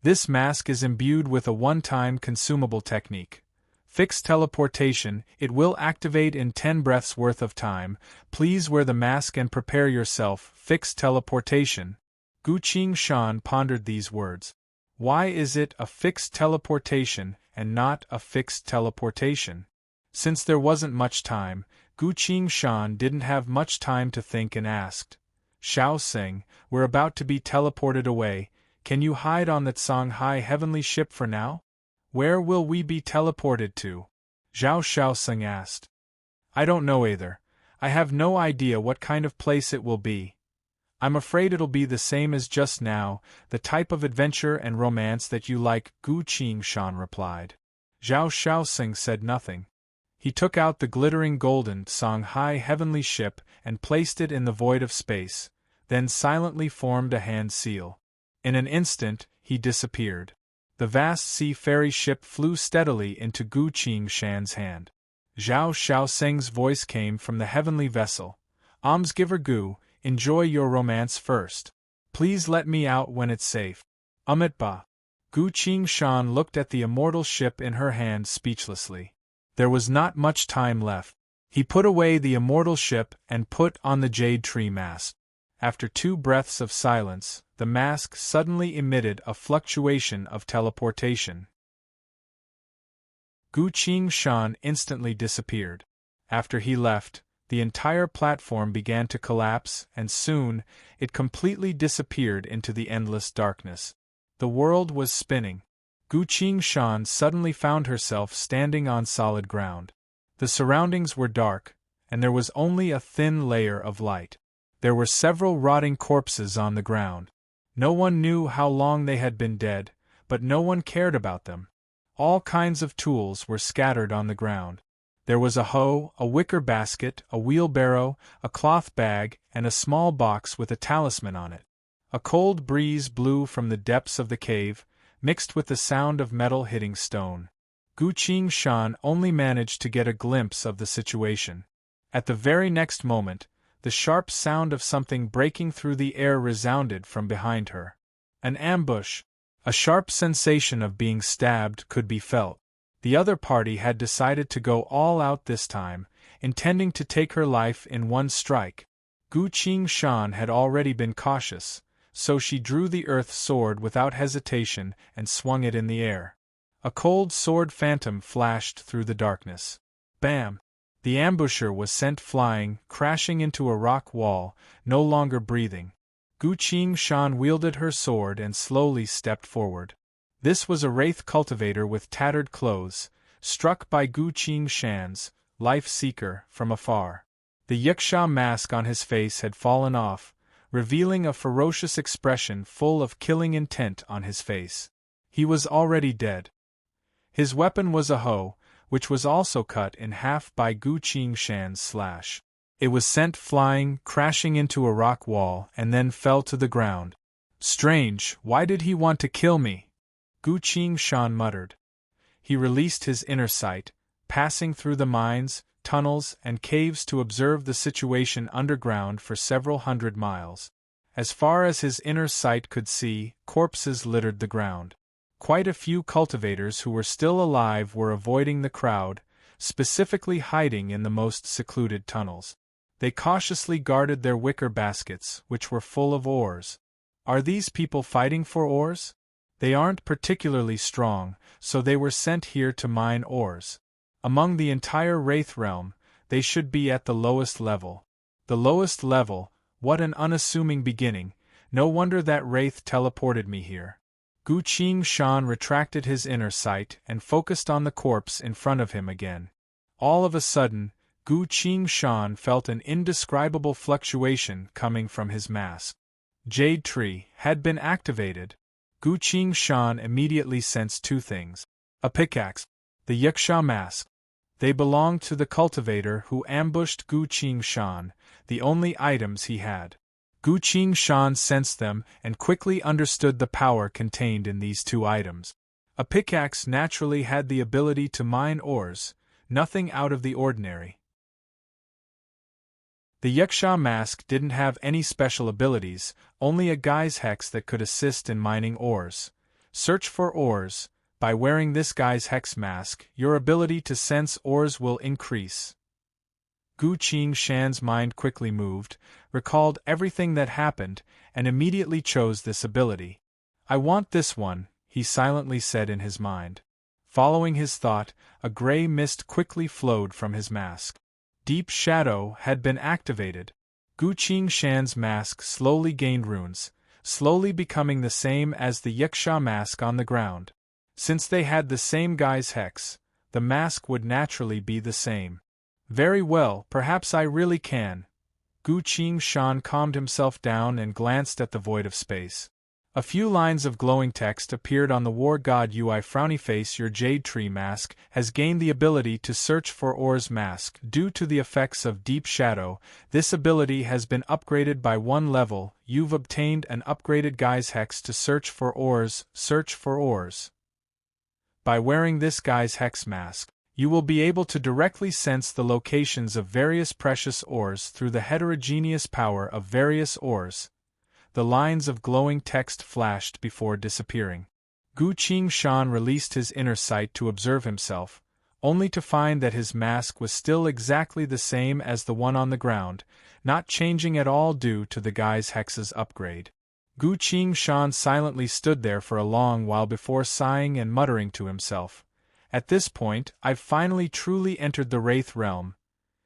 This mask is imbued with a one-time consumable technique. Fixed teleportation. It will activate in 10 breaths worth of time. Please wear the mask and prepare yourself. Fixed teleportation. Gu Qingshan pondered these words. Why is it a fixed teleportation and not a fixed teleportation? Since there wasn't much time, Gu Qingshan didn't have much time to think and asked. Xiao Xing, we're about to be teleported away. Can you hide on that Songhai heavenly ship for now? Where will we be teleported to? Zhao Xiaoxing asked. I don't know either. I have no idea what kind of place it will be. I'm afraid it'll be the same as just now, the type of adventure and romance that you like, Gu Qingshan replied. Zhao Xiaoxing said nothing. He took out the glittering golden Songhai heavenly ship and placed it in the void of space, then silently formed a hand seal. In an instant, he disappeared. The vast sea-faring ship flew steadily into Gu Qingshan's hand. Zhao Xiaoxing's voice came from the heavenly vessel. Almsgiver Gu, enjoy your romance first. Please let me out when it's safe. Ba. Gu Qingshan looked at the immortal ship in her hand speechlessly. There was not much time left. He put away the immortal ship and put on the jade tree mask. After 2 breaths of silence, the mask suddenly emitted a fluctuation of teleportation. Gu Qingshan instantly disappeared. After he left, the entire platform began to collapse, and soon, it completely disappeared into the endless darkness. The world was spinning. Gu Qingshan suddenly found herself standing on solid ground. The surroundings were dark, and there was only a thin layer of light. There were several rotting corpses on the ground. No one knew how long they had been dead, but no one cared about them. All kinds of tools were scattered on the ground. There was a hoe, a wicker basket, a wheelbarrow, a cloth bag, and a small box with a talisman on it. A cold breeze blew from the depths of the cave, mixed with the sound of metal hitting stone. Gu Qingshan only managed to get a glimpse of the situation. At the very next moment, the sharp sound of something breaking through the air resounded from behind her. An ambush. A sharp sensation of being stabbed could be felt. The other party had decided to go all out this time, intending to take her life in one strike. Gu Qingshan had already been cautious, so she drew the earth sword without hesitation and swung it in the air. A cold sword phantom flashed through the darkness. Bam! The ambusher was sent flying, crashing into a rock wall, no longer breathing. Gu Qingshan wielded her sword and slowly stepped forward. This was a wraith cultivator with tattered clothes, struck by Gu Qingshan's life seeker from afar. The yiksha mask on his face had fallen off, revealing a ferocious expression full of killing intent on his face. He was already dead. His weapon was a hoe, which was also cut in half by Gu Qingshan's slash. It was sent flying, crashing into a rock wall, and then fell to the ground. Strange, why did he want to kill me? Gu Qingshan muttered. He released his inner sight, passing through the mines, tunnels, and caves to observe the situation underground for several hundred miles. As far as his inner sight could see, corpses littered the ground. Quite a few cultivators who were still alive were avoiding the crowd, specifically hiding in the most secluded tunnels. They cautiously guarded their wicker baskets, which were full of ores. Are these people fighting for ores? They aren't particularly strong, so they were sent here to mine ores. Among the entire Wraith realm, they should be at the lowest level. The lowest level, what an unassuming beginning, no wonder that Wraith teleported me here. Gu Qingshan retracted his inner sight and focused on the corpse in front of him again. All of a sudden, Gu Qingshan felt an indescribable fluctuation coming from his mask. Jade Tree had been activated. Gu Qingshan immediately sensed two things. A pickaxe, the yiksha mask. They belonged to the cultivator who ambushed Gu Qingshan, the only items he had. Gu Qingshan sensed them and quickly understood the power contained in these two items. A pickaxe naturally had the ability to mine ores, nothing out of the ordinary. The yiksha mask didn't have any special abilities, only a guy's hex that could assist in mining ores. Search for ores. By wearing this guy's hex mask, your ability to sense ores will increase. Gu Qingshan's mind quickly moved, recalled everything that happened, and immediately chose this ability. I want this one, he silently said in his mind. Following his thought, a gray mist quickly flowed from his mask. Deep Shadow had been activated. Gu Qingshan's mask slowly gained runes, slowly becoming the same as the yiksha mask on the ground. Since they had the same guy's hex, the mask would naturally be the same. Very well, perhaps I really can. Gu Qingshan calmed himself down and glanced at the void of space. A few lines of glowing text appeared on the War God UI frowny face. Your Jade Tree mask has gained the ability to search for ores mask. Due to the effects of Deep Shadow, this ability has been upgraded by one level. You've obtained an upgraded guy's hex to search for ores. Search for ores. By wearing this guy's hex mask, you will be able to directly sense the locations of various precious ores through the heterogeneous power of various ores. The lines of glowing text flashed before disappearing. Gu Qingshan released his inner sight to observe himself, only to find that his mask was still exactly the same as the one on the ground, not changing at all due to the guy's hex's upgrade. Gu Qingshan silently stood there for a long while before sighing and muttering to himself. At this point, I've finally truly entered the Wraith realm.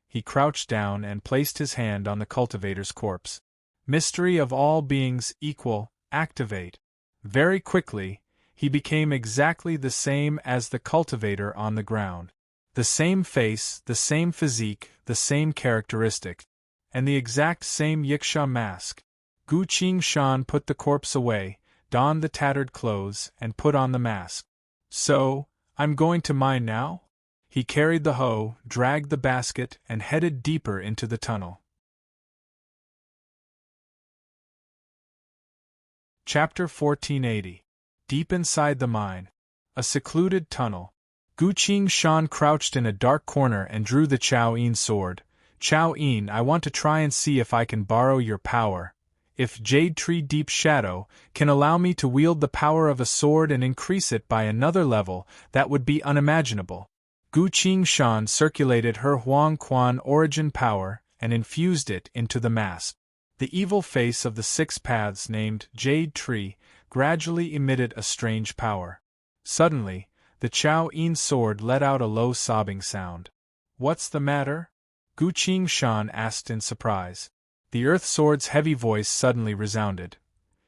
He crouched down and placed his hand on the cultivator's corpse. Mystery of all beings equal, activate. Very quickly, he became exactly the same as the cultivator on the ground. The same face, the same physique, the same characteristics, and the exact same yiksha mask. Gu Qingshan put the corpse away, donned the tattered clothes, and put on the mask. So, I'm going to mine now? He carried the hoe, dragged the basket, and headed deeper into the tunnel. Chapter 1480. Deep inside the mine. A secluded tunnel. Gu Qingshan crouched in a dark corner and drew the Chao Yin sword. Chao Yin, I want to try and see if I can borrow your power. If Jade Tree Deep Shadow can allow me to wield the power of a sword and increase it by another level, that would be unimaginable. Gu Qingshan circulated her Huang Quan origin power and infused it into the mask. The evil face of the six paths named Jade Tree gradually emitted a strange power. Suddenly, the Chao Yin sword let out a low sobbing sound. What's the matter? Gu Qingshan asked in surprise. The Earth Sword's heavy voice suddenly resounded.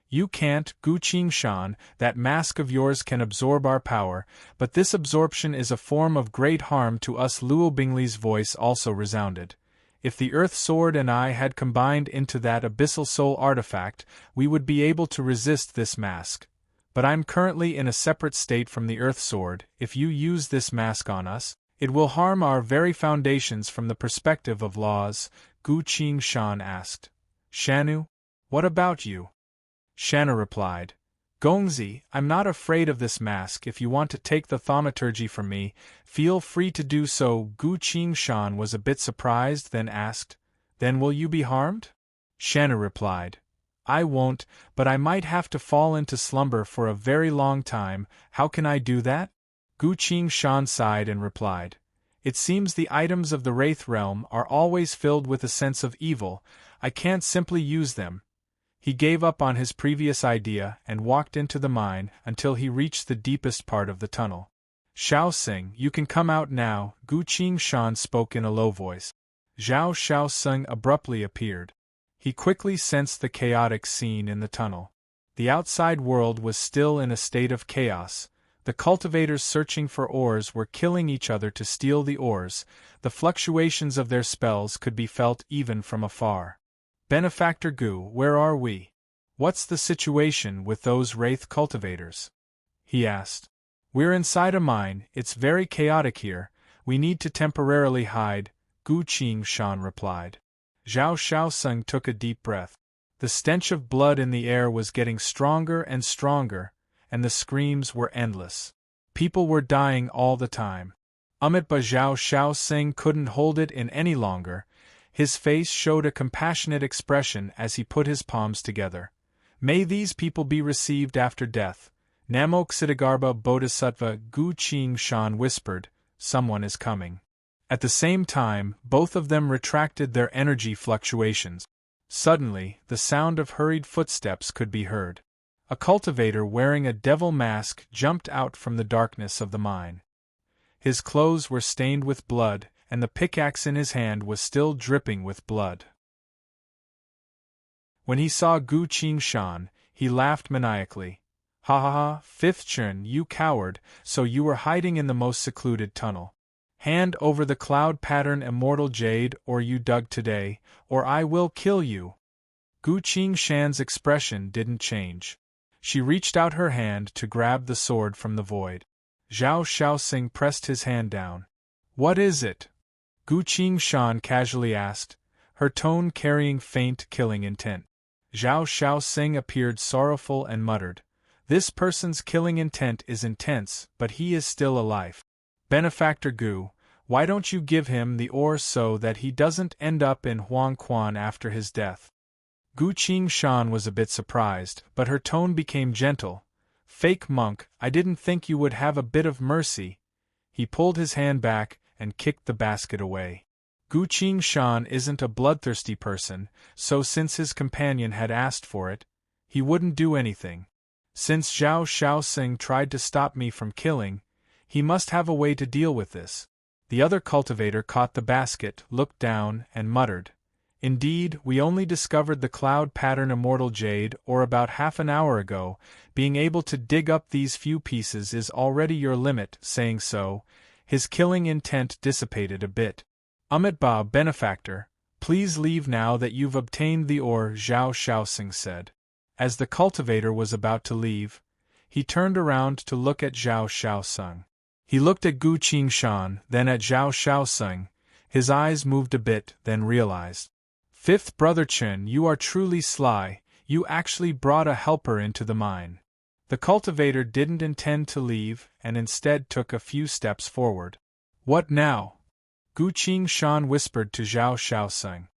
You can't, Gu Qingshan, that mask of yours can absorb our power, but this absorption is a form of great harm to us. Luo Bingli's voice also resounded. If the Earth Sword and I had combined into that abyssal soul artifact, we would be able to resist this mask. But I'm currently in a separate state from the Earth Sword. If you use this mask on us, it will harm our very foundations from the perspective of laws, Gu Qingshan asked. Shanu? What about you? Shanna replied. Gongzi, I'm not afraid of this mask. If you want to take the thaumaturgy from me, feel free to do so. Gu Qingshan was a bit surprised, then asked, Then will you be harmed? Shanna replied. I won't, but I might have to fall into slumber for a very long time. How can I do that? Gu Qingshan sighed and replied. It seems the items of the Wraith Realm are always filled with a sense of evil. I can't simply use them. He gave up on his previous idea and walked into the mine until he reached the deepest part of the tunnel. Xiao Xing, you can come out now, Gu Qingshan spoke in a low voice. Xiao Xing abruptly appeared. He quickly sensed the chaotic scene in the tunnel. The outside world was still in a state of chaos. The cultivators searching for ores were killing each other to steal the ores. The fluctuations of their spells could be felt even from afar. Benefactor Gu, where are we? What's the situation with those wraith cultivators? He asked. We're inside a mine, it's very chaotic here, we need to temporarily hide, Gu Qingshan replied. Zhao Xiaoseng took a deep breath. The stench of blood in the air was getting stronger and stronger, and the screams were endless. People were dying all the time. But Zhao Xiaoseng couldn't hold it in any longer. His face showed a compassionate expression as he put his palms together. May these people be received after death. Namo Ksiddhagarbha Bodhisattva, Gu Qingshan whispered, someone is coming. At the same time, both of them retracted their energy fluctuations. Suddenly, the sound of hurried footsteps could be heard. A cultivator wearing a devil mask jumped out from the darkness of the mine. His clothes were stained with blood, and the pickaxe in his hand was still dripping with blood. When he saw Gu Qingshan, he laughed maniacally. Ha ha ha, Fifth Chun, you coward, so you were hiding in the most secluded tunnel. Hand over the cloud pattern immortal jade, or you dug today, or I will kill you. Gu Qingshan's expression didn't change. She reached out her hand to grab the sword from the void. Zhao Xiaosing pressed his hand down. What is it? Gu Qingshan casually asked, her tone carrying faint killing intent. Zhao Xiaosing appeared sorrowful and muttered, This person's killing intent is intense, but he is still alive. Benefactor Gu, why don't you give him the ore so that he doesn't end up in Huang Quan after his death? Gu Qingshan was a bit surprised, but her tone became gentle. Fake monk, I didn't think you would have a bit of mercy. He pulled his hand back and kicked the basket away. Gu Qingshan isn't a bloodthirsty person, so since his companion had asked for it, he wouldn't do anything. Since Zhao Xiaosing tried to stop me from killing, he must have a way to deal with this. The other cultivator caught the basket, looked down, and muttered, Indeed, we only discovered the cloud pattern immortal jade ore about half an hour ago. Being able to dig up these few pieces is already your limit. Saying so, his killing intent dissipated a bit. Ba, benefactor, please leave now that you've obtained the ore, Zhao Xiaosing said. As the cultivator was about to leave, he turned around to look at Zhao Xiaoseng. He looked at Gu Qingshan, then at Zhao Shaoxing. His eyes moved a bit, then realized. Fifth brother Chen, you are truly sly, you actually brought a helper into the mine. The cultivator didn't intend to leave and instead took a few steps forward. What now? Gu Qingshan whispered to Zhao Shaoxing.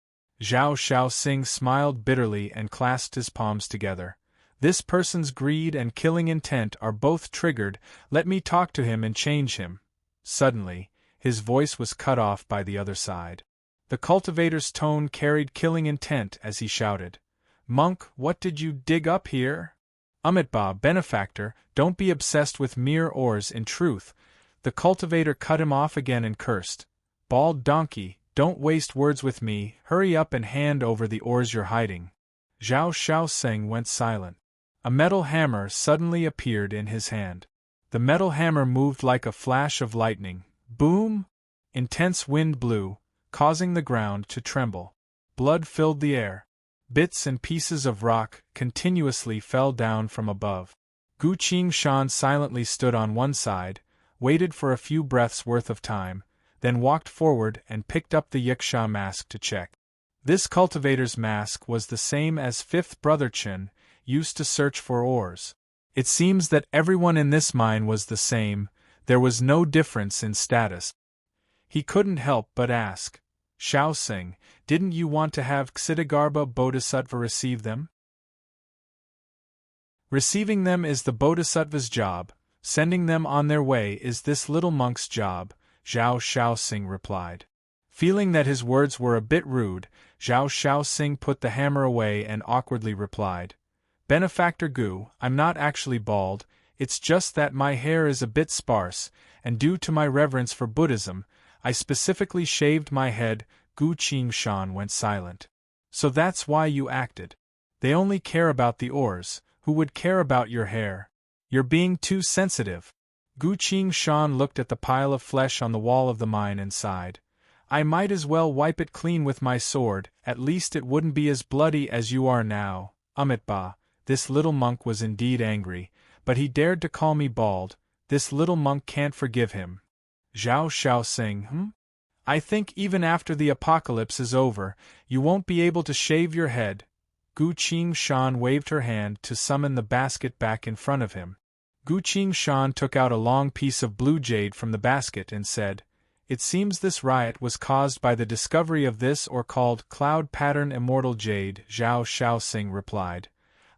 Zhao Shaoxing smiled bitterly and clasped his palms together. This person's greed and killing intent are both triggered, let me talk to him and change him. Suddenly, his voice was cut off by the other side. The cultivator's tone carried killing intent as he shouted. Monk, what did you dig up here? Amitabha, benefactor, don't be obsessed with mere ores in truth. The cultivator cut him off again and cursed. Bald donkey, don't waste words with me, hurry up and hand over the ores you're hiding. Zhao Shaoxing went silent. A metal hammer suddenly appeared in his hand. The metal hammer moved like a flash of lightning. Boom! Intense wind blew, causing the ground to tremble. Blood filled the air. Bits and pieces of rock continuously fell down from above. Gu Qingshan silently stood on one side, waited for a few breaths' worth of time, then walked forward and picked up the Yiksha mask to check. This cultivator's mask was the same as fifth brother Chen, used to search for ores. It seems that everyone in this mine was the same, there was no difference in status. He couldn't help but ask, Shaoxing, didn't you want to have Ksitigarbha Bodhisattva receive them? Receiving them is the Bodhisattva's job, sending them on their way is this little monk's job, Zhao Shaoxing replied. Feeling that his words were a bit rude, Zhao Shaoxing put the hammer away and awkwardly replied, Benefactor Gu, I'm not actually bald, it's just that my hair is a bit sparse, and due to my reverence for Buddhism, I specifically shaved my head. Gu Qingshan went silent. So that's why you acted. They only care about the ores, who would care about your hair? You're being too sensitive. Gu Qingshan looked at the pile of flesh on the wall of the mine and sighed. I might as well wipe it clean with my sword, at least it wouldn't be as bloody as you are now. Amitabha, this little monk was indeed angry, but he dared to call me bald, this little monk can't forgive him. Zhao Shaoxing, I think even after the apocalypse is over, you won't be able to shave your head. Gu Qingshan waved her hand to summon the basket back in front of him. Gu Qingshan took out a long piece of blue jade from the basket and said, It seems this riot was caused by the discovery of this or called cloud pattern immortal jade. Zhao Shaoxing replied,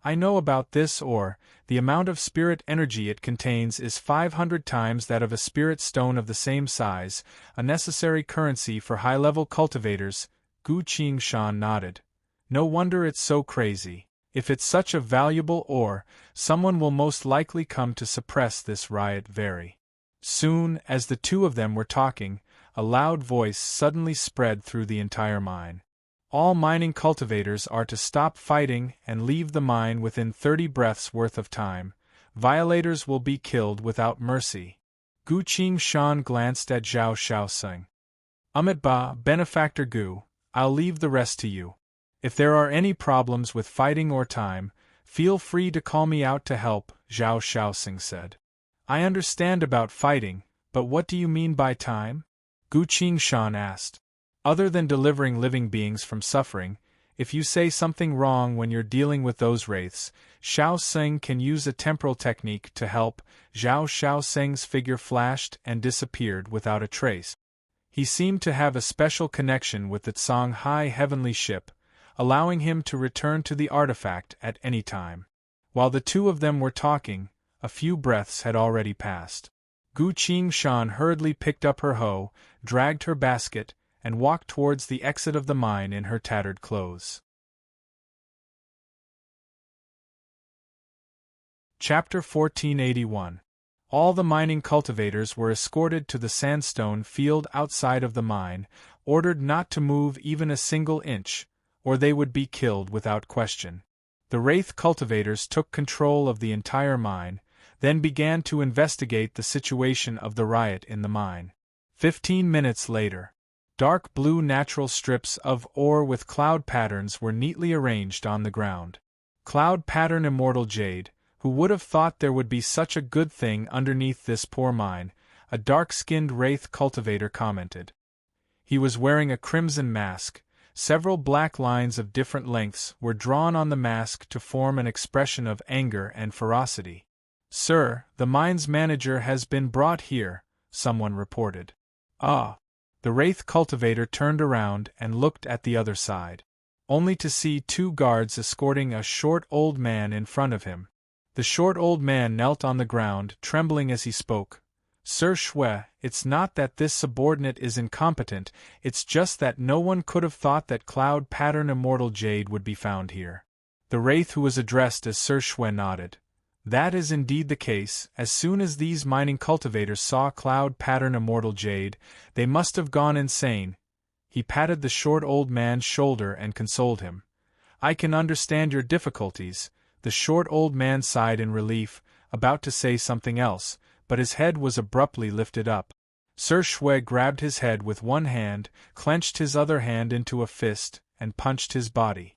I know about this ore, the amount of spirit energy it contains is 500 times that of a spirit stone of the same size, a necessary currency for high-level cultivators. Gu Qingshan nodded. No wonder it's so crazy. If it's such a valuable ore, someone will most likely come to suppress this riot very soon. As the two of them were talking, a loud voice suddenly spread through the entire mine. All mining cultivators are to stop fighting and leave the mine within 30 breaths worth of time. Violators will be killed without mercy. Gu Qingshan glanced at Zhao Shaoxing. Amitabha, Benefactor Gu, I'll leave the rest to you. If there are any problems with fighting or time, feel free to call me out to help, Zhao Shaoxing said. I understand about fighting, but what do you mean by time? Gu Qingshan asked. Other than delivering living beings from suffering, if you say something wrong when you're dealing with those wraiths, Shaoxing can use a temporal technique to help. Zhao Shaoxing's figure flashed and disappeared without a trace. He seemed to have a special connection with the Songhai heavenly ship, allowing him to return to the artifact at any time. While the two of them were talking, a few breaths had already passed. Gu Qingshan hurriedly picked up her hoe, dragged her basket, and walked towards the exit of the mine in her tattered clothes. Chapter 1481. All the mining cultivators were escorted to the sandstone field outside of the mine, ordered not to move even a single inch, or they would be killed without question. The wraith cultivators took control of the entire mine, then began to investigate the situation of the riot in the mine. 15 minutes later, dark blue natural strips of ore with cloud patterns were neatly arranged on the ground. Cloud pattern immortal jade, who would have thought there would be such a good thing underneath this poor mine? a dark-skinned wraith cultivator commented. He was wearing a crimson mask. Several black lines of different lengths were drawn on the mask to form an expression of anger and ferocity. "Sir, the mine's manager has been brought here," someone reported. "Ah." The wraith cultivator turned around and looked at the other side, only to see two guards escorting a short old man in front of him. The short old man knelt on the ground, trembling as he spoke. "Sir Shwe, it's not that this subordinate is incompetent, it's just that no one could have thought that cloud pattern immortal jade would be found here." The wraith who was addressed as Sir Shwe nodded. "That is indeed the case. As soon as these mining cultivators saw cloud pattern immortal jade, they must have gone insane." He patted the short old man's shoulder and consoled him. "I can understand your difficulties." The short old man sighed in relief, about to say something else, but his head was abruptly lifted up. Sir Shwe grabbed his head with one hand, clenched his other hand into a fist, and punched his body.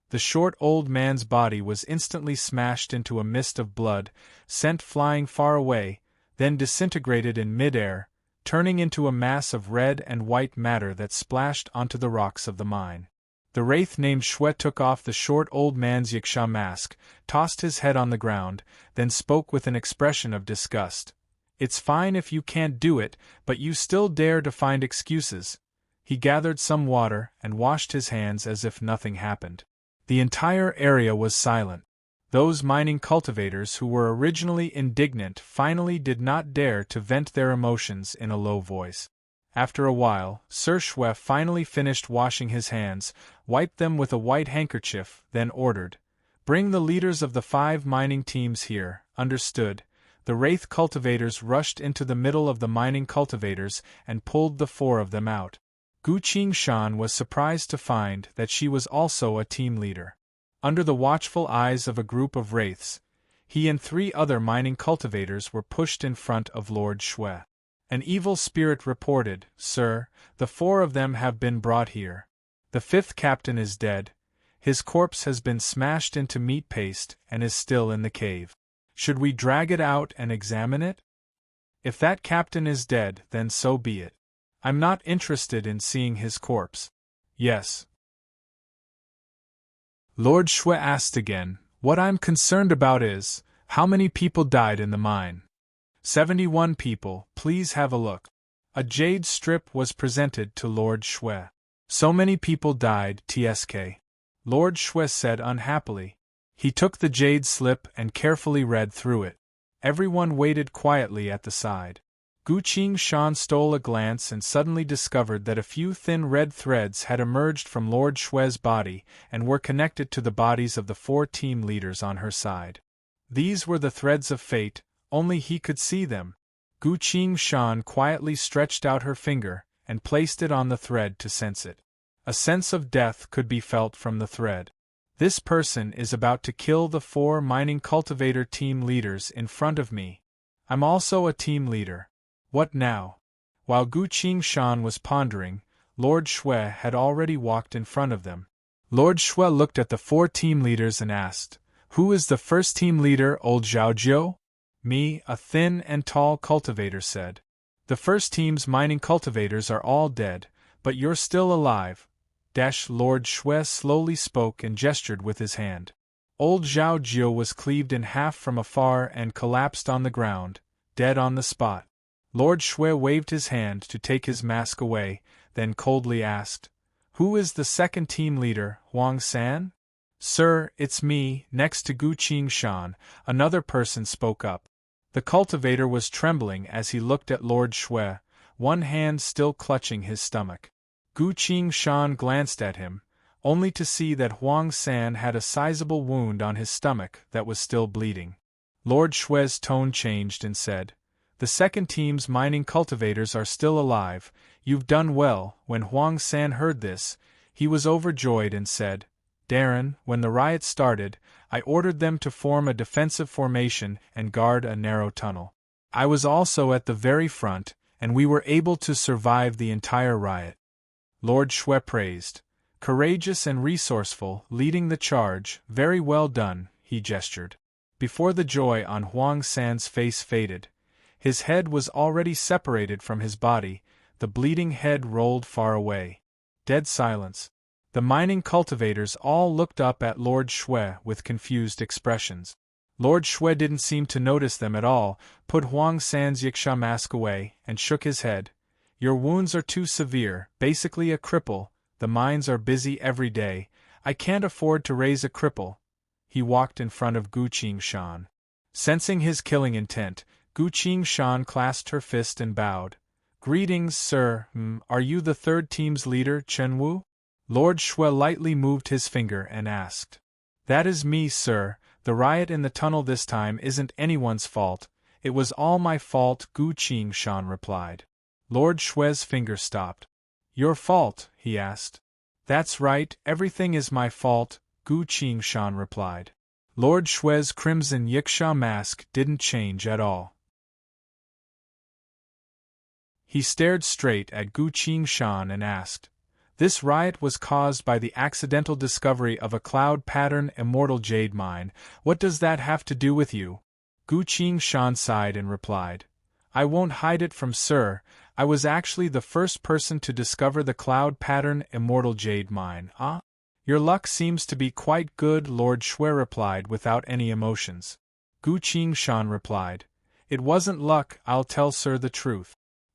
The short old man's body was instantly smashed into a mist of blood, sent flying far away, then disintegrated in mid-air, turning into a mass of red and white matter that splashed onto the rocks of the mine. The wraith named Shwe took off the short old man's Yiksha mask, tossed his head on the ground, then spoke with an expression of disgust. "It's fine if you can't do it, but you still dare to find excuses." He gathered some water and washed his hands as if nothing happened. The entire area was silent. Those mining cultivators who were originally indignant finally did not dare to vent their emotions in a low voice. After a while, Sir Shwe finally finished washing his hands, wiped them with a white handkerchief, then ordered, "Bring the leaders of the 5 mining teams here." "Understood." The wraith cultivators rushed into the middle of the mining cultivators and pulled the 4 of them out. Gu Qingshan was surprised to find that she was also a team leader. Under the watchful eyes of a group of wraiths, he and 3 other mining cultivators were pushed in front of Lord Shwe. An evil spirit reported, "Sir, the 4 of them have been brought here. The 5th captain is dead. His corpse has been smashed into meat paste and is still in the cave. Should we drag it out and examine it? If that captain is dead, then so be it. I'm not interested in seeing his corpse." "Yes." Lord Shwe asked again, "What I'm concerned about is, how many people died in the mine?" 71 people, please have a look." A jade strip was presented to Lord Shwe. "So many people died, TSK." Lord Shwe said unhappily. He took the jade slip and carefully read through it. Everyone waited quietly at the side. Gu Qingshan stole a glance and suddenly discovered that a few thin red threads had emerged from Lord Shwe's body and were connected to the bodies of the 4 team leaders on her side. These were the threads of fate, only he could see them. Gu Qingshan quietly stretched out her finger and placed it on the thread to sense it. A sense of death could be felt from the thread. "This person is about to kill the 4 mining cultivator team leaders in front of me. I'm also a team leader. What now?" While Gu Qingshan was pondering, Lord Shwe had already walked in front of them. Lord Shwe looked at the 4 team leaders and asked, "Who is the first team leader, old Zhaojiu?" "Me," a thin and tall cultivator said. "The first team's mining cultivators are all dead, but you're still alive." Lord Shwe slowly spoke and gestured with his hand. Old Zhaojiu was cleaved in half from afar and collapsed on the ground, dead on the spot. Lord Shwe waved his hand to take his mask away, then coldly asked, "Who is the second team leader, Huang San?" "Sir, it's me." Next to Gu Qingshan, another person spoke up. The cultivator was trembling as he looked at Lord Shwe, one hand still clutching his stomach. Gu Qingshan glanced at him, only to see that Huang San had a sizable wound on his stomach that was still bleeding. Lord Shwe's tone changed and said, "The second team's mining cultivators are still alive. You've done well." When Huang San heard this, he was overjoyed and said, "Darren, when the riot started, I ordered them to form a defensive formation and guard a narrow tunnel. I was also at the very front, and we were able to survive the entire riot." Lord Shwe praised. "Courageous and resourceful, leading the charge, very well done," he gestured. Before the joy on Huang San's face faded, His head was already separated from his body, the bleeding head rolled far away. Dead silence. The mining cultivators all looked up at Lord Shui with confused expressions. Lord Shui didn't seem to notice them at all, put Huang San's yiksha mask away, and shook his head. Your wounds are too severe, basically a cripple, the mines are busy every day, I can't afford to raise a cripple. He walked in front of Gu Qingshan. Sensing his killing intent, Gu Qingshan clasped her fist and bowed. Greetings, sir, are you the third team's leader, Chen Wu? Lord Shui lightly moved his finger and asked. That is me, sir. The riot in the tunnel this time isn't anyone's fault, it was all my fault, Gu Qingshan replied. Lord Shui's finger stopped. Your fault? He asked. That's right, everything is my fault, Gu Qingshan replied. Lord Shui's crimson yiksha mask didn't change at all. He stared straight at Gu Qingshan and asked. This riot was caused by the accidental discovery of a cloud pattern immortal jade mine. What does that have to do with you? Gu Qingshan sighed and replied. I won't hide it from sir, I was actually the first person to discover the cloud pattern immortal jade mine. Ah? Your luck seems to be quite good, Lord Shui replied without any emotions. Gu Qingshan replied. It wasn't luck, I'll tell sir the truth.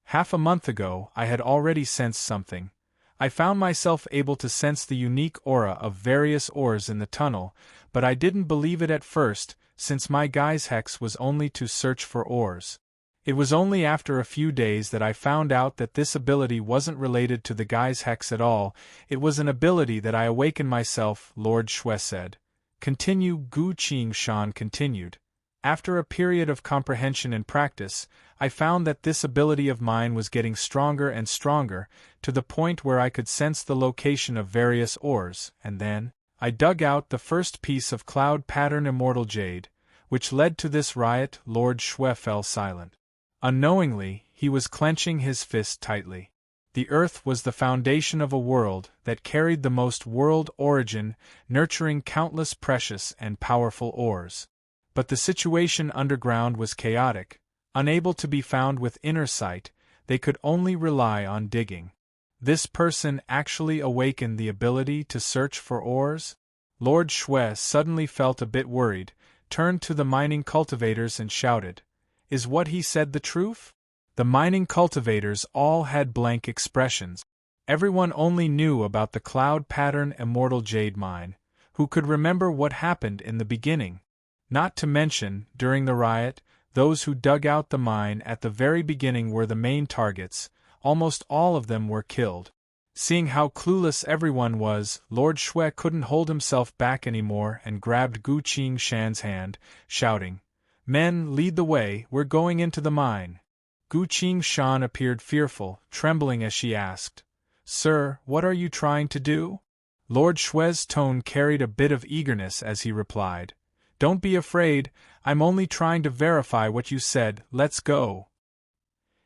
Half a month ago, I had already sensed something. I found myself able to sense the unique aura of various ores in the tunnel, but I didn't believe it at first, since my guy's hex was only to search for ores. It was only after a few days that I found out that this ability wasn't related to the guy's hex at all, it was an ability that I awakened myself, Lord Shui said. Continue, Gu Qingshan continued. After a period of comprehension and practice, I found that this ability of mine was getting stronger and stronger, to the point where I could sense the location of various ores, and then, I dug out the first piece of cloud pattern immortal jade, which led to this riot. Lord Shui fell silent. Unknowingly, he was clenching his fist tightly. The earth was the foundation of a world that carried the most world origin, nurturing countless precious and powerful ores. But the situation underground was chaotic. Unable to be found with inner sight, they could only rely on digging. This person actually awakened the ability to search for ores? Lord Shui suddenly felt a bit worried, turned to the mining cultivators and shouted, Is what he said the truth? The mining cultivators all had blank expressions. Everyone only knew about the cloud pattern immortal jade mine. Who could remember what happened in the beginning? Not to mention, during the riot, those who dug out the mine at the very beginning were the main targets, almost all of them were killed. Seeing how clueless everyone was, Lord Shui couldn't hold himself back anymore and grabbed Gu Qingshan's hand, shouting, Men, lead the way, we're going into the mine. Gu Qingshan appeared fearful, trembling as she asked, Sir, what are you trying to do? Lord Shui's tone carried a bit of eagerness as he replied, Don't be afraid, I'm only trying to verify what you said, let's go.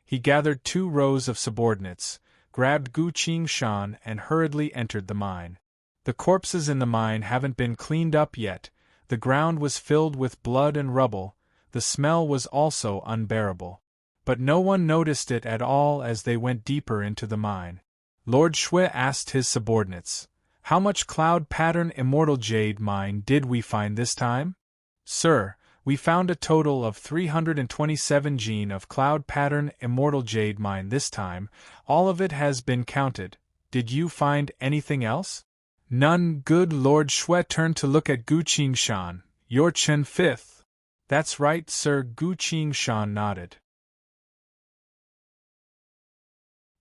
He gathered 2 rows of subordinates, grabbed Gu Qingshan and hurriedly entered the mine. The corpses in the mine haven't been cleaned up yet, the ground was filled with blood and rubble, the smell was also unbearable. But no one noticed it at all as they went deeper into the mine. Lord Shui asked his subordinates, How much cloud pattern immortal jade mine did we find this time? Sir, we found a total of 327 gene of cloud pattern immortal jade mine this time, all of it has been counted. Did you find anything else? None. Good. Lord Shui turned to look at Gu Qingshan. You're Chen 5th. That's right, sir. Gu Qingshan nodded.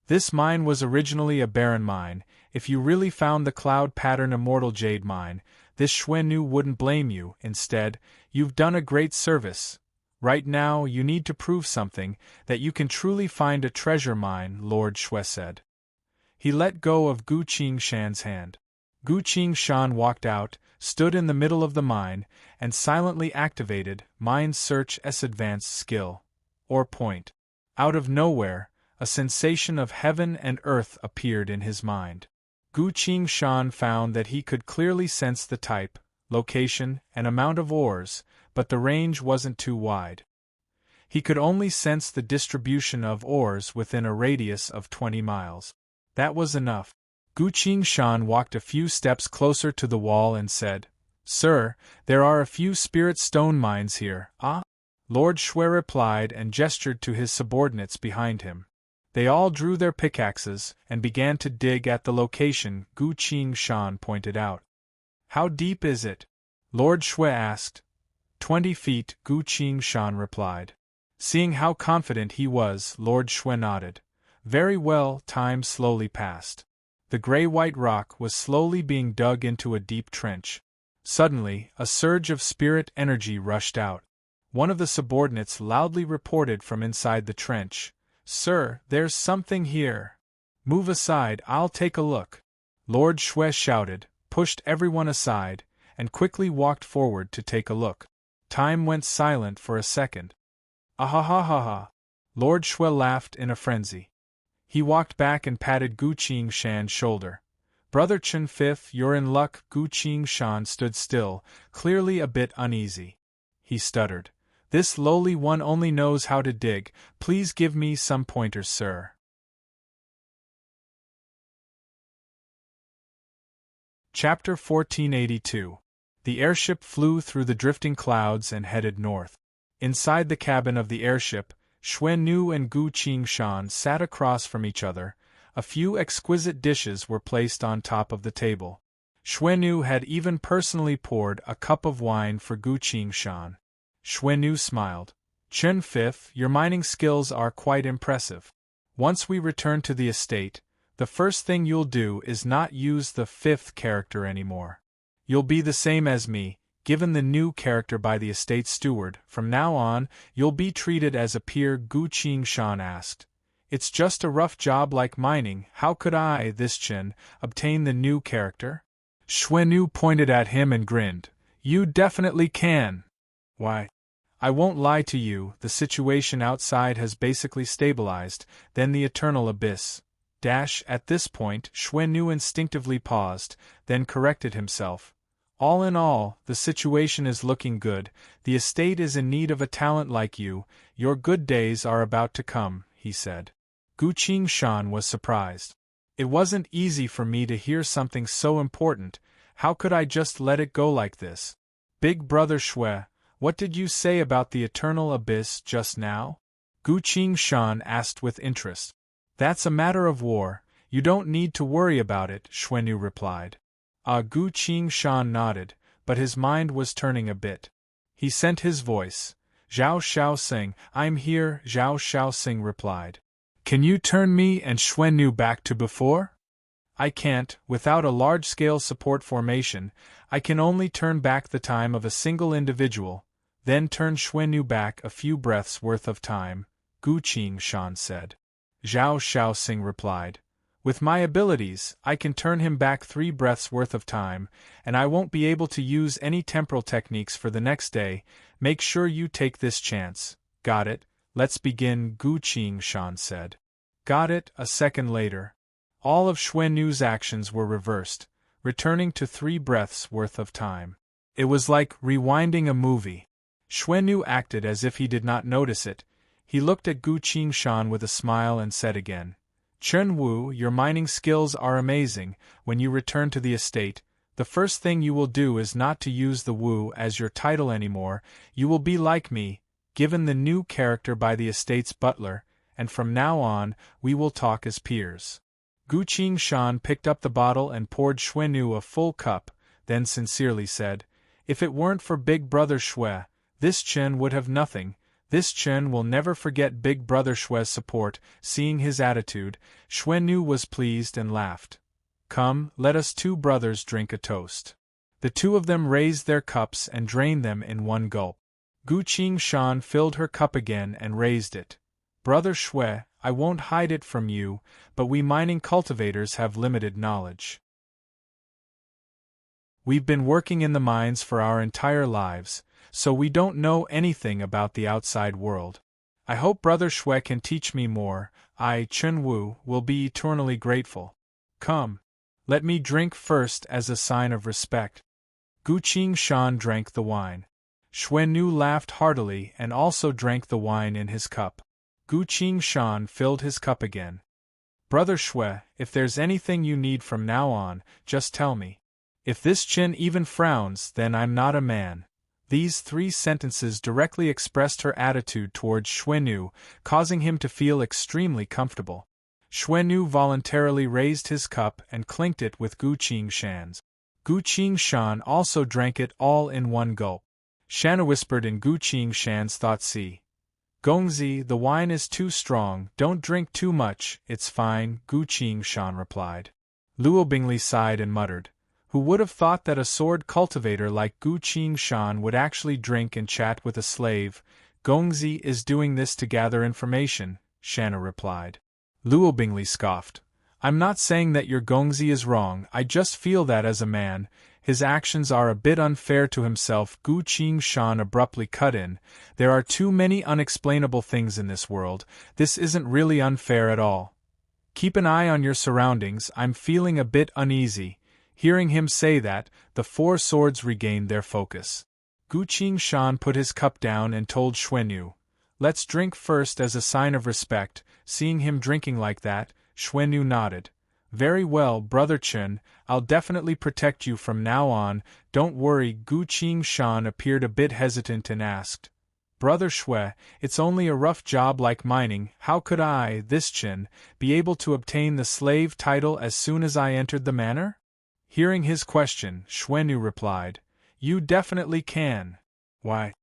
This mine was originally a barren mine. If you really found the cloud pattern immortal jade mine, this Xuannu wouldn't blame you. Instead, you've done a great service. Right now, you need to prove something, that you can truly find a treasure mine, Lord Shui said. He let go of Gu Qingshan's hand. Gu Qingshan walked out, stood in the middle of the mine, and silently activated Mind Search S Advanced Skill, or Point. Out of nowhere, a sensation of heaven and earth appeared in his mind. Gu Qingshan found that he could clearly sense the type, location, and amount of ores, but the range wasn't too wide. He could only sense the distribution of ores within a radius of 20 miles. That was enough. Gu Qingshan walked a few steps closer to the wall and said, "Sir, there are a few spirit stone mines here, ah?" Lord Shui replied and gestured to his subordinates behind him. They all drew their pickaxes and began to dig at the location Gu Qingshan pointed out. "How deep is it?" Lord Shui asked. 20 feet, Gu Qingshan replied. Seeing how confident he was, Lord Shui nodded. Very well. Time slowly passed. The gray-white rock was slowly being dug into a deep trench. Suddenly, a surge of spirit energy rushed out. One of the subordinates loudly reported from inside the trench, "Sir, there's something here. Move aside, I'll take a look." Lord Shui shouted, pushed everyone aside, and quickly walked forward to take a look. Time went silent for a second. "Ahahaha!" Lord Shui laughed in a frenzy. He walked back and patted Gu Qingshan's shoulder. "Brother Chen Fifth, you're in luck." Gu Qingshan stood still, clearly a bit uneasy. He stuttered. "This lowly one only knows how to dig. Please give me some pointers, sir." Chapter 1482. The airship flew through the drifting clouds and headed north. Inside the cabin of the airship, Xuannu and Gu Qingshan sat across from each other. A few exquisite dishes were placed on top of the table. Xuannu had even personally poured a cup of wine for Gu Qingshan. Xuannu smiled. "Chen Fifth, your mining skills are quite impressive. Once we return to the estate, the first thing you'll do is not use the fifth character anymore. You'll be the same as me, given the new character by the estate steward. From now on, you'll be treated as a peer." Gu Qingshan asked. "It's just a rough job like mining. How could I, this Chen, obtain the new character?" Xuannu pointed at him and grinned. "You definitely can. Why? I won't lie to you, the situation outside has basically stabilized, then the eternal abyss. At this point, Xuannu instinctively paused, then corrected himself. "All in all, the situation is looking good. The estate is in need of a talent like you. Your good days are about to come," he said. Gu Qingshan was surprised. "It wasn't easy for me to hear something so important. How could I just let it go like this?" "Big brother Shui, what did you say about the eternal abyss just now?" Gu Qingshan asked with interest. "That's a matter of war. You don't need to worry about it," Xuannu replied. Gu Qingshan nodded, but his mind was turning a bit. He sent his voice. "Zhao Shaoxing, I'm here," Zhao Shaoxing replied. "Can you turn me and Xuannu back to before?" "I can't. Without a large-scale support formation, I can only turn back the time of a single individual, then turn Xuannu back a few breaths worth of time," Gu Qingshan said. Zhao Shaoxing replied. "With my abilities, I can turn him back 3 breaths worth of time, and I won't be able to use any temporal techniques for the next day. Make sure you take this chance." "Got it, let's begin," Gu Qingshan said. "Got it." A second later, all of Xuannu's actions were reversed, returning to 3 breaths worth of time. It was like rewinding a movie. Xuannu acted as if he did not notice it. He looked at Gu Qingshan with a smile and said again, "Chen Wu, your mining skills are amazing. When you return to the estate, the first thing you will do is not to use the Wu as your title anymore. You will be like me, given the new character by the estate's butler, and from now on, we will talk as peers." Gu Qingshan picked up the bottle and poured Xuannu a full cup, then sincerely said, "If it weren't for Big Brother Shui, this Chen would have nothing. This Chen will never forget Big Brother Shui's support." Seeing his attitude, Xuannu was pleased and laughed. "Come, let us 2 brothers drink a toast." The 2 of them raised their cups and drained them in one gulp. Gu Qingshan filled her cup again and raised it. "Brother Shui, I won't hide it from you, but we mining cultivators have limited knowledge. We've been working in the mines for our entire lives, so we don't know anything about the outside world. I hope Brother Shui can teach me more. I, Chen Wu, will be eternally grateful. Come, let me drink first as a sign of respect." Gu Qingshan drank the wine. Xuannu laughed heartily and also drank the wine in his cup. Gu Qingshan filled his cup again. Brother Xue, if there's anything you need from now on, just tell me. If this Qin even frowns, then I'm not a man. These 3 sentences directly expressed her attitude towards Xuannu, causing him to feel extremely comfortable. Xuannu voluntarily raised his cup and clinked it with Gu Qingshan's. Gu Qingshan also drank it all in one gulp. Shanna whispered in Gu Qingshan's thought, "See, Gongzi, the wine is too strong, don't drink too much, it's fine," Gu Qingshan replied. Luo Bingli sighed and muttered, "Who would have thought that a sword cultivator like Gu Qingshan would actually drink and chat with a slave?" "Gongzi is doing this to gather information," Shanna replied. Luo Bingli scoffed. "I'm not saying that your Gongzi is wrong, I just feel that as a man, his actions are a bit unfair to himself." Gu Qingshan abruptly cut in, "There are too many unexplainable things in this world, this isn't really unfair at all. Keep an eye on your surroundings, I'm feeling a bit uneasy." Hearing him say that, the 4 swords regained their focus. Gu Qingshan put his cup down and told Xuannu, "Let's drink first as a sign of respect." Seeing him drinking like that, Xuannu nodded. "Very well, Brother Chen, I'll definitely protect you from now on, don't worry." Gu Qingshan appeared a bit hesitant and asked, "Brother Xue, it's only a rough job like mining, how could I, this Chen, be able to obtain the slave title as soon as I entered the manor?" Hearing his question, Xuannu replied, "You definitely can. Why?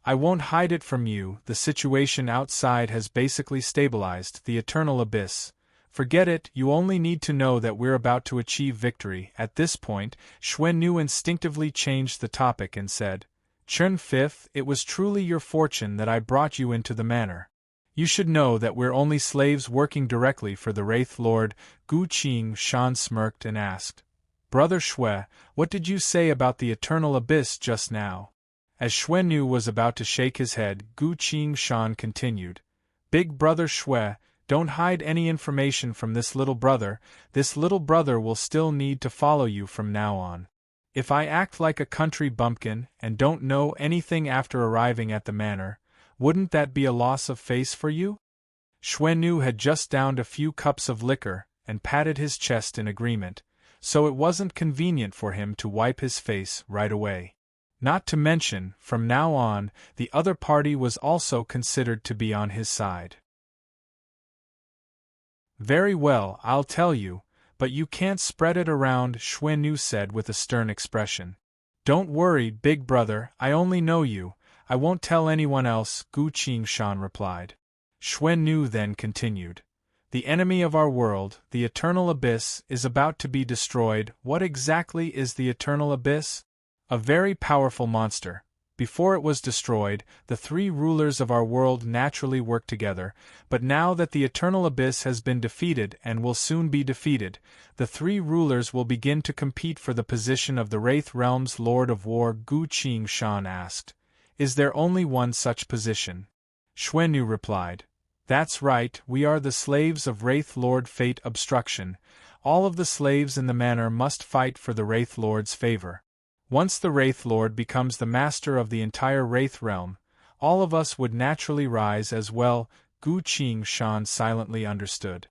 I won't hide it from you, the situation outside has basically stabilized, the eternal abyss. Forget it, you only need to know that we're about to achieve victory." At this point, Xuannu instinctively changed the topic and said, "Chen Fifth, it was truly your fortune that I brought you into the manor. You should know that we're only slaves working directly for the Wraith Lord." Gu Qingshan smirked and asked, "Brother Xue, what did you say about the eternal abyss just now?" As Xuannu was about to shake his head, Gu Qingshan continued, "Big Brother Xue, don't hide any information from this little brother will still need to follow you from now on. If I act like a country bumpkin and don't know anything after arriving at the manor, wouldn't that be a loss of face for you?" Xuannu had just downed a few cups of liquor and patted his chest in agreement, so it wasn't convenient for him to wipe his face right away. Not to mention, from now on, the other party was also considered to be on his side. "Very well, I'll tell you, but you can't spread it around," Xuannu said with a stern expression. "Don't worry, big brother, I only know you, I won't tell anyone else," Gu Qingshan replied. Xuannu then continued, "The enemy of our world, the Eternal Abyss, is about to be destroyed. What exactly is the Eternal Abyss? A very powerful monster. Before it was destroyed, the 3 rulers of our world naturally worked together, but now that the Eternal Abyss has been defeated and will soon be defeated, the 3 rulers will begin to compete for the position of the Wraith Realm's Lord of War." Gu Qingshan asked, "Is there only one such position?" Xuannu replied, "That's right, we are the slaves of Wraith Lord Fate Obstruction. All of the slaves in the manor must fight for the Wraith Lord's favor. Once the Wraith Lord becomes the master of the entire Wraith realm, all of us would naturally rise as well." Gu Qingshan silently understood.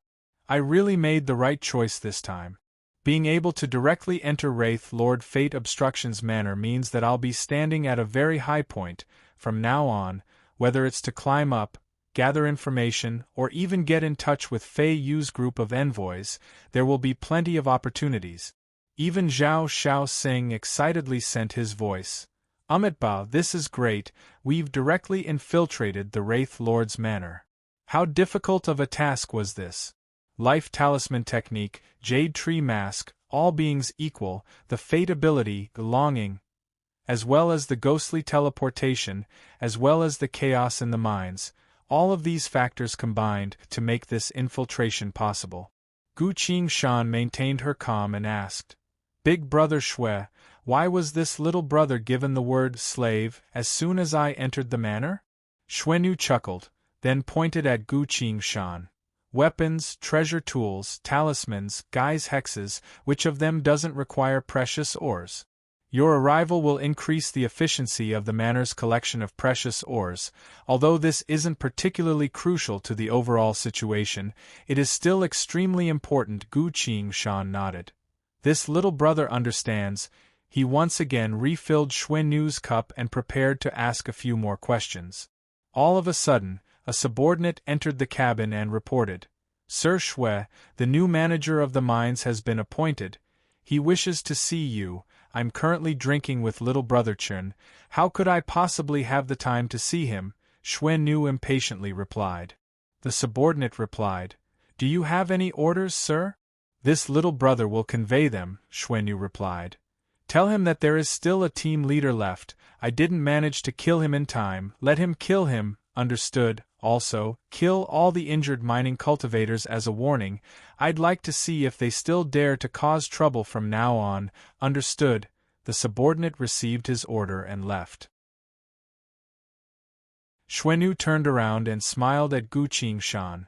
"I really made the right choice this time. Being able to directly enter Wraith Lord Fate Obstruction's manor means that I'll be standing at a very high point, from now on, whether it's to climb up, gather information, or even get in touch with Fei Yu's group of envoys, there will be plenty of opportunities." Even Zhao Xiaoxing excitedly sent his voice. "Amitbao, this is great, we've directly infiltrated the Wraith Lord's manor. How difficult of a task was this? Life Talisman Technique, Jade Tree Mask, all beings equal, the Fate ability, Longing, as well as the ghostly teleportation, as well as the chaos in the mines, all of these factors combined to make this infiltration possible." Gu Qingshan maintained her calm and asked, "Big Brother Xue, why was this little brother given the word slave as soon as I entered the manor?" Xuannu chuckled, then pointed at Gu Qingshan. "Weapons, treasure tools, talismans, guise hexes, which of them doesn't require precious ores? Your arrival will increase the efficiency of the manor's collection of precious ores. Although this isn't particularly crucial to the overall situation, it is still extremely important. Gu Qingshan nodded. This little brother understands. He once again refilled Xuannu's cup and prepared to ask a few more questions. All of a sudden, a subordinate entered the cabin and reported, "Sir Xue, the new manager of the mines has been appointed. He wishes to see you. I'm currently drinking with little brother Chen. How could I possibly have the time to see him?" Xuannu impatiently replied. The subordinate replied, "Do you have any orders, sir?" "This little brother will convey them," Xuannu replied. "Tell him that there is still a team leader left. I didn't manage to kill him in time. Let him kill him." "Understood. Also, kill all the injured mining cultivators as a warning. I'd like to see if they still dare to cause trouble from now on." "Understood." The subordinate received his order and left. Xuannu turned around and smiled at Gu Qingshan.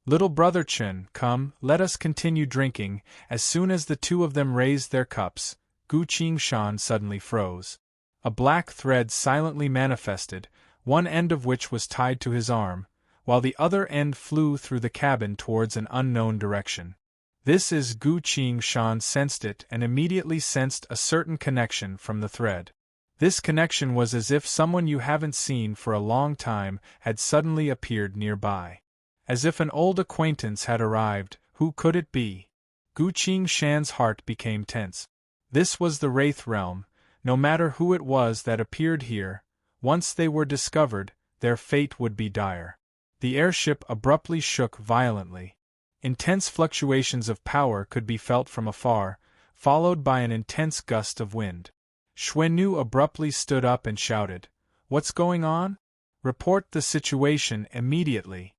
"Little brother Chen, come, let us continue drinking." As soon as the two of them raised their cups, Gu Qingshan suddenly froze. A black thread silently manifested, one end of which was tied to his arm, while the other end flew through the cabin towards an unknown direction. This is Gu Qingshan sensed it and immediately sensed a certain connection from the thread. This connection was as if someone you haven't seen for a long time had suddenly appeared nearby. As if an old acquaintance had arrived. Who could it be? Gu Qingshan's heart became tense. This was the Wraith Realm. No matter who it was that appeared here, once they were discovered, their fate would be dire. The airship abruptly shook violently. Intense fluctuations of power could be felt from afar, followed by an intense gust of wind. Xuannu abruptly stood up and shouted, "What's going on? Report the situation immediately."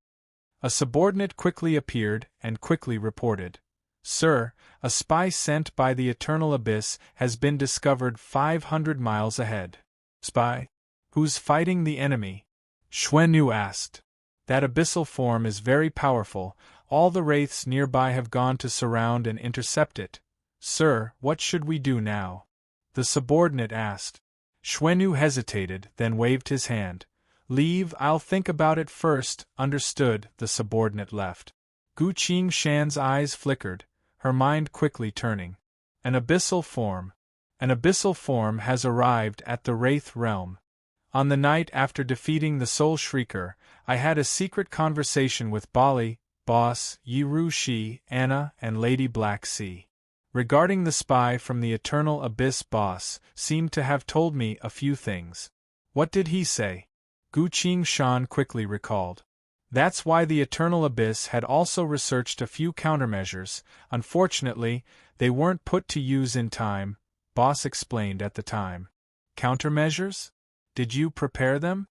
A subordinate quickly appeared and quickly reported, "Sir, a spy sent by the Eternal Abyss has been discovered 500 miles ahead." "Spy? Who's fighting the enemy?" Xuannu asked. "That abyssal form is very powerful. All the wraiths nearby have gone to surround and intercept it. Sir, what should we do now?" the subordinate asked. Xuannu hesitated, then waved his hand. "Leave, I'll think about it first." "Understood." The subordinate left. Gu Qingshan's eyes flickered, her mind quickly turning. An abyssal form. An abyssal form has arrived at the Wraith Realm. On the night after defeating the Soul Shrieker, I had a secret conversation with Bali, Boss, Yiru Shi, Anna, and Lady Black Sea. Regarding the spy from the Eternal Abyss, Boss seemed to have told me a few things. What did he say? Gu Qingshan quickly recalled. That's why the Eternal Abyss had also researched a few countermeasures. Unfortunately, they weren't put to use in time, Boss explained at the time. Countermeasures? Did you prepare them?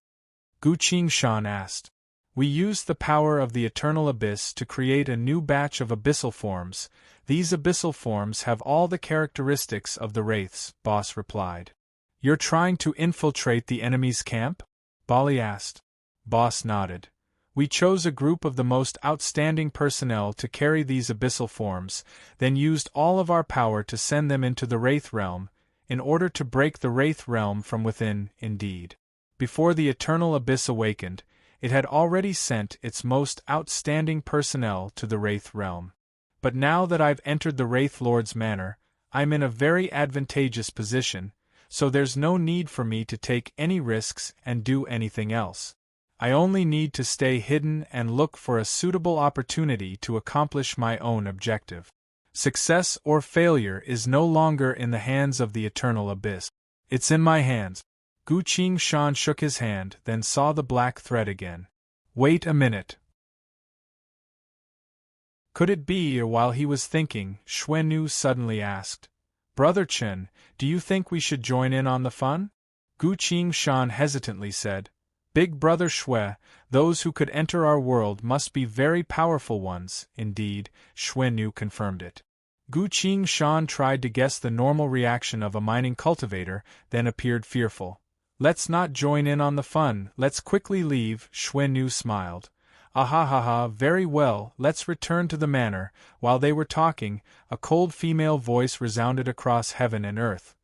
Gu Qingshan asked. We used the power of the Eternal Abyss to create a new batch of abyssal forms. These abyssal forms have all the characteristics of the wraiths, Boss replied. You're trying to infiltrate the enemy's camp? Bali asked. Boss nodded. We chose a group of the most outstanding personnel to carry these abyssal forms, then used all of our power to send them into the Wraith Realm, in order to break the Wraith Realm from within. Indeed, before the Eternal Abyss awakened, it had already sent its most outstanding personnel to the Wraith Realm. But now that I've entered the Wraith Lord's manor, I'm in a very advantageous position, so there's no need for me to take any risks and do anything else. I only need to stay hidden and look for a suitable opportunity to accomplish my own objective. Success or failure is no longer in the hands of the Eternal Abyss. It's in my hands. Gu Qingshan shook his hand, then saw the black thread again. Wait a minute. Could it be? Or while he was thinking, Xuannu suddenly asked, Brother Chen, do you think we should join in on the fun? Gu Qingshan hesitantly said, Big Brother Xue, those who could enter our world must be very powerful ones. Indeed, Xuannu confirmed it. Gu Qingshan tried to guess the normal reaction of a mining cultivator, then appeared fearful. Let's not join in on the fun, let's quickly leave. Xuannu smiled. Ahahaha, very well, let's return to the manor. While they were talking, a cold female voice resounded across heaven and earth.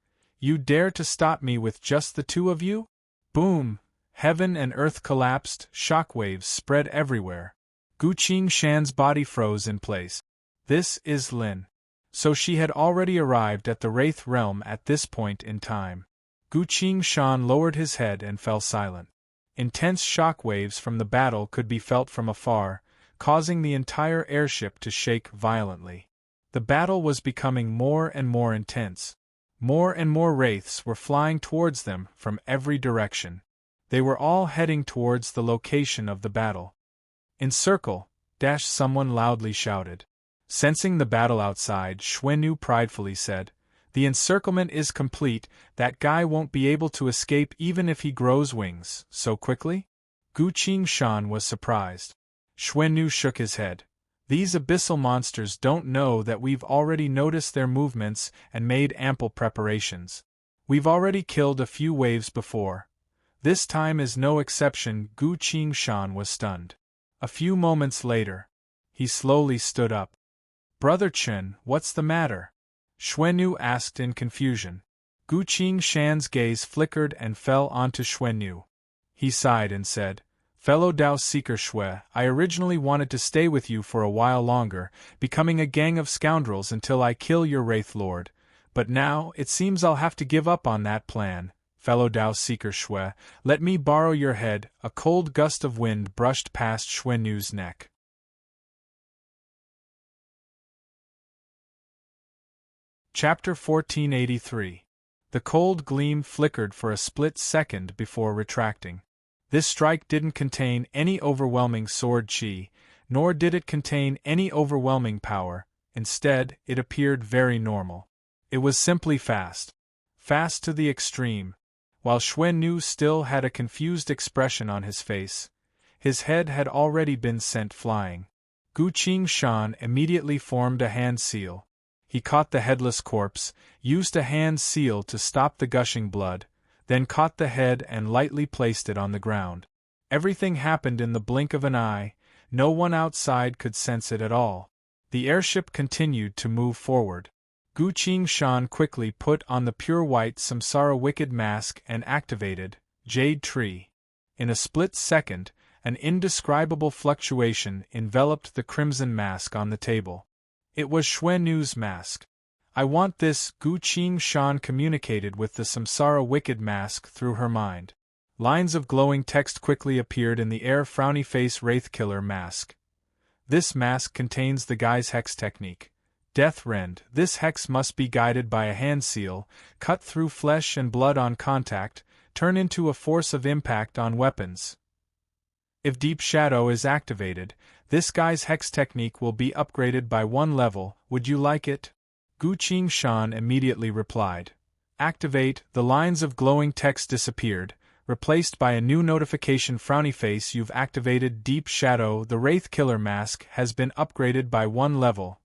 You dare to stop me with just the two of you? Boom! Heaven and earth collapsed, shockwaves spread everywhere. Gu Qingshan's body froze in place. This is Lin. So she had already arrived at the Wraith realm at this point in time. Gu Qingshan lowered his head and fell silent. Intense shockwaves from the battle could be felt from afar, causing the entire airship to shake violently. The battle was becoming more and more intense. More and more wraiths were flying towards them from every direction. They were all heading towards the location of the battle. Encircle! Someone loudly shouted. Sensing the battle outside, Xuanyu pridefully said, "The encirclement is complete, that guy won't be able to escape even if he grows wings, so quickly?" Gu Qingshan was surprised. Xuanyu shook his head. "These abyssal monsters don't know that we've already noticed their movements and made ample preparations. We've already killed a few waves before. This time is no exception." Gu Qingshan was stunned. A few moments later, he slowly stood up. "Brother Chen, what's the matter?" Xuanyu asked in confusion. Gu Qingshan's gaze flickered and fell onto Xuanyu. He sighed and said, "Fellow Dao Seeker Xue, I originally wanted to stay with you for a while longer, becoming a gang of scoundrels until I kill your Wraith Lord, but now it seems I'll have to give up on that plan. Fellow Dao Seeker Xue, let me borrow your head." A cold gust of wind brushed past Xuanyu's neck. Chapter 1483. The cold gleam flickered for a split second before retracting. This strike didn't contain any overwhelming sword chi, nor did it contain any overwhelming power. Instead, it appeared very normal. It was simply fast. Fast to the extreme. While Xuanyu still had a confused expression on his face, his head had already been sent flying. Gu Qingshan immediately formed a hand seal. He caught the headless corpse, used a hand seal to stop the gushing blood, then caught the head and lightly placed it on the ground. Everything happened in the blink of an eye, no one outside could sense it at all. The airship continued to move forward. Gu Qingshan quickly put on the pure white Samsara Wicked Mask and activated Jade Tree. In a split second, an indescribable fluctuation enveloped the crimson mask on the table. It was Xuanyu's mask. "I want this," Gu Qingshan communicated with the Samsara Wicked Mask through her mind. Lines of glowing text quickly appeared in the air. Frowny Face Wraith Killer Mask. This mask contains the Guy's Hex technique. Death Rend. This hex must be guided by a hand seal, cut through flesh and blood on contact, turn into a force of impact on weapons. If Deep Shadow is activated, this Guy's Hex technique will be upgraded by 1 level. Would you like it? Gu Qingshan immediately replied. Activate. The lines of glowing text disappeared, replaced by a new notification. Frowny Face, you've activated Deep Shadow. The Wraith Killer Mask has been upgraded by 1 level.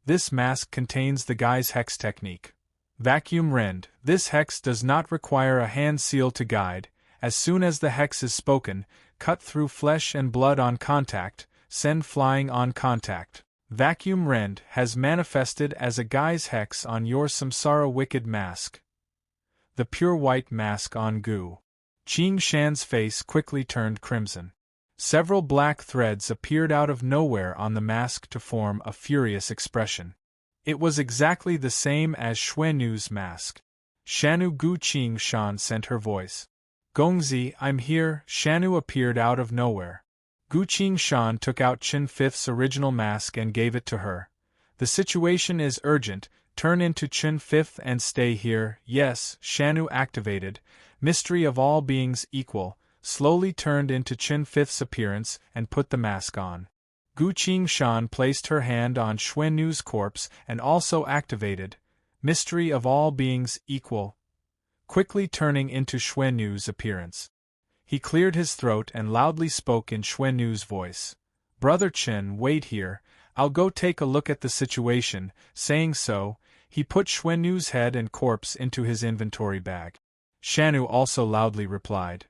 This mask contains the Guy's Hex technique. Vacuum Rend. This hex does not require a hand seal to guide. As soon as the hex is spoken, cut through flesh and blood on contact, send flying on contact. Vacuum Rend has manifested as a Guy's Hex on your Samsara Wicked Mask. The pure white mask on Gu Qingshan's face quickly turned crimson. Several black threads appeared out of nowhere on the mask to form a furious expression. It was exactly the same as Xuanyu's mask. "Shanu!" Gu Qingshan sent her voice. "Gongzi, I'm here." Shanu appeared out of nowhere. Gu Qingshan took out Chen Fifth's original mask and gave it to her. "The situation is urgent, turn into Chen Fifth and stay here." "Yes." Shanu activated, Mystery of All Beings Equal, slowly turned into Chen Fifth's appearance and put the mask on. Gu Qingshan placed her hand on Xuanyu's corpse and also activated Mystery of All Beings Equal, quickly turning into Xuanyu's appearance. He cleared his throat and loudly spoke in Xuanyu's voice. "Brother Chen, wait here, I'll go take a look at the situation." Saying so, he put Xuanyu's head and corpse into his inventory bag. Shanu also loudly replied,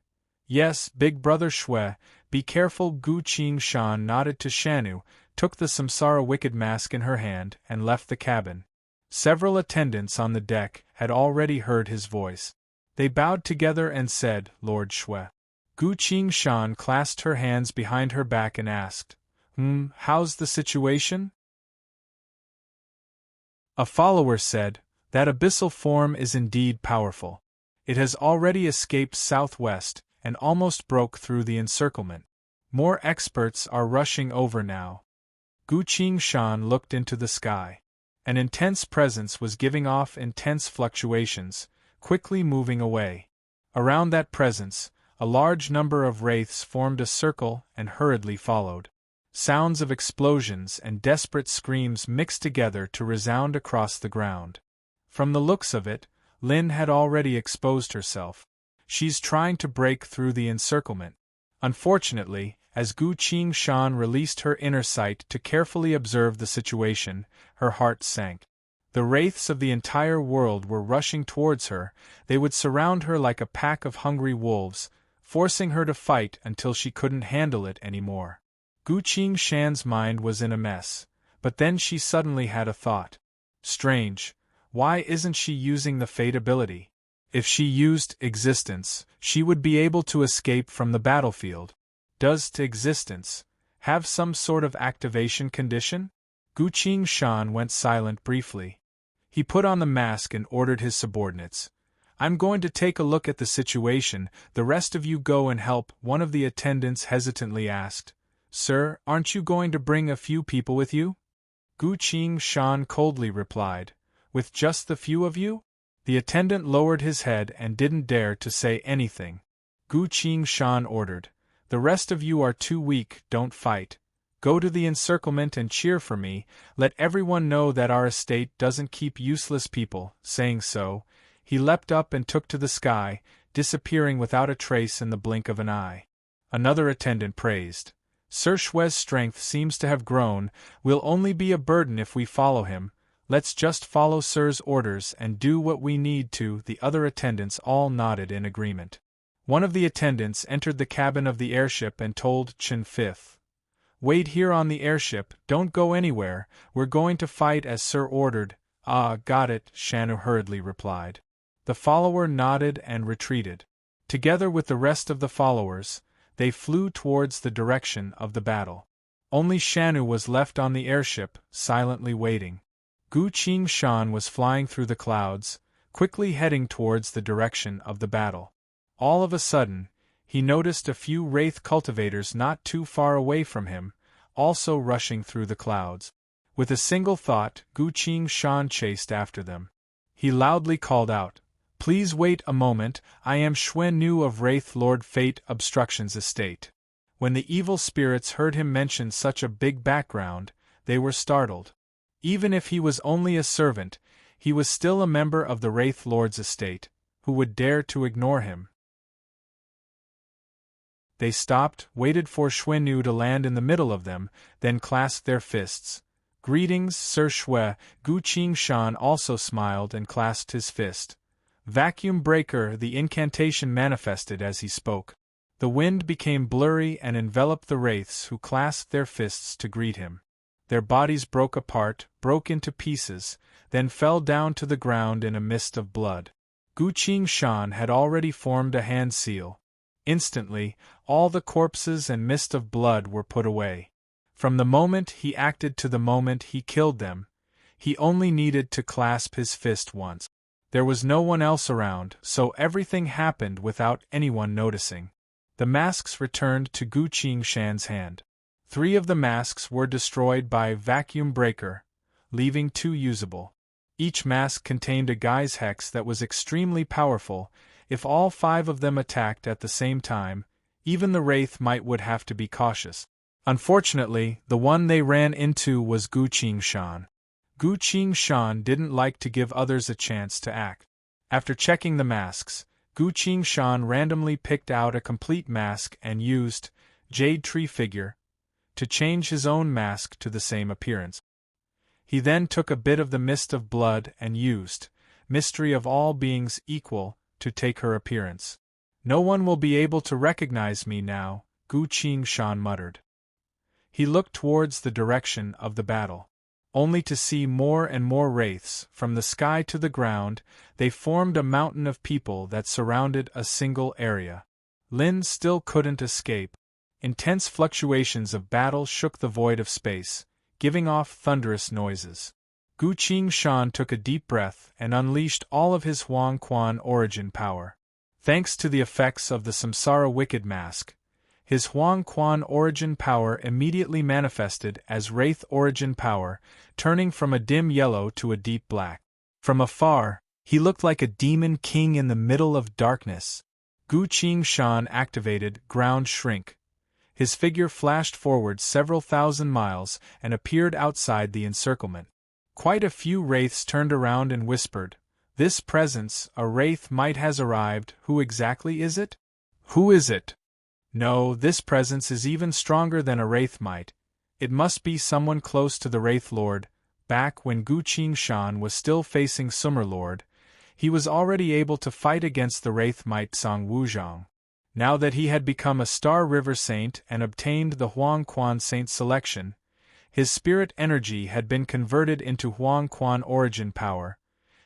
"Yes, big brother Xue, be careful." Gu Qingshan nodded to Shanu, took the Samsara Wicked Mask in her hand, and left the cabin. Several attendants on the deck had already heard his voice. They bowed together and said, "Lord Shui." Gu Qingshan clasped her hands behind her back and asked, how's the situation?" A follower said, "That abyssal form is indeed powerful. It has already escaped southwest and almost broke through the encirclement. More experts are rushing over now." Gu Qingshan looked into the sky. An intense presence was giving off intense fluctuations, quickly moving away. Around that presence, a large number of wraiths formed a circle and hurriedly followed. Sounds of explosions and desperate screams mixed together to resound across the ground. From the looks of it, Lin had already exposed herself. She's trying to break through the encirclement. Unfortunately, as Gu Qingshan released her inner sight to carefully observe the situation, her heart sank. The wraiths of the entire world were rushing towards her. They would surround her like a pack of hungry wolves, forcing her to fight until she couldn't handle it anymore. Gu Qingshan's mind was in a mess, but then she suddenly had a thought. Strange, why isn't she using the Fate ability? If she used Existence, she would be able to escape from the battlefield. Does Existence have some sort of activation condition? Gu Qingshan went silent briefly. He put on the mask and ordered his subordinates. "I'm going to take a look at the situation, the rest of you go and help," one of the attendants hesitantly asked. "Sir, aren't you going to bring a few people with you?" Gu Qingshan coldly replied, "With just the few of you?" The attendant lowered his head and didn't dare to say anything. Gu Qingshan ordered, "The rest of you are too weak, don't fight. Go to the encirclement and cheer for me, let everyone know that our estate doesn't keep useless people." Saying so, he leapt up and took to the sky, disappearing without a trace in the blink of an eye. Another attendant praised, "Sir Shui's strength seems to have grown, we'll only be a burden if we follow him. Let's just follow Sir's orders and do what we need to." The other attendants all nodded in agreement. One of the attendants entered the cabin of the airship and told Chen Fifth, "Wait here on the airship, don't go anywhere, we're going to fight as Sir ordered." "Ah, got it," Shanu hurriedly replied. The follower nodded and retreated. Together with the rest of the followers, they flew towards the direction of the battle. Only Shanu was left on the airship, silently waiting. Gu Qingshan was flying through the clouds, quickly heading towards the direction of the battle. All of a sudden, he noticed a few wraith cultivators not too far away from him, also rushing through the clouds. With a single thought, Gu Qingshan chased after them. He loudly called out, "Please wait a moment, I am Xuan Nu of Wraith Lord Fate Obstruction's estate." When the evil spirits heard him mention such a big background, they were startled. Even if he was only a servant, he was still a member of the Wraith Lord's estate. Who would dare to ignore him? They stopped, waited for Xuan Nu to land in the middle of them, then clasped their fists. "Greetings, Sir Shui." Gu Qingshan also smiled and clasped his fist. Vacuum breaker, the incantation manifested as he spoke. The wind became blurry and enveloped the wraiths who clasped their fists to greet him. Their bodies broke apart, broke into pieces, then fell down to the ground in a mist of blood. Gu Qingshan had already formed a hand seal. Instantly, all the corpses and mist of blood were put away. From the moment he acted to the moment he killed them, he only needed to clasp his fist once. There was no one else around, so everything happened without anyone noticing. The masks returned to Gu Qingshan's hand. 3 of the masks were destroyed by vacuum breaker, leaving 2 usable. Each mask contained a Gai's hex that was extremely powerful. If all 5 of them attacked at the same time, even the wraith would have to be cautious. Unfortunately, the one they ran into was Gu Qingshan. Gu Qingshan didn't like to give others a chance to act. After checking the masks, Gu Qingshan randomly picked out a complete mask and used Jade Tree Figure to change his own mask to the same appearance. He then took a bit of the mist of blood and used Mystery of All Beings Equal to take her appearance. "No one will be able to recognize me now," Gu Qingshan muttered. He looked towards the direction of the battle. only to see more and more wraiths. From the sky to the ground, they formed a mountain of people that surrounded a single area. Lin still couldn't escape. Intense fluctuations of battle shook the void of space, giving off thunderous noises. Gu Qingshan took a deep breath and unleashed all of his Huang Quan origin power. Thanks to the effects of the Samsara Wicked Mask, his Huang Quan origin power immediately manifested as Wraith origin power, turning from a dim yellow to a deep black. From afar, he looked like a demon king in the middle of darkness. Gu Qingshan activated Ground Shrink. His figure flashed forward several thousand miles and appeared outside the encirclement. Quite a few wraiths turned around and whispered, "This presence, a wraith might has arrived. Who exactly is it? Who is it? No, this presence is even stronger than a wraith might. It must be someone close to the Wraith Lord." Back when Gu Qingshan was still facing Summer Lord, he was already able to fight against the Wraith might Song Wuzhong. Now that he had become a Star River Saint and obtained the Huang Quan Saint selection, his spirit energy had been converted into Huang Quan origin power.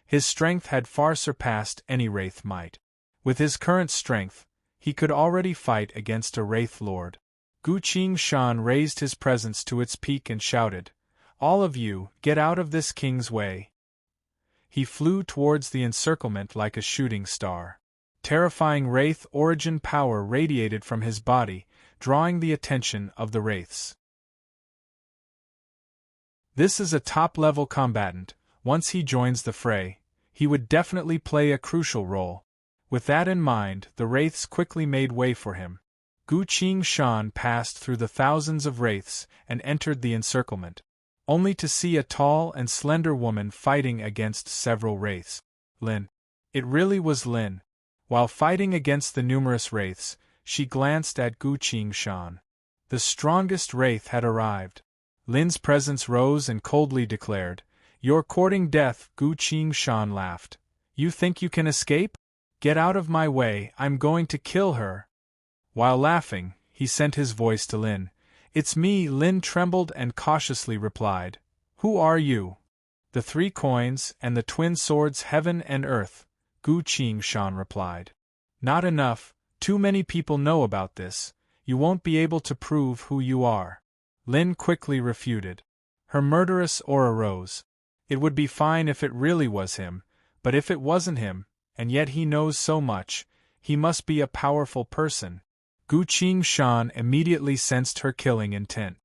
His strength had far surpassed any Wraith might. With his current strength, he could already fight against a Wraith Lord. Gu Qingshan raised his presence to its peak and shouted, "All of you, get out of this king's way." He flew towards the encirclement like a shooting star. Terrifying Wraith origin power radiated from his body, drawing the attention of the Wraiths. This is a top-level combatant. Once he joins the fray, he would definitely play a crucial role. With that in mind, the Wraiths quickly made way for him. Gu Qingshan passed through the thousands of Wraiths and entered the encirclement, only to see a tall and slender woman fighting against several Wraiths. Lin. It really was Lin. While fighting against the numerous Wraiths, she glanced at Gu Qingshan. The strongest Wraith had arrived. Lin's presence rose and coldly declared, "You're courting death." Gu Qingshan laughed. "You think you can escape? Get out of my way, I'm going to kill her." While laughing, he sent his voice to Lin. "It's me." Lin trembled and cautiously replied, "Who are you?" "The 3 coins and the twin swords Heaven and Earth," Gu Qingshan replied. "Not enough, too many people know about this. You won't be able to prove who you are." Lin quickly refuted. Her murderous aura rose. "It would be fine if it really was him, but if it wasn't him, and yet he knows so much, he must be a powerful person." Gu Qingshan immediately sensed her killing intent.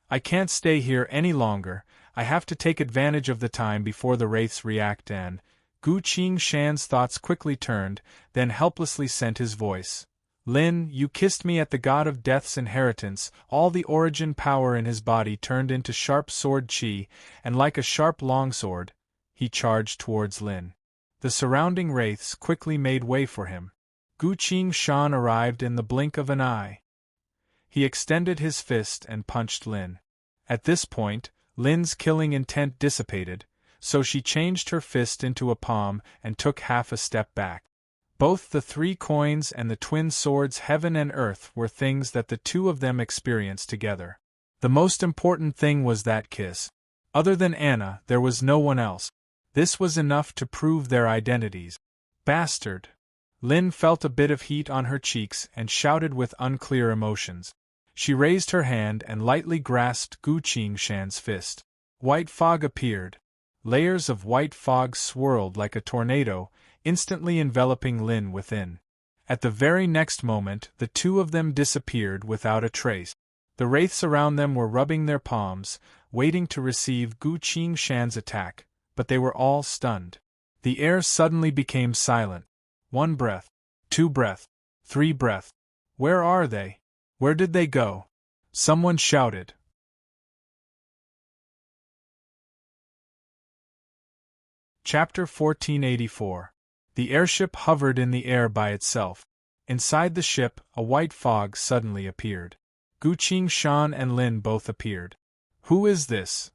"I can't stay here any longer, I have to take advantage of the time before the Wraiths react." And Gu Qingshan's thoughts quickly turned, then helplessly sent his voice. "Lin, you kissed me at the God of Death's inheritance." All the origin power in his body turned into sharp sword chi, and like a sharp longsword, he charged towards Lin. The surrounding Wraiths quickly made way for him. Gu Qingshan arrived in the blink of an eye. He extended his fist and punched Lin. At this point, Lin's killing intent dissipated, so she changed her fist into a palm and took half a step back. Both the 3 coins and the twin swords Heaven and Earth were things that the two of them experienced together. The most important thing was that kiss. Other than Anna, there was no one else. This was enough to prove their identities. "Bastard!" Lin felt a bit of heat on her cheeks and shouted with unclear emotions. She raised her hand and lightly grasped Gu Qingshan's fist. White fog appeared. Layers of white fog swirled like a tornado, instantly enveloping Lin within. At the very next moment, the two of them disappeared without a trace. The Wraiths around them were rubbing their palms, waiting to receive Gu Qingshan's attack, but they were all stunned. The air suddenly became silent. 1 breath, 2 breath, 3 breath. Where are they? Where did they go? Someone shouted. Chapter 1484. The airship hovered in the air by itself. Inside the ship, a white fog suddenly appeared. Gu Qingshan and Lin both appeared. "Who is this?"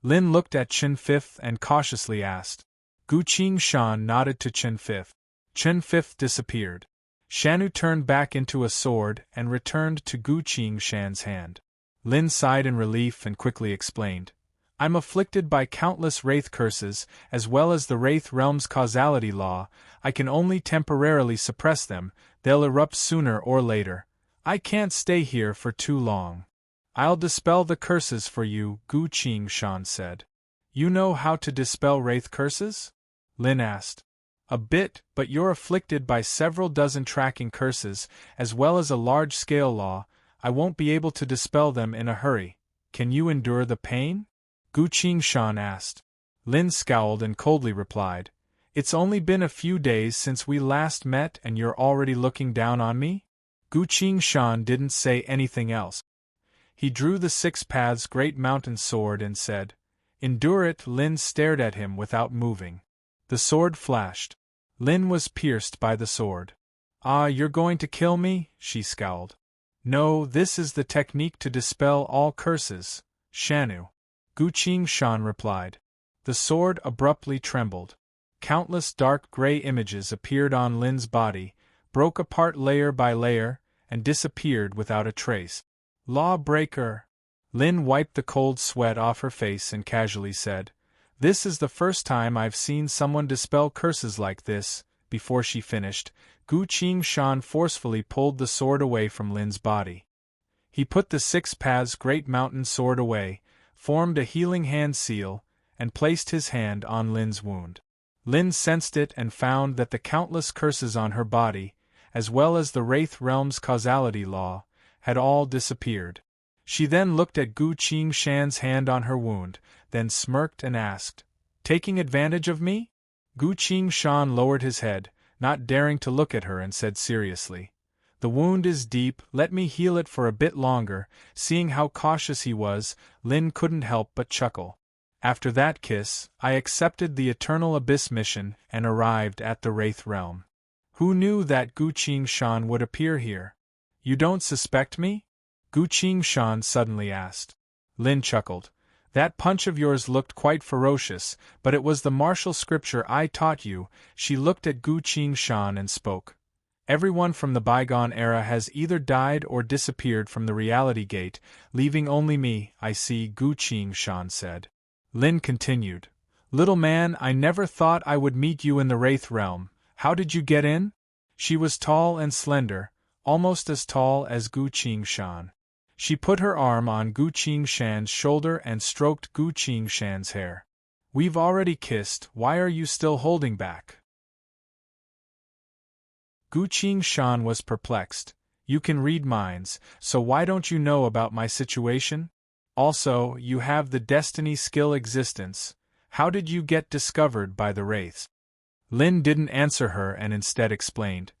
Lin looked at Chen Fifth and cautiously asked. Gu Qingshan nodded to Chen Fifth. Chen Fifth disappeared. Shanu turned back into a sword and returned to Gu Qingshan's hand. Lin sighed in relief and quickly explained. I'm afflicted by countless wraith curses, as well as the wraith realm's causality law. I can only temporarily suppress them, they'll erupt sooner or later. I can't stay here for too long. I'll dispel the curses for you, Gu Qingshan said. You know how to dispel wraith curses? Lin asked. A bit, but you're afflicted by several dozen tracking curses, as well as a large-scale law. I won't be able to dispel them in a hurry. Can you endure the pain? Gu Qingshan asked. Lin scowled and coldly replied, It's only been a few days since we last met and you're already looking down on me? Gu Qingshan didn't say anything else. He drew the Six Paths Great Mountain Sword and said, Endure it. Lin stared at him without moving. The sword flashed. Lin was pierced by the sword. Ah, you're going to kill me? She scowled. No, this is the technique to dispel all curses, Shanu. Gu Qingshan replied. The sword abruptly trembled. Countless dark gray images appeared on Lin's body, broke apart layer by layer, and disappeared without a trace. Lawbreaker! Lin wiped the cold sweat off her face and casually said, This is the first time I've seen someone dispel curses like this. Before she finished, Gu Qingshan forcefully pulled the sword away from Lin's body. He put the Six Paths Great Mountain Sword away, formed a healing hand seal, and placed his hand on Lin's wound. Lin sensed it and found that the countless curses on her body, as well as the Wraith Realm's causality law, had all disappeared. She then looked at Gu Qingshan's hand on her wound, then smirked and asked, Taking advantage of me? Gu Qingshan lowered his head, not daring to look at her, and said seriously, The wound is deep, let me heal it for a bit longer. Seeing how cautious he was, Lin couldn't help but chuckle. After that kiss, I accepted the Eternal Abyss mission and arrived at the Wraith Realm. Who knew that Gu Qingshan would appear here? You don't suspect me? Gu Qingshan suddenly asked. Lin chuckled. That punch of yours looked quite ferocious, but it was the martial scripture I taught you. She looked at Gu Qingshan and spoke. Everyone from the bygone era has either died or disappeared from the reality gate, leaving only me, I see, Gu Qingshan said. Lin continued. Little man, I never thought I would meet you in the Wraith Realm. How did you get in? She was tall and slender, almost as tall as Gu Qingshan. She put her arm on Gu Qingshan's shoulder and stroked Gu Qingshan's hair. We've already kissed, why are you still holding back? Gu Qingshan was perplexed. You can read minds, so why don't you know about my situation? Also, you have the destiny skill existence. How did you get discovered by the wraiths? Lin didn't answer her and instead explained.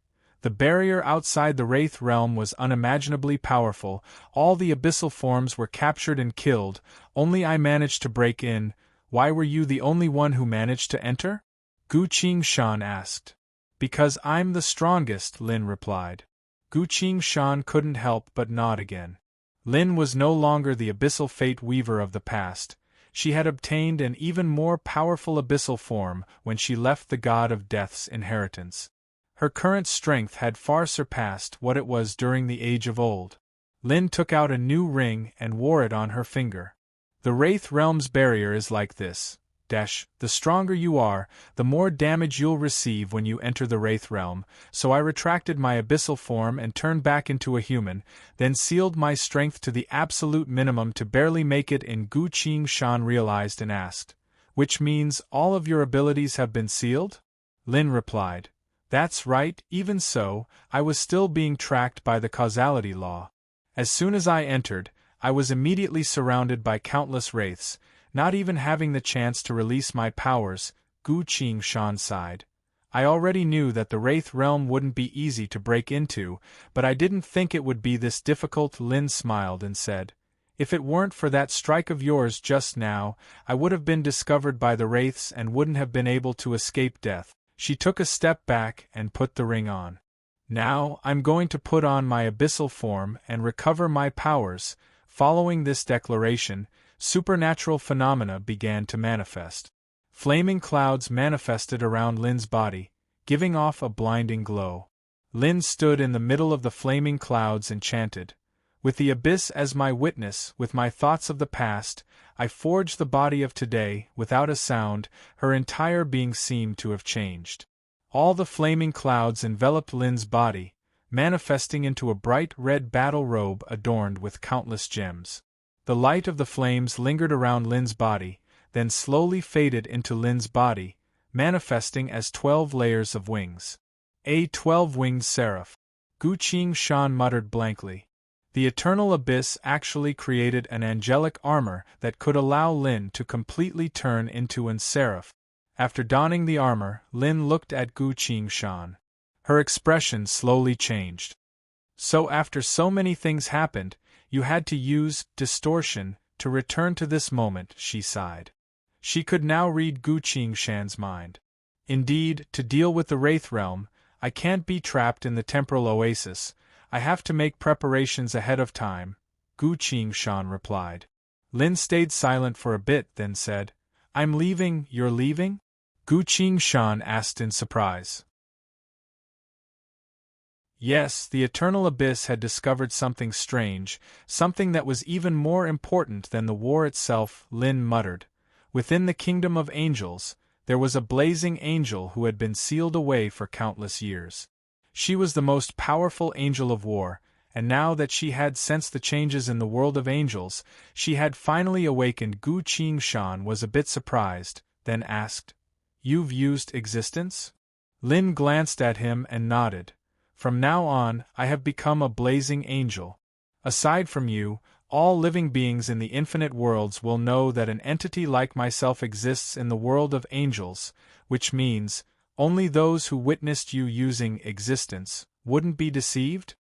The barrier outside the Wraith Realm was unimaginably powerful, all the abyssal forms were captured and killed, only I managed to break in. Why were you the only one who managed to enter? Gu Qingshan asked. Because I'm the strongest, Lin replied. Gu Qingshan couldn't help but nod again. Lin was no longer the abyssal fate weaver of the past. She had obtained an even more powerful abyssal form when she left the God of Death's inheritance. Her current strength had far surpassed what it was during the Age of Old. Lin took out a new ring and wore it on her finger. The Wraith Realm's barrier is like this. The stronger you are, the more damage you'll receive when you enter the Wraith Realm, so I retracted my abyssal form and turned back into a human, then sealed my strength to the absolute minimum to barely make it in. Gu Qingshan realized and asked, Which means all of your abilities have been sealed? Lin replied, That's right, even so, I was still being tracked by the causality law. As soon as I entered, I was immediately surrounded by countless wraiths, not even having the chance to release my powers. Gu Qingshan sighed. I already knew that the Wraith Realm wouldn't be easy to break into, but I didn't think it would be this difficult. Lin smiled and said, If it weren't for that strike of yours just now, I would have been discovered by the wraiths and wouldn't have been able to escape death. She took a step back and put the ring on. Now, I'm going to put on my abyssal form and recover my powers. Following this declaration, supernatural phenomena began to manifest. Flaming clouds manifested around Lin's body, giving off a blinding glow. Lin stood in the middle of the flaming clouds and chanted, With the abyss as my witness, with my thoughts of the past, I forged the body of today. Without a sound, her entire being seemed to have changed. All the flaming clouds enveloped Lin's body, manifesting into a bright red battle robe adorned with countless gems. The light of the flames lingered around Lin's body, then slowly faded into Lin's body, manifesting as 12 layers of wings. A 12-winged seraph. Gu Qingshan muttered blankly. The eternal abyss actually created an angelic armor that could allow Lin to completely turn into an seraph. After donning the armor, Lin looked at Gu Qingshan. Her expression slowly changed. So after so many things happened, you had to use distortion to return to this moment, she sighed. She could now read Gu Qingshan's mind. Indeed, to deal with the Wraith Realm, I can't be trapped in the temporal oasis. I have to make preparations ahead of time, Gu Qingshan replied. Lin stayed silent for a bit, then said, I'm leaving. You're leaving? Gu Qingshan asked in surprise. Yes, the Eternal Abyss had discovered something strange, something that was even more important than the war itself, Lin muttered. Within the kingdom of angels, there was a blazing angel who had been sealed away for countless years. She was the most powerful angel of war, and now that she had sensed the changes in the world of angels, she had finally awakened. Gu Qingshan was a bit surprised, then asked, You've used existence? Lin glanced at him and nodded. From now on, I have become a blazing angel. Aside from you, all living beings in the infinite worlds will know that an entity like myself exists in the world of angels, which means, only those who witnessed you using existence wouldn't be deceived?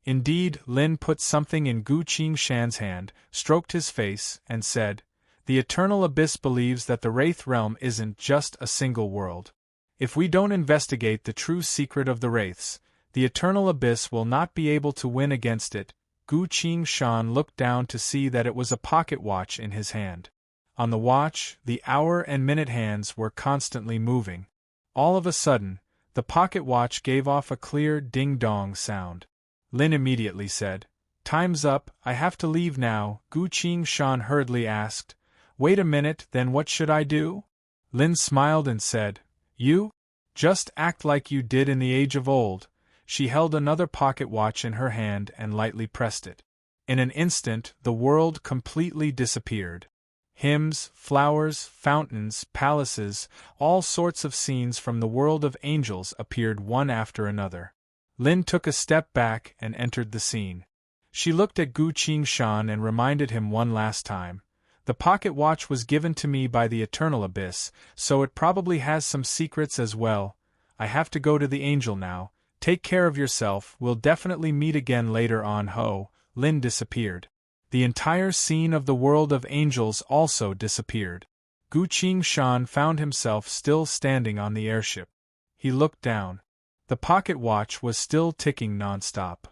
Indeed, Lin put something in Gu Qingshan's hand, stroked his face, and said, The Eternal Abyss believes that the Wraith Realm isn't just a single world. If we don't investigate the true secret of the Wraiths, the Eternal Abyss will not be able to win against it. Gu Qingshan looked down to see that it was a pocket watch in his hand. On the watch, the hour and minute hands were constantly moving. All of a sudden, the pocket watch gave off a clear ding-dong sound. Lin immediately said, Time's up, I have to leave now. Gu Qingshan hurriedly asked, Wait a minute, then what should I do? Lin smiled and said, You? Just act like you did in the age of old. She held another pocket watch in her hand and lightly pressed it. In an instant, the world completely disappeared. Hymns, flowers, fountains, palaces, all sorts of scenes from the world of angels appeared one after another. Lin took a step back and entered the scene. She looked at Gu Qingshan and reminded him one last time. The pocket watch was given to me by the Eternal Abyss, so it probably has some secrets as well. I have to go to the angel now. Take care of yourself, we'll definitely meet again later on. Lin disappeared. The entire scene of the world of angels also disappeared. Gu Qingshan found himself still standing on the airship. He looked down. The pocket watch was still ticking non-stop.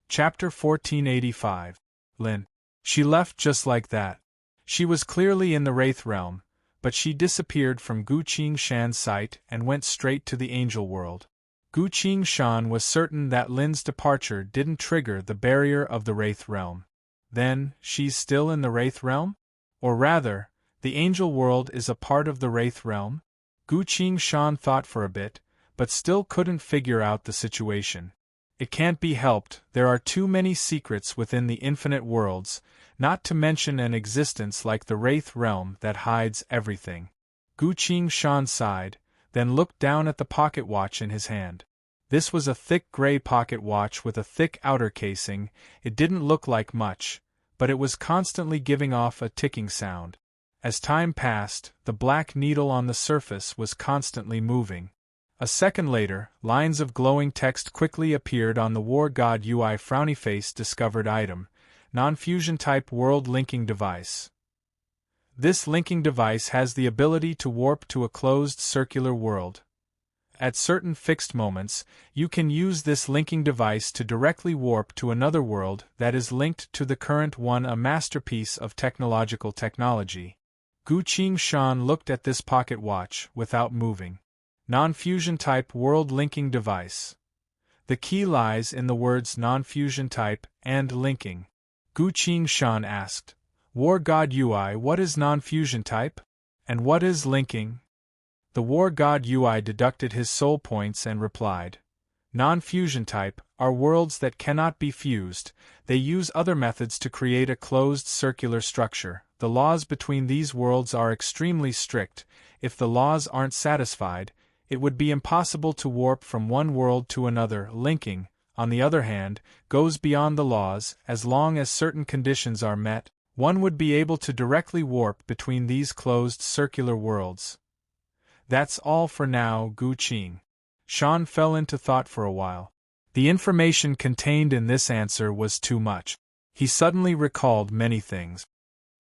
Chapter 1485. Lin. She left just like that. She was clearly in the Wraith Realm, but she disappeared from Gu Qingshan's sight and went straight to the angel world. Gu Qingshan was certain that Lin's departure didn't trigger the barrier of the Wraith Realm. Then, she's still in the Wraith Realm? Or rather, the angel world is a part of the Wraith Realm? Gu Qingshan thought for a bit, but still couldn't figure out the situation. It can't be helped, there are too many secrets within the infinite worlds, not to mention an existence like the Wraith Realm that hides everything. Gu Qingshan sighed, then looked down at the pocket watch in his hand. This was a thick gray pocket watch with a thick outer casing. It didn't look like much, but it was constantly giving off a ticking sound. As time passed, the black needle on the surface was constantly moving. A second later, lines of glowing text quickly appeared on the War God UI frowny face discovered item, non-fusion type world linking device. This linking device has the ability to warp to a closed circular world. At certain fixed moments, you can use this linking device to directly warp to another world that is linked to the current one, a masterpiece of technological technology. Gu Qingshan looked at this pocket watch without moving. Non-fusion type world linking device. The key lies in the words non-fusion type and linking. Gu Qing-shan asked, War God UI, what is non-fusion type? And what is linking? The War God UI deducted his soul points and replied, Non-fusion type are worlds that cannot be fused. They use other methods to create a closed circular structure. The laws between these worlds are extremely strict. If the laws aren't satisfied, it would be impossible to warp from one world to another. Linking, on the other hand, goes beyond the laws. As long as certain conditions are met, one would be able to directly warp between these closed circular worlds. That's all for now, Gu Qing. Shan fell into thought for a while. The information contained in this answer was too much. He suddenly recalled many things.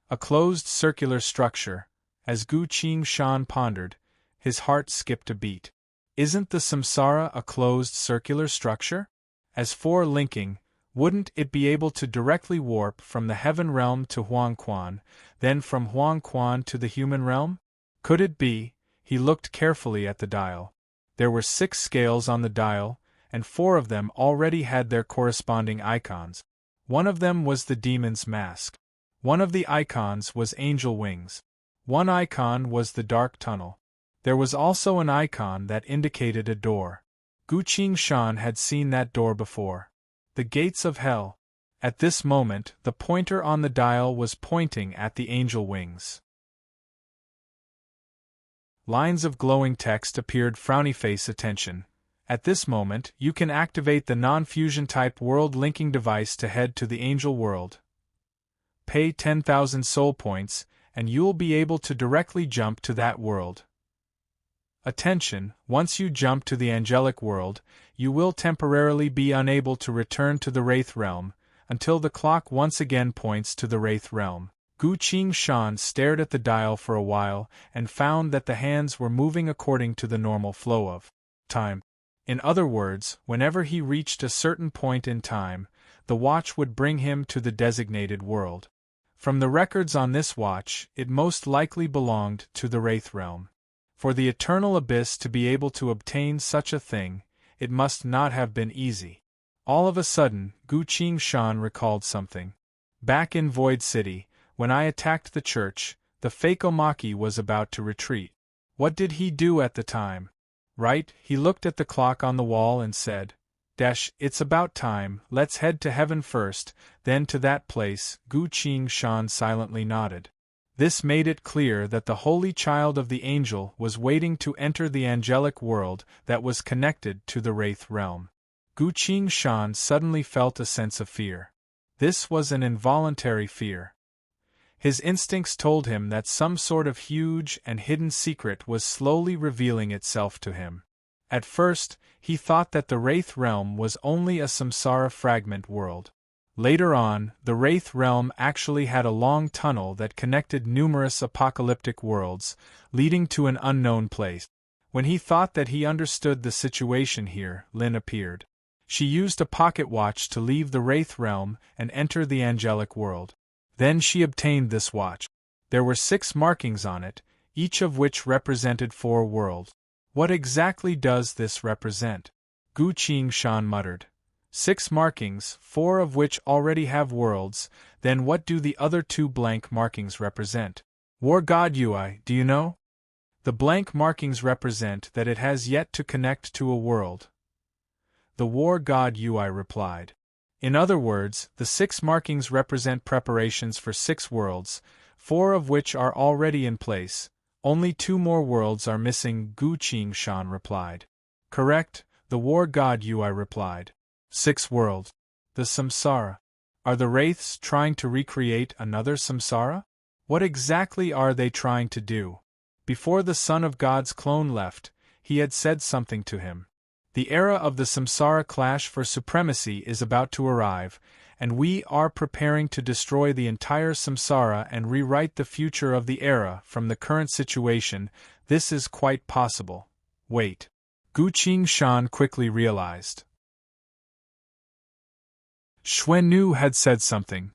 A closed circular structure. As Gu Qing-shan pondered, his heart skipped a beat. Isn't the samsara a closed circular structure? As for linking, wouldn't it be able to directly warp from the heaven realm to Huangquan, then from Huangquan to the human realm? Could it be? He looked carefully at the dial. There were 6 scales on the dial, and 4 of them already had their corresponding icons. One of them was the demon's mask. One of the icons was angel wings. One icon was the dark tunnel. There was also an icon that indicated a door. Gu Qing-shan had seen that door before. The gates of hell. At this moment, the pointer on the dial was pointing at the angel wings. Lines of glowing text appeared. Frowny face attention. At this moment, you can activate the non-fusion type world linking device to head to the angel world. Pay 10,000 soul points, and you'll be able to directly jump to that world. Attention, once you jump to the angelic world, you will temporarily be unable to return to the Wraith realm, until the clock once again points to the Wraith realm. Gu Qing-shan stared at the dial for a while and found that the hands were moving according to the normal flow of time. In other words, whenever he reached a certain point in time, the watch would bring him to the designated world. From the records on this watch, it most likely belonged to the Wraith realm. For the eternal abyss to be able to obtain such a thing, it must not have been easy. All of a sudden, Gu Qing-shan recalled something. Back in Void City, when I attacked the church, the Fakomaki was about to retreat. What did he do at the time? Right, he looked at the clock on the wall and said, It's about time, let's head to heaven first, then to that place. Gu Qing-shan silently nodded. This made it clear that the holy child of the angel was waiting to enter the angelic world that was connected to the Wraith realm. Gu Qing-shan suddenly felt a sense of fear. This was an involuntary fear. His instincts told him that some sort of huge and hidden secret was slowly revealing itself to him. At first, he thought that the Wraith realm was only a samsara fragment world. Later on, the Wraith realm actually had a long tunnel that connected numerous apocalyptic worlds, leading to an unknown place. When he thought that he understood the situation here, Lin appeared. She used a pocket watch to leave the Wraith realm and enter the angelic world. Then she obtained this watch. There were 6 markings on it, each of which represented 4 worlds. What exactly does this represent? Gu Qing-shan muttered. 6 markings, 4 of which already have worlds, then what do the other 2 blank markings represent? War God UI, do you know? The blank markings represent that it has yet to connect to a world. The War God UI replied. In other words, the 6 markings represent preparations for 6 worlds, 4 of which are already in place. Only 2 more worlds are missing, Gu Qing-shan replied. Correct, the War God UI replied. 6 worlds. The samsara. Are the wraiths trying to recreate another samsara? What exactly are they trying to do? Before the Son of God's clone left, he had said something to him. The era of the samsara clash for supremacy is about to arrive, and we are preparing to destroy the entire samsara and rewrite the future of the era from the current situation. This is quite possible. Wait. Gu Qing-shan quickly realized. Xuannu had said something.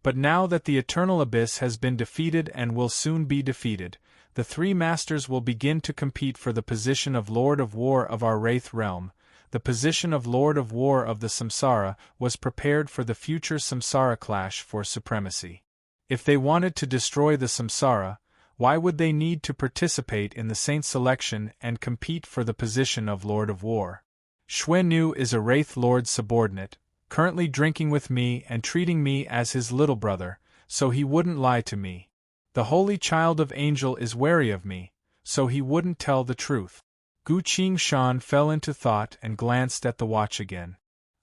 But now that the eternal abyss has been defeated and will soon be defeated, The three masters will begin to compete for the position of Lord of War of our Wraith realm. The position of Lord of War of the Samsara was prepared for the future Samsara clash for supremacy. If they wanted to destroy the Samsara, why would they need to participate in the saint selection and compete for the position of Lord of War? Xuenu is a Wraith Lord's subordinate, currently drinking with me and treating me as his little brother, so he wouldn't lie to me. The Holy Child of Angel is wary of me, so he wouldn't tell the truth. Gu Qingshan fell into thought and glanced at the watch again.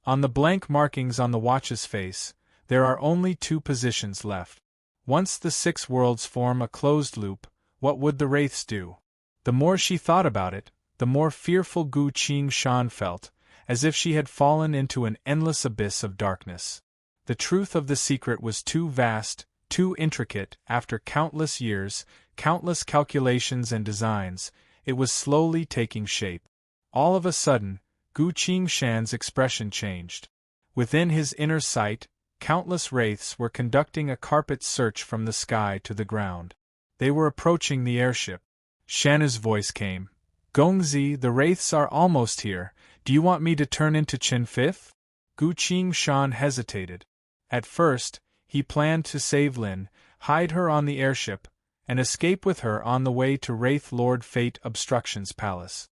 On the blank markings on the watch's face, there are only two positions left. Once the 6 worlds form a closed loop, what would the Wraiths do? The more she thought about it, the more fearful Gu Qingshan felt, as if she had fallen into an endless abyss of darkness. The truth of the secret was too vast, too intricate. After countless years, countless calculations and designs, it was slowly taking shape. All of a sudden, Gu Qingshan's expression changed. Within his inner sight, countless wraiths were conducting a carpet search from the sky to the ground. They were approaching the airship. Shanu's voice came. Gongzi, the wraiths are almost here. Do you want me to turn into Qin Fifth? Gu Qingshan hesitated. At first, he planned to save Lin, hide her on the airship, and escape with her on the way to Wraith Lord Fate Obstruction's palace.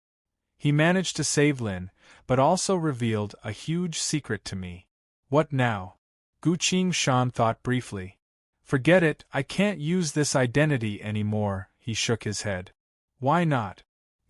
He managed to save Lin, but also revealed a huge secret to me. What now? Gu Qingshan thought briefly. Forget it, I can't use this identity anymore, he shook his head. Why not?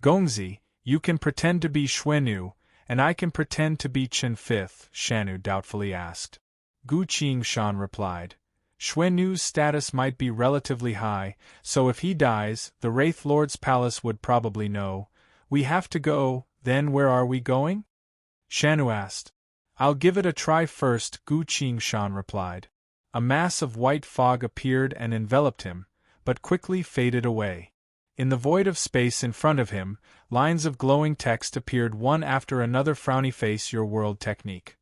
Gongzi, you can pretend to be Xuenu, and I can pretend to be Qin Fifth, Shanu doubtfully asked. Gu Qingshan replied. Xuenu's status might be relatively high, so if he dies, the Wraith Lord's palace would probably know. We have to go, then where are we going? Shanu asked. I'll give it a try first, Gu Qingshan replied. A mass of white fog appeared and enveloped him, but quickly faded away. In the void of space in front of him, lines of glowing text appeared one after another. Frowny face, your world technique.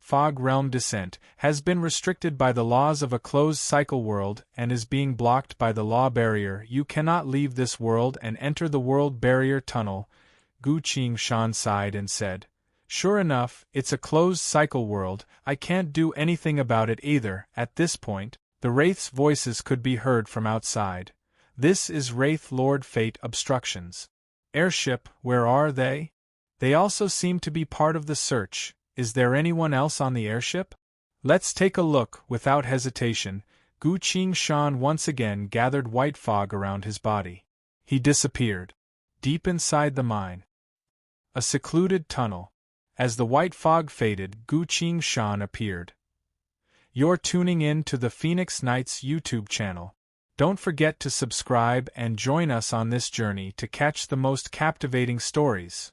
Fog Realm Descent has been restricted by the laws of a closed cycle world and is being blocked by the law barrier. You cannot leave this world and enter the world barrier tunnel. Gu Qingshan sighed and said, Sure enough, it's a closed cycle world. I can't do anything about it either. At this point, the Wraith's voices could be heard from outside. This is Wraith Lord Fate Obstructions. Airship, where are they? They also seem to be part of the search. Is there anyone else on the airship? Let's take a look. Without hesitation, Gu Qingshan once again gathered white fog around his body. He disappeared. Deep inside the mine. A secluded tunnel. As the white fog faded, Gu Qingshan appeared. You're tuning in to the Phoenix Knights YouTube channel. Don't forget to subscribe and join us on this journey to catch the most captivating stories.